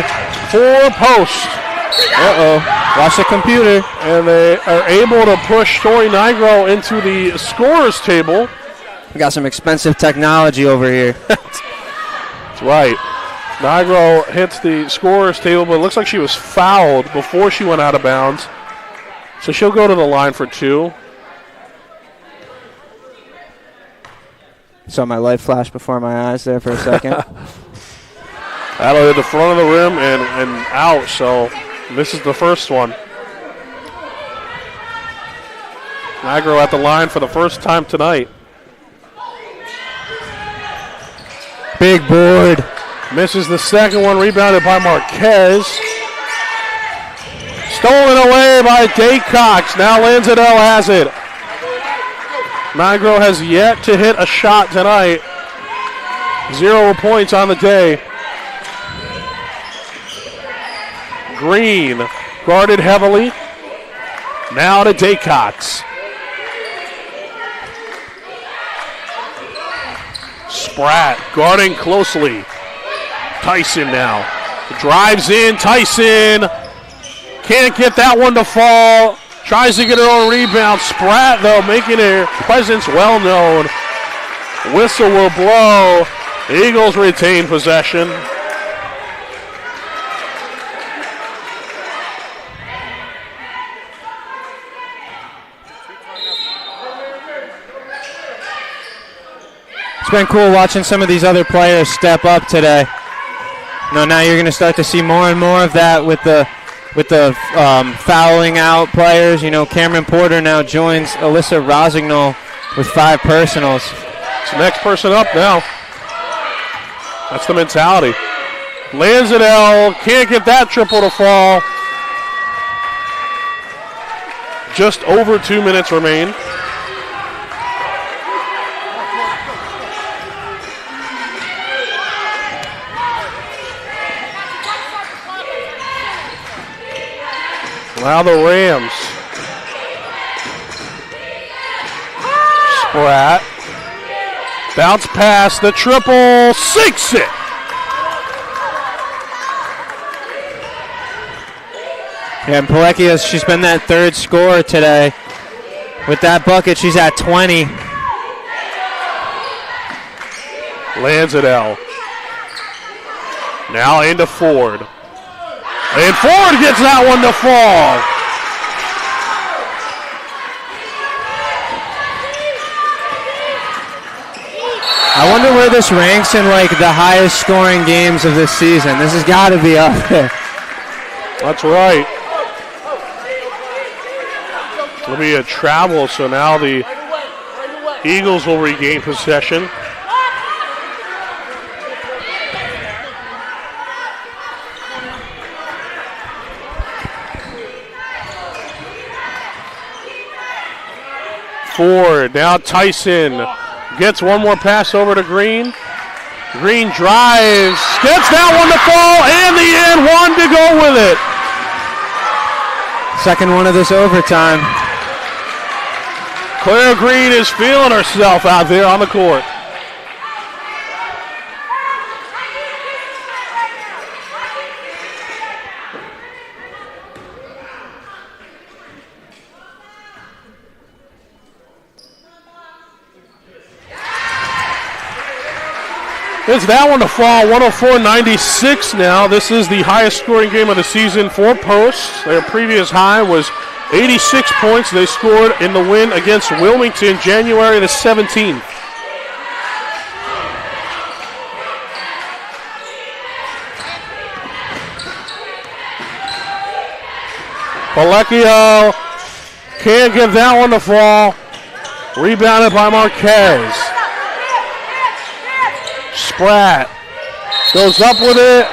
for Post. Watch the computer. And they are able to push Tori Nigro into the scorer's table. We got some expensive technology over here. That's right. Nigro hits the scorer's table, but it looks like she was fouled before she went out of bounds. So she'll go to the line for 2. Saw my light flash before my eyes there for a second. That'll hit the front of the rim and out, so this is the first one. Nigro at the line for the first time tonight. Big board. Misses the second one, rebounded by Marquez. Stolen away by Daycox. Now Lanzadell has it. Nigro has yet to hit a shot tonight. 0 points on the day. Green guarded heavily. Now to Daycox. Spratt guarding closely. Tyson now drives in. Tyson can't get that one to fall. Tries to get her own rebound. Spratt, though, making her presence well known. Whistle will blow. The Eagles retain possession. It's been cool watching some of these other players step up today. Now you're going to start to see more and more of that with the fouling out players. Cameron Porter now joins Alyssa Rosignol with 5 personals. It's the next person up now. That's the mentality. Lanzadell can't get that triple to fall. Just over 2 minutes remain. Now the Rams. Spratt. Bounce pass, the triple, sinks it. Yeah, and Pilecki, she's been that 3rd scorer today. With that bucket, she's at 20. Lanzadell. Now into Ford. And Ford gets that one to fall. I wonder where this ranks in the highest scoring games of this season. This has got to be up there. That's right. It'll be a travel, so now the Eagles will regain possession. Ford. Now Tyson gets one more pass over to Green. Green drives, gets that one to fall, and the end one to go with it. Second one of this overtime. Claire Green is feeling herself out there on the court. It's that one to fall, 104-96 now. This is the highest scoring game of the season for Post. Their previous high was 86 points they scored in the win against Wilmington January the 17th. Palecchio can't get that one to fall. Rebounded by Marquez. Spratt goes up with it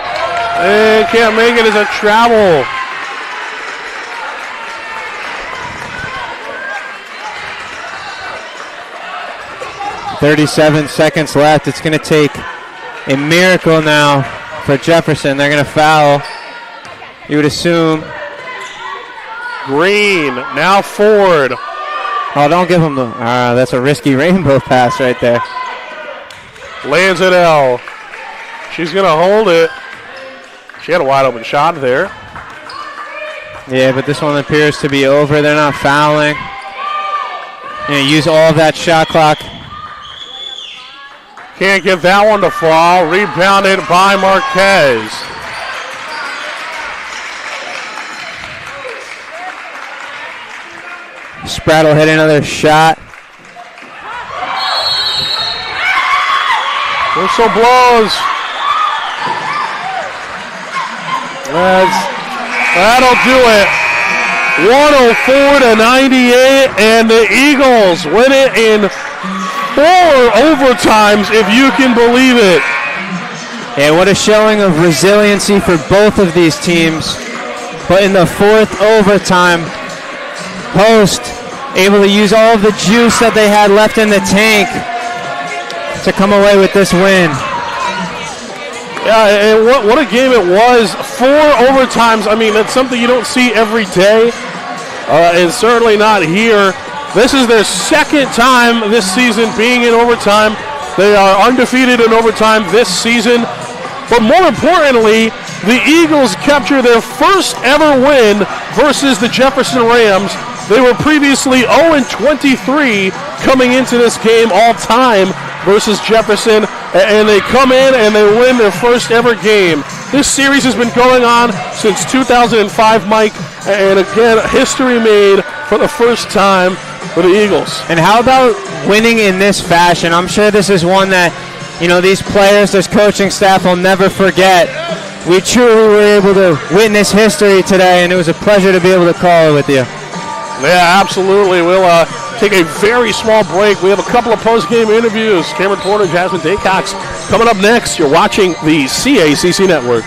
and can't make it as a travel. .37 seconds left. It's going to take a miracle now for Jefferson. They're going to foul, you would assume. Green, now Ford. Oh, don't give him the... that's a risky rainbow pass right there. Lands it L. She's going to hold it. She had a wide open shot there. Yeah, but this one appears to be over. They're not fouling. Use all of that shot clock. Can't get that one to fall. Rebounded by Marquez. Spratt will hit another shot. Whistle blows. That'll do it. 104-98, and the Eagles win it in 4 overtimes, if you can believe it. And what a showing of resiliency for both of these teams. But in the 4th overtime, Post able to use all of the juice that they had left in the tank to come away with this win. Yeah, and what a game it was. 4 overtimes. I mean, that's something you don't see every day, and certainly not here. This is their 2nd time this season being in overtime. They are undefeated in overtime this season. But more importantly, the Eagles capture their first ever win versus the Jefferson Rams. They were previously 0-23 coming into this game all time versus Jefferson, and they come in and they win their first ever game. This series has been going on since 2005, Mike, and again, history made for the first time for the Eagles. And how about winning in this fashion? I'm sure this is one that, these players, this coaching staff will never forget. We truly were able to witness history today, and it was a pleasure to be able to call it with you. Yeah, absolutely. We'll take a very small break. We have a couple of post-game interviews. Cameron Porter, Jasmine Daycox coming up next. You're watching the CACC Network.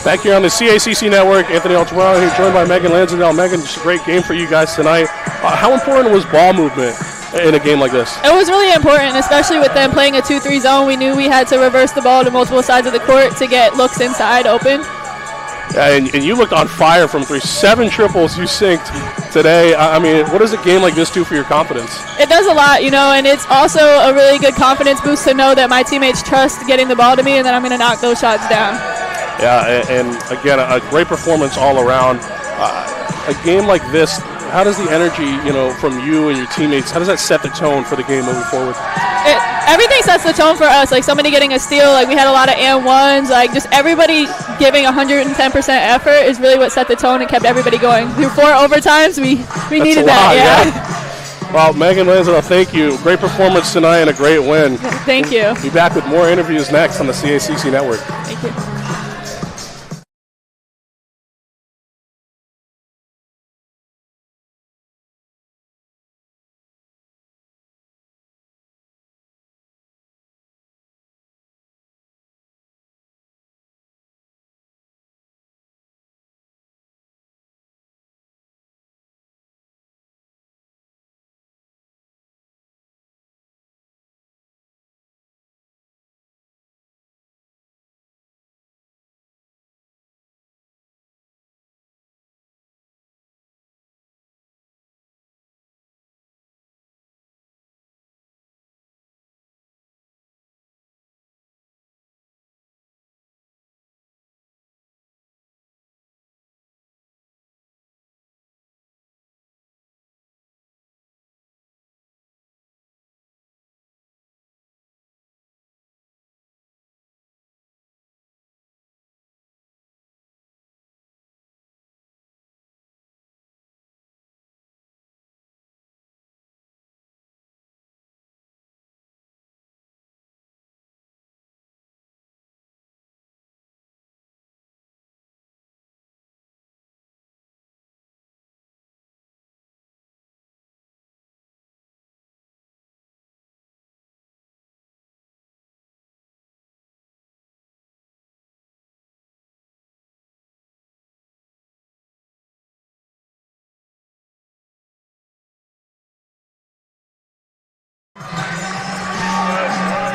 Back here on the CACC Network, Anthony Altamirano here, joined by Megan Lansdale. Megan, just a great game for you guys tonight. How important was ball movement in a game like this? It was really important, especially with them playing a 2-3 zone. We knew we had to reverse the ball to multiple sides of the court to get looks inside open. Yeah, and you looked on fire from 3. 7 triples you synced today. I mean, what does a game like this do for your confidence? It does a lot, and it's also a really good confidence boost to know that my teammates trust getting the ball to me and that I'm going to knock those shots down. Yeah, and again, a great performance all around. A game like this, how does the energy, from you and your teammates, how does that set the tone for the game moving forward? Everything sets the tone for us. Like somebody getting a steal, like we had a lot of and ones, like just everybody giving 110% effort is really what set the tone and kept everybody going. Through 4 overtimes, we needed that. Yeah. Well, Megan Lansdale, thank you. Great performance tonight and a great win. Thank you. We'll be back with more interviews next on the CACC Network. Thank you.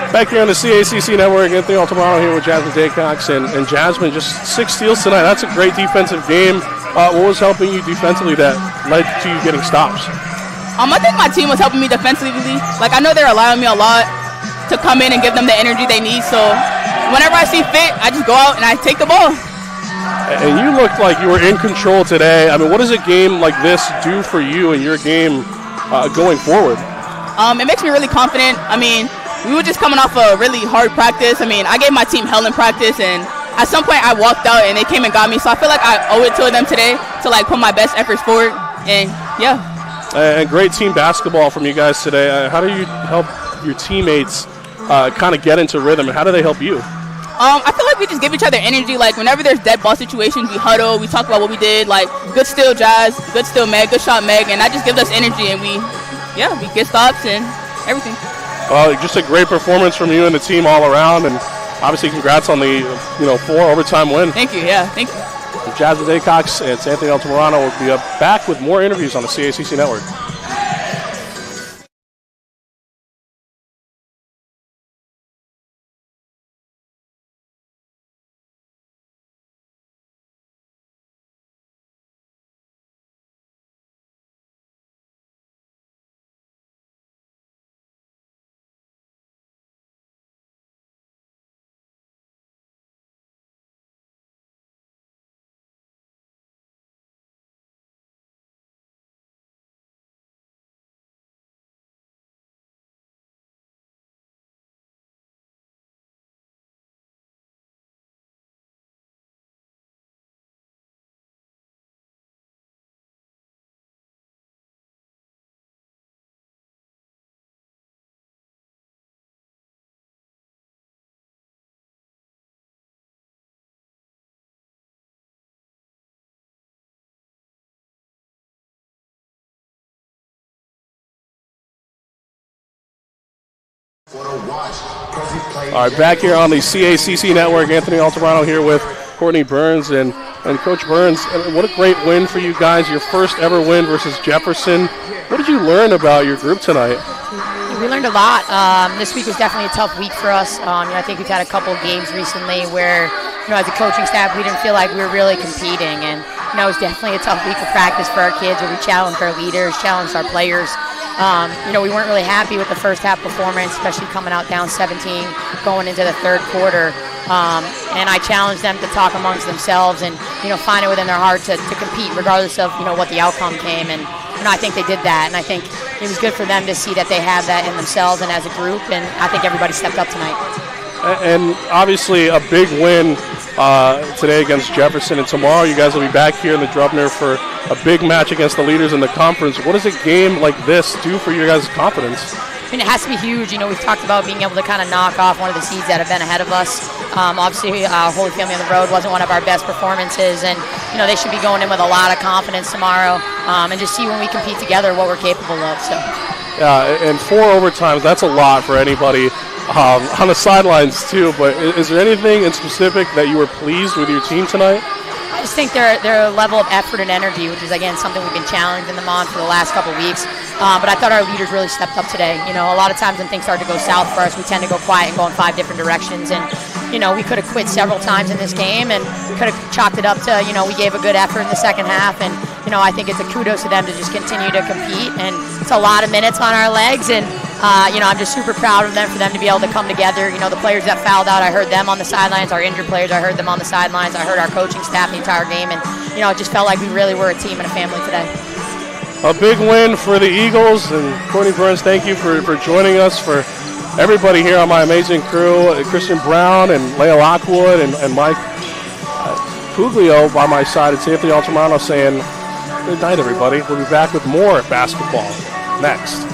Back here on the CACC Network, Anthony Altamirano here with Jasmine Daycox, and Jasmine, just 6 steals tonight. That's a great defensive game. What was helping you defensively that led to you getting stops? I think my team was helping me defensively. Like, I know they're allowing me a lot to come in and give them the energy they need, so whenever I see fit, I just go out and I take the ball. And you looked like you were in control today. I mean, what does a game like this do for you and your game going forward? It makes me really confident. I mean, we were just coming off a really hard practice. I mean, I gave my team hell in practice, and at some point I walked out and they came and got me. So I feel like I owe it to them today to put my best efforts forward. And yeah. And great team basketball from you guys today. How do you help your teammates kind of get into rhythm, and how do they help you? I feel like we just give each other energy. Like whenever there's dead ball situations, we huddle, we talk about what we did. Like good steal Jazz, good steal Meg, good shot Meg, and that just gives us energy, and we get stops and everything. Well, just a great performance from you and the team all around, and obviously congrats on the 4 overtime win. Thank you. Yeah, thank you. Jasmine Daycox and Anthony Altamirano will be back with more interviews on the CACC Network. All right, back here on the CACC Network, Anthony Altamirano here with Courtney Burns. And Coach Burns, what a great win for you guys, your first ever win versus Jefferson. What did you learn about your group tonight? We learned a lot. This week was definitely a tough week for us. I think we've had a couple of games recently where, as a coaching staff, we didn't feel like we were really competing. And, it was definitely a tough week of practice for our kids where we challenged our leaders, challenged our players. We weren't really happy with the first half performance, especially coming out down 17, going into the third quarter. And I challenged them to talk amongst themselves and, find it within their heart to compete regardless of, what the outcome came. And, I think they did that. And I think it was good for them to see that they have that in themselves and as a group. And I think everybody stepped up tonight. And obviously a big win today against Jefferson. And tomorrow you guys will be back here in the Drubner for a big match against the leaders in the conference. What does a game like this do for your guys' confidence? It has to be huge. We've talked about being able to kind of knock off one of the seeds that have been ahead of us. Obviously, Holy Family on the road wasn't one of our best performances, and they should be going in with a lot of confidence tomorrow, and just see when we compete together what we're capable of. So. Yeah, and 4 overtimes, that's a lot for anybody on the sidelines too. But is there anything in specific that you were pleased with your team tonight? I just think their level of effort and energy, which is, again, something we've been challenging them on for the last couple of weeks. But I thought our leaders really stepped up today. A lot of times when things start to go south for us, we tend to go quiet and go in 5 different directions. And, we could have quit several times in this game and could have chalked it up to, we gave a good effort in the second half. And, I think it's a kudos to them to just continue to compete. And it's a lot of minutes on our legs. And, I'm just super proud of them for them to be able to come together. The players that fouled out, I heard them on the sidelines. Our injured players, I heard them on the sidelines. I heard our coaching staff the entire game. And, it just felt like we really were a team and a family today. A big win for the Eagles. And Courtney Burns, thank you for joining us. For everybody here on my amazing crew, Christian Brown and Leah Lockwood and Mike Puglio by my side. It's Anthony Altamirano saying good night, everybody. We'll be back with more basketball next.